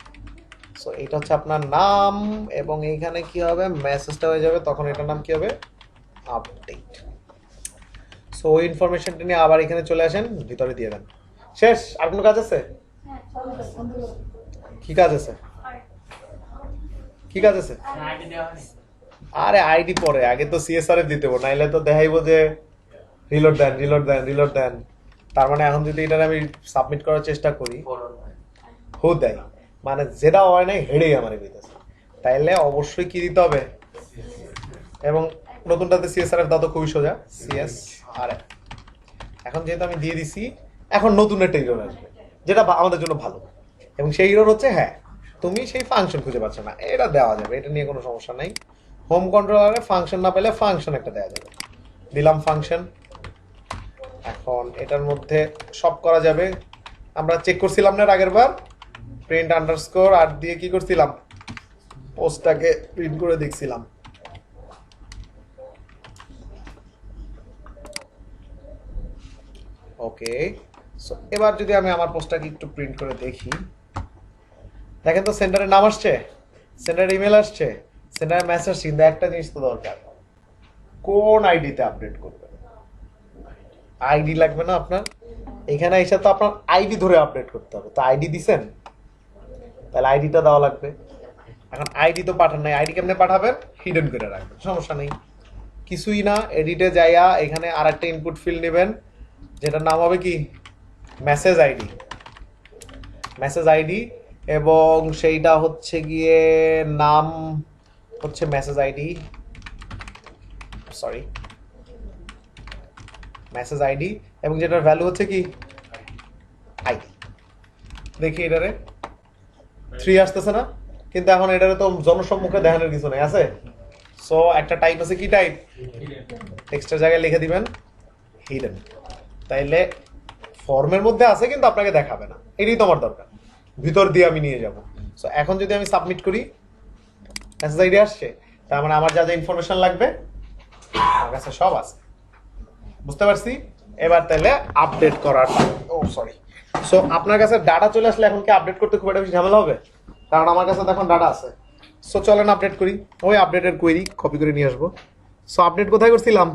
সো এটা হচ্ছে আপনার নাম, এবং এইখানে কি হবে, মেসেজটা হয়ে যাবে, তখন এটার নাম কি হবে, আপডেট। সো ওই ইনফরমেশনটা নিয়ে আবার এখানে চলে আসেন, ভিতরে দিয়ে দেন, শেষ। আর কোনো কাজ আছে? কি কাজ আছে? কি কাজ আছে? আরে আইডি পরে, আগে তো সিএসআরএফ দিতে হবে, নাইলে তো দেখাইবো যে রিলোড দেন। তার মানে এখন যদি এটা আমি সাবমিট করার চেষ্টা করি, দেয় মানে যেটা হয় নাই হেডেই আমার দিতেছে, তাইলে অবশ্যই কি দিতে হবে, এবং নতুনটাতে সিএসআরএফ দাও তো খুবই সোজা, সিএসআরএফ। এখন যেহেতু আমি দিয়ে দিছি, এখন নতুন একটা এরর আসবে, যেটা আমাদের জন্য ভালো। এবং সেই এরর হচ্ছে, হ্যাঁ তুমি সেই ফাংশন খুঁজে পাচ্ছ না, এটা দেওয়া যাবে, এটা নিয়ে কোনো সমস্যা নাই। হোম কন্ট্রোলারে ফাংশন না পেলে ফাংশন একটা দেওয়া যাবে, দিলাম ফাংশন। এখন এটার মধ্যে সব করা যাবে। আমরা চেক করছিলাম না আগের বার, প্রিন্ট আন্ডারস্কোর আর দিয়ে কি করছিলাম, পোস্টটাকে প্রিন্ট করে দেখছিলাম। ওকে, সো এবার যদি আমি আমার পোস্টটাকে একটু প্রিন্ট করে দেখি, দেখেন তো সেন্টারের নাম আসছে, সেন্টারের ইমেল আসছে, সেন্টারের মেসেজ, কিন্তু একটা জিনিস তো দরকার, কোন আইডিতে আপডেট করবেন। আইডি লাগবে না আপনার, এখানে এসে তো আপনার আইডি ধরে আপডেট করতে হবে। তো আইডি দিছেন, তাহলে আইডিটা দেওয়া লাগবে। এখন আইডি তো পাঠান নাই, আইডি কেমনে পাঠাবেন, হিডেন করে রাখবেন, সমস্যা নেই, কিছুই না। এডিটে যাইয়া এখানে আর একটা ইনপুট ফিল্ড নেবেন, যেটার নাম হবে কি, মেসেজ আইডি। মেসেজ আইডি, এবং সেইটা হচ্ছে গিয়ে নাম হচ্ছে message ID, sorry message ID, এবং যেটার ভ্যালু হচ্ছে কি আইডি। দেখি এটারে 3 আসতেছে না, কিন্তু এখন এটারে তো জনসম্মুখে দেখানোর কিছু নেই, আছে। সো একটা টাইপ আছে, কি টাইপ, টেক্সটের জায়গায় লিখে দিবেন হিডেন। তাইলে ফর্মের মধ্যে আছে কিন্তু আপনাকে দেখাবে না, এটাই তো আমার দরকার, ভিতর দিয়ে আমি নিয়ে যাব। সো এখন যদি আমি সাবমিট করি, মেসেজ আইডি আসছে, তার মানে আমার যা যা ইনফরমেশন লাগবে আমার কাছে সব আছে, বুঝতে পারছি। এবার তাহলে আপডেট করার, ও সরি, সো আপনার কাছে ডাটা চলে আসলে এখন কি আপডেট করতে খুব একটা বেশি ঝামেলা হবে, কারণ আমার কাছে তো এখন ডাটা আছে। সো চলেন আপডেট করি, ওই আপডেটের কোয়েরি কপি করে নিয়ে আসবো। সো আপডেট কোথায় করছিলাম,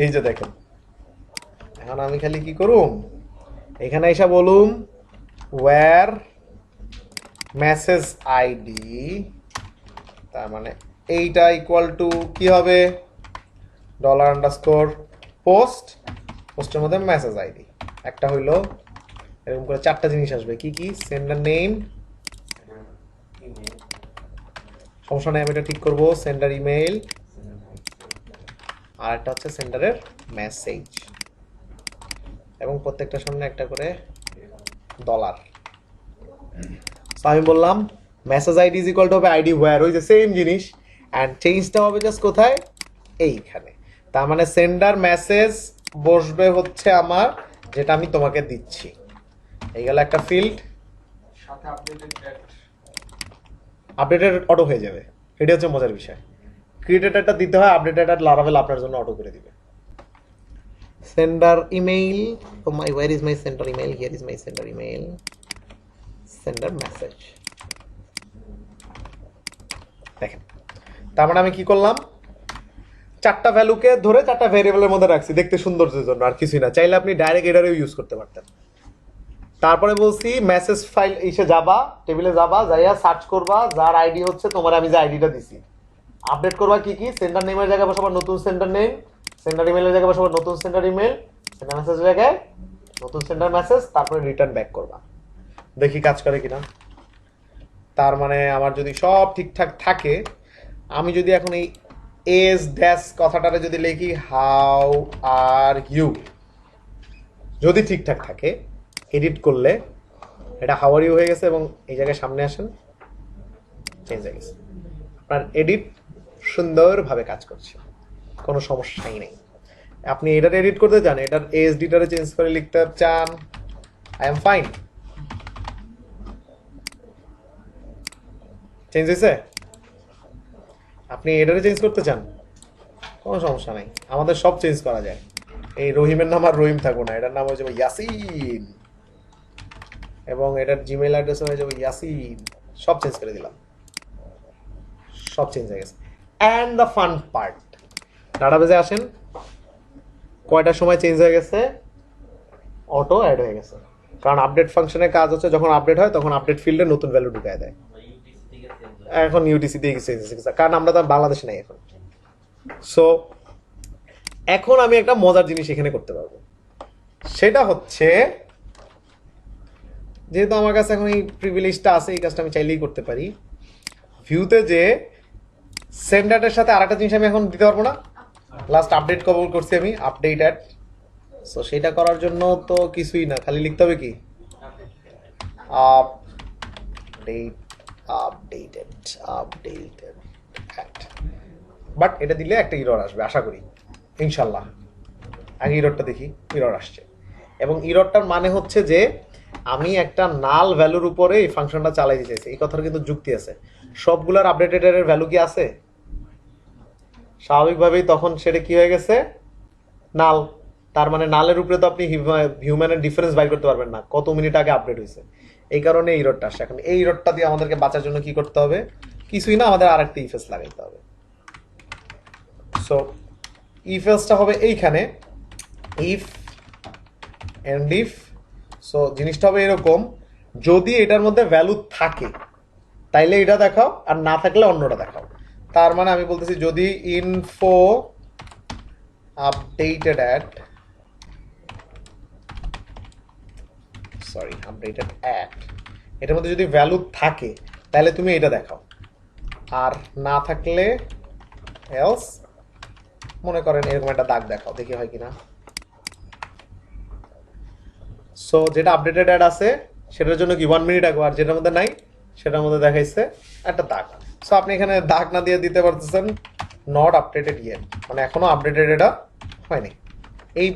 এই যে দেখেন। এখন আমি খালি কি করুম, এখানে এসে বলুম ওয়্যার মেসেজ আইডি, তার মানে এইটা ইকুয়াল টু কি হবে, $_ পোস্ট, পোস্টের মধ্যে মেসেজ আইডি একটা হইলো, এরকম করে 4টা জিনিস আসবে, কি কি, সেন্ডার নেম, সমস্যা নেই আমি এটা ঠিক করবো, সেন্ডার ইমেইল, আর একটা হচ্ছে সেন্ডারের মেসেজ, এবং প্রত্যেকটার সামনে একটা করে $। আমি বললাম message ID is equal two হবে আইডি ওয়্যার, ওই যে সেম জিনিস, অ্যান্ড চেঞ্জটা হবে জাস্ট কোথায়, এইখানে। তার মানে সেন্ডার মেসেজ বসবে হচ্ছে আমার, যেটা আমি তোমাকে দিচ্ছি, এই গেল একটা ফিল্ড, সাথে আপডেটেড অটো হয়ে যাবে, এটা হচ্ছে মজার বিষয়। ক্রিয়েটেডটা দিতে হয়, আপডেটেড লারাভেল আপনার জন্য অটো করে দিবে। Sender email, where is my sender email, here is my sender email, sender message, দেখেন। তার মানে আমি কি করলাম, 4টা ভ্যালুকে ধরে 4টা ভেরিয়েবলের মধ্যে রাখছি দেখতে সৌন্দর্যের জন্য, আর কিছুই না। চাইলে আপনি ডাইরেক্ট এটারেও ইউজ করতে পারতেন। তারপরে বলছি মেসেজ ফাইল এসে যাবা, টেবিলে যাবা, যাইয়া সার্চ করবা যার আইডি হচ্ছে তোমার আমি যে আইডিটা দিছি, আপডেট করবা কি কি, সেন্ডার নেমের জায়গায় বসাবা নতুন সেন্ডার নেম, সেন্ডার ইমেলের জায়গায় বসাবা নতুন সেন্ডার ইমেল, সেন্ডার মেসেজের জায়গায় নতুন সেন্ডার মেসেজ, তারপরে রিটার্ন ব্যাক করবা, দেখি কাজ করে কিনা। তার মানে আমার যদি সব ঠিকঠাক থাকে, আমি যদি এখন এই এস ড্যাশ কথাটারে যদি লিখি হাউ আর ইউ, যদি ঠিকঠাক থাকে, এডিট করলে এটা হাউ আর ইউ হয়ে গেছে, এবং এই জায়গায় সামনে আসেন, চেঞ্জ হয়ে গেছে। আপনার এডিট সুন্দরভাবে কাজ করছে, কোনো সমস্যাই নেই। আপনি এটার এডিট করতে চান, এটার এসডিটারে চেঞ্জ করে লিখতে চান, আই এম ফাইন, চেঞ্জ হয়েছে। আপনি এটারে চেঞ্জ করতে চান, কোনো সমস্যা নাই, আমাদের সব চেঞ্জ করা যায়। এই রহিমের নাম আর রহিম থাকবো না, এটার নাম হয়ে যাবে ইয়াসিন, এবং এটার জিমেইল অ্যাড্রেস হয়ে যাবে ইয়াসিন, সব চেঞ্জ করে দিলাম, সব চেঞ্জ হয়ে গেছে। অ্যান্ড দ্য ফান পার্ট, ডাটাবেজে আসেন, কয়টার সময় চেঞ্জ হয়ে গেছে, অটো অ্যাড হয়ে গেছে, কারণ আপডেট ফাংশনের কাজ হচ্ছে যখন আপডেট হয় তখন আপডেট ফিল্ডে নতুন ভ্যালু ঢুকায় দেয়। এখন ইউটিসি দিয়ে চেঞ্জ হয়েছে, কারণ আমরা তো বাংলাদেশে নাই এখন। সো এখন আমি একটা মজার জিনিস এখানে করতে পারবো, সেটা হচ্ছে যেহেতু আমার কাছে এখন এই প্রিভিলেজটা আছে, এই কাজটা আমি চাইলেই করতে পারি। ভিউতে যে সেন্ডারের সাথে আরেকটা জিনিস আমি এখন দিতে পারবো না, লাস্ট আপডেট কবল করছি আমি, আপডেট অ্যাড। সো সেটা করার জন্য তো কিছুই না, খালি লিখতে হবে কি আপডেট, আপডেটেড অ্যাড। বাট এটা দিলে একটা ইরর আসবে আশা করি, ইনশাল্লাহ। আগে ইররটা দেখি, ইরর আসছে, এবং ইররটার মানে হচ্ছে যে আমি একটা নাল ভ্যালুর উপরে এই ফাংশনটা চালাই দিতে চাইছি। এই কথার কিন্তু যুক্তি আছে, সবগুলোর আপডেটেড এর ভ্যালু কি আছে? স্বাভাবিকভাবেই তখন সেটা কি হয়ে গেছে, নাল। তার মানে নালের উপরে তো আপনি হিউম্যানের ডিফারেন্স বাইর করতে পারবেন না, কত মিনিট আগে আপডেট হয়েছে। এই কারণে এই ইররটা আসছে। এখন এই ইররটা দিয়ে আমাদেরকে বাঁচার জন্য কি করতে হবে? কিছুই না, আমাদের আরেকটা ইফেস লাগাইতে হবে। সো ইফেসটা হবে এইখানে, ইফ এন্ড ইফ। সো জিনিসটা হবে এরকম, যদি এটার মধ্যে ভ্যালু থাকে তাইলে এটা দেখাও, আর না থাকলে অন্যটা দেখাও। তার মানে আমি বলতেছি যদি info updated add, sorry updated add, এটার মধ্যে যদি ভ্যালু থাকে তাহলে তুমি এটা দেখাও, আর না থাকলে এলস। মনে করেন এরকম একটা দাগ দেখাও, দেখি হয় কিনা। সো যেটা আপডেটেড অ্যাড আছে সেটার জন্য কি 1 মিনিট আগে, আর যেটার মধ্যে নাই সেটার মধ্যে দেখাইছে একটা দাগ। সো আপনি এখানে দাগ না দিয়ে দিতে পারতেছেন নট আপডেটেড ইয়েট, মানে এখনো আপডেটেড এটা হয়নি। এই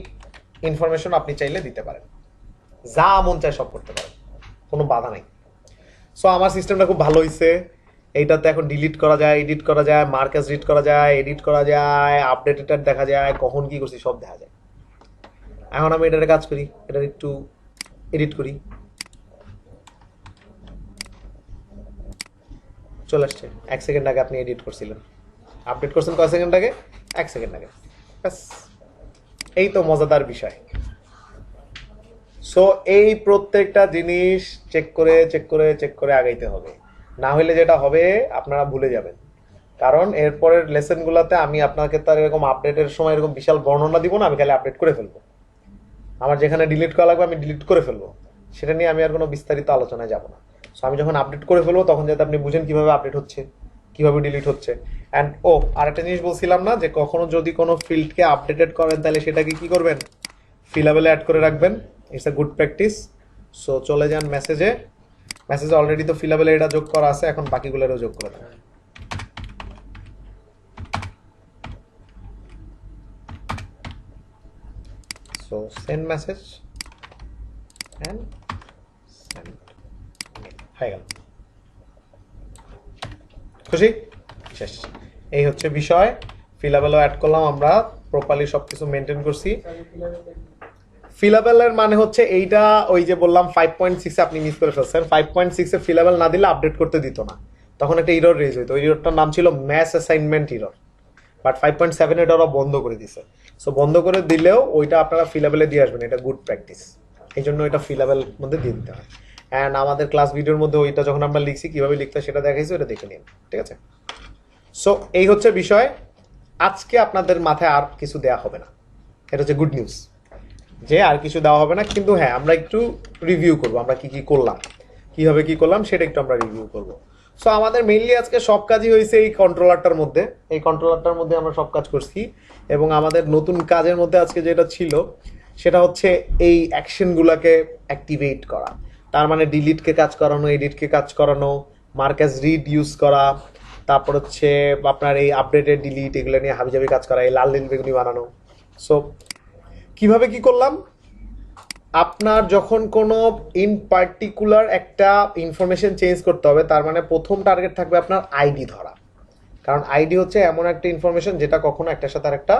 ইনফরমেশন আপনি চাইলে দিতে পারেন, যা মন চায় সব করতে পারেন, কোনো বাধা নেই। সো আমার সিস্টেমটা খুব ভালো হয়েছে। এইটাতে এখন ডিলিট করা যায়, এডিট করা যায়, মার্কাস রিড করা যায়, এডিট করা যায়, আপডেটেড দেখা যায়, কখন কি করছি সব দেখা যায়। এখন আমি এটার কাজ করি, এটা একটু এডিট করি, চলে আসছে। 1 সেকেন্ড আগে আপনি এডিট করছিলেন, আপডেট করছেন কয় সেকেন্ড আগে? 1 সেকেন্ড আগে। ব্যাস, এই তো মজাদার বিষয়। সো এই প্রত্যেকটা জিনিস চেক করে চেক করে চেক করে আগাইতে হবে, না হলে যেটা হবে আপনারা ভুলে যাবেন। কারণ এরপরের লেসনগুলোতে আমি আপনাকে তার এরকম আপডেটের সময় এরকম বিশাল বর্ণনা দিব না, আমি খালি আপডেট করে ফেলবো। আমার যেখানে ডিলিট করা লাগবে আমি ডিলিট করে ফেলবো, সেটা নিয়ে আমি আর কোনো বিস্তারিত আলোচনায় যাব না। সো আমি যখন আপডেট করে ফেলবো তখন যাতে আপনি বুঝেন কিভাবে আপডেট হচ্ছে, কিভাবে ডিলিট হচ্ছে। অ্যান্ড আরেকটা জিনিস বলছিলাম না, যে কখনো যদি কোনো ফিল্ডকে আপডেটেড করেন তাহলে সেটাকে কি করবেন? ফিলাবেলে অ্যাড করে রাখবেন। It's a good practice. So চলে যান মেসেজে, মেসেজে অলরেডি তো ফিলাবেলে এটা যোগ করা আছে, এখন বাকিগুলোরও যোগ করে দেন। So send message and send, হয়ে গেল। খুশি? শেষ। এই হচ্ছে বিষয়। ফিলাবেলও অ্যাড করলাম আমরা, প্রপারলি সবকিছু মেনটেন করছি। ফিলাবেলের মানে হচ্ছে এইটা, ওই যে বললাম 5.6 আপনি মিস করে ফেলছেন। 5.6 এ ফিলাবেল না দিলে আপডেট করতে দিত না, তখন একটা ইরর রেজ হইতো। ওই ইররটার নাম ছিল ম্যাস অ্যাসাইনমেন্ট ইরর। বাট 5.7 এটা ওরা বন্ধ করে দিছে। সো বন্ধ করে দিলেও ওইটা আপনারা ফিলাবেলে দিয়ে আসবেন, এটা গুড প্র্যাকটিস। এই জন্য এটা ফিলাবেল মধ্যে দিয়ে দিতে হয়। অ্যান্ড আমাদের ক্লাস ভিডিওর মধ্যে ওইটা যখন আমরা লিখছি কিভাবে লিখতে সেটা দেখাইছি, ওটা দেখে নিন, ঠিক আছে? সো এই হচ্ছে বিষয়। আজকে আপনাদের মাথায় আর কিছু দেয়া হবে না, এটা হচ্ছে গুড নিউজ, যে আর কিছু দেওয়া হবে না। কিন্তু হ্যাঁ, আমরা একটু রিভিউ করবো, আমরা কি কি করলাম, কিভাবে কি করলাম সেটা একটু আমরা রিভিউ করব। সো আমাদের মেইনলি আজকে সব কাজই হয়েছে এই কন্ট্রোলারটার মধ্যে। এই কন্ট্রোলারটার মধ্যে আমরা সব কাজ করছি, এবং আমাদের নতুন কাজের মধ্যে আজকে যেটা ছিল সেটা হচ্ছে এই অ্যাকশনগুলোকে অ্যাক্টিভেট করা। তার মানে ডিলিটকে কাজ করানো, এডিটকে কাজ করানো, মার্কাস রিড ইউজ করা, তারপর হচ্ছে আপনার এই আপডেটেড ডিলিট, এগুলো নিয়ে হাবিজাবি কাজ করা, এই লাল নীল বেগুনি বানানো। সো কিভাবে কি করলাম? আপনার যখন কোনো ইন পার্টিকুলার একটা ইনফরমেশন চেঞ্জ করতে হবে, তার মানে প্রথম টার্গেট থাকবে আপনার আইডি ধরা। কারণ আইডি হচ্ছে এমন একটা ইনফরমেশন যেটা কখনো একটার সাথে আরেকটা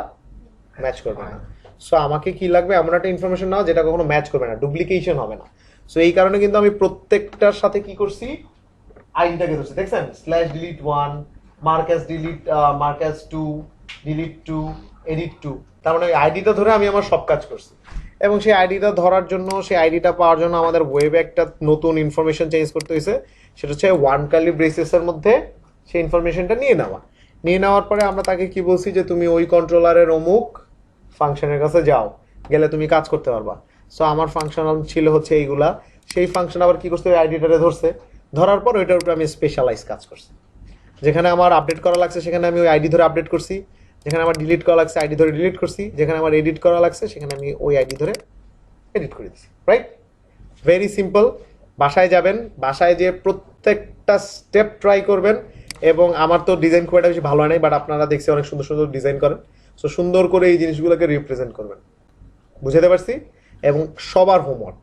ম্যাচ করবে না। সো আমাকে কি লাগবে? এমন একটা ইনফরমেশন নাও যেটা কখনো ম্যাচ করবে না, ডুপ্লিকেশন হবে না। সো এই কারণে কিন্তু আমি প্রত্যেকটার সাথে কি করছি, আইডিটাকে ধরছি। দেখছেন, /delete1, Marcus delete, Marcus 2, delete 2, edit 2। তার মানে ওই আইডিটা ধরে আমি আমার সব কাজ করছি। এবং সেই আইডিটা ধরার জন্য, সেই আইডিটা পাওয়ার জন্য আমাদের ওয়েবে একটা নতুন ইনফরমেশন চেঞ্জ করতে হয়েছে। সেটা হচ্ছে 1 কার্লি ব্রেসেসের মধ্যে সেই ইনফরমেশনটা নিয়ে নেওয়ার পরে আমরা তাকে কি বলছি, যে তুমি ওই কন্ট্রোলারের অমুক ফাংশনের কাছে যাও, গেলে তুমি কাজ করতে পারবা। সো আমার ফাংশনাল ছিল হচ্ছে এইগুলা। সেই ফাংশন আবার কি করছে, ওই আইডিটারে ধরছে, ধরার পর ওইটার উপরে আমি স্পেশালাইজ কাজ করছি। যেখানে আমার আপডেট করা লাগছে সেখানে আমি ওই আইডি ধরে আপডেট করছি, যেখানে আমার ডিলিট করা লাগছে আইডি ধরে ডিলিট করছি, যেখানে আমার এডিট করা লাগছে সেখানে আমি ওই আইডি ধরে এডিট করে দিচ্ছি। Right, very simple. বাসায় যাবেন, বাসায় যে প্রত্যেকটা স্টেপ ট্রাই করবেন, এবং আমার তো ডিজাইন খুব একটা বেশি ভালো হয় নাই, বাট আপনারা দেখছি অনেক সুন্দর সুন্দর ডিজাইন করেন, সো সুন্দর করে এই জিনিসগুলোকে রিপ্রেজেন্ট করবেন। বুঝাতে পারছি? এবং সবার হোমওয়ার্ক,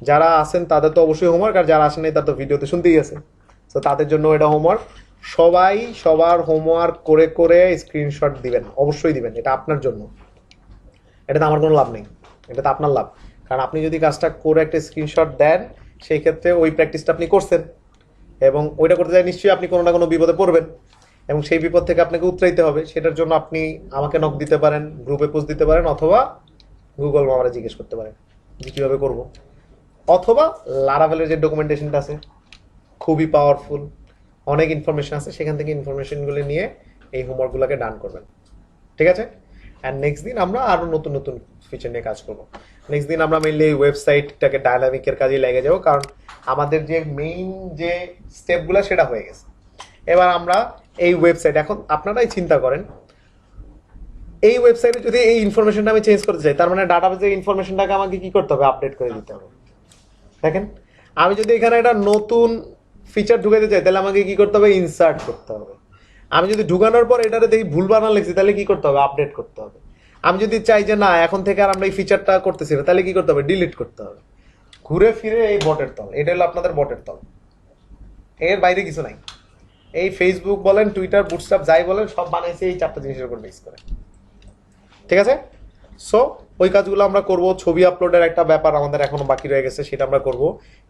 যারা আছেন তাদের তো অবশ্যই হোমওয়ার্ক, আর যারা আসেন নাই তার তো ভিডিওতে শুনতেই আছে, সো তাদের জন্য এটা হোমওয়ার্ক। সবাই সবার হোমওয়ার্ক করে করে স্ক্রিনশট দিবেন, অবশ্যই দিবেন, এটা আপনার জন্য। এটাতে আমার কোনো লাভ নেই, এটাতে আপনার লাভ। কারণ আপনি যদি কাজটা করে একটা স্ক্রিনশট দেন, সেই ক্ষেত্রে ওই প্র্যাকটিসটা আপনি করছেন, এবং ওইটা করতে যায় নিশ্চয়ই আপনি কোনো না কোনো বিপদে পড়বেন, এবং সেই বিপদ থেকে আপনাকে উতরাইতে হবে। সেটার জন্য আপনি আমাকে নক দিতে পারেন, গ্রুপে পোস্ট দিতে পারেন, অথবা গুগল মামারে জিজ্ঞেস করতে পারেন যে কীভাবে করবো, অথবা লারাভেলের যে ডকুমেন্টেশনটা আছে খুবই পাওয়ারফুল, অনেক ইনফরমেশন আছে, সেখান থেকে ইনফরমেশনগুলো নিয়ে এই হোমওয়ার্কগুলোকে ডান করবেন। ঠিক আছে? অ্যান্ড নেক্সট দিন আমরা আরও নতুন নতুন ফিচার নিয়ে কাজ করবো। নেক্সট দিন আমরা মেইনলি এই ওয়েবসাইটটাকে ডায়নামিকের কাজে লেগে যাবো, কারণ আমাদের যে মেইন যে স্টেপগুলো সেটা হয়ে গেছে। এবার আমরা এই ওয়েবসাইট, এখন আপনারাই চিন্তা করেন, এই ওয়েবসাইটে যদি এই ইনফরমেশনটা আমি চেঞ্জ করতে চাই, তার মানে ডাটাবেজের ইনফরমেশনটাকে আমাকে কি করতে হবে? আপডেট করে দিতে হবে। দেখেন, আমি যদি এখানে একটা নতুন ফিচার ঢুকাতে চাই, তাহলে আমাকে কি করতে হবে? ইনসার্ট করতে হবে। আমি যদি ঢুকানোর পর এটাতে দেখি ভুল বানান লিখছি, তাহলে কি করতে হবে? আপডেট করতে হবে। আমি যদি চাই যে না, এখন থেকে আর আমরা এই ফিচারটা করতেছি না, তাহলে কি করতে হবে? ডিলিট করতে হবে। ঘুরে ফিরে এই বটের তল, এটা হলো আপনাদের বটের তল, এর বাইরে কিছু নাই। এই ফেসবুক বলেন, টুইটার, বুটস্ট্র্যাপ যাই বলেন, সব বানাইছে এই 4টা জিনিসের উপর বেস করে। ঠিক আছে? সো ওই কাজগুলো আমরা করব। ছবি আপলোডের একটা ব্যাপার আমাদের এখনো বাকি রয়ে গেছে, সেটা আমরা করব।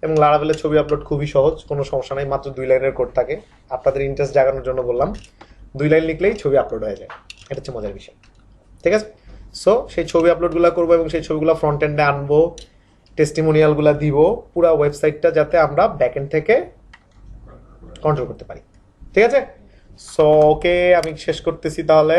এবং লারাভেলের ছবি আপলোড খুবই সহজ, কোনো সমস্যা নাই, মাত্র 2 লাইনের কোড থাকে। আপনাদের ইন্টারেস্ট জাগানোর জন্য বললাম, 2 লাইন লিখলেই ছবি আপলোড হয়ে যায়, এটা হচ্ছে মজার বিষয়। ঠিক আছে? সো সেই ছবি আপলোডগুলো করবো, এবং সেই ছবিগুলো ফ্রন্ট এন্ডে আনবো, টেস্টিমোনিয়ালগুলো দিব, পুরো ওয়েবসাইটটা যাতে আমরা ব্যাক এন্ড থেকে কন্ট্রোল করতে পারি। ঠিক আছে? সো ওকে, আমি শেষ করতেছি তাহলে।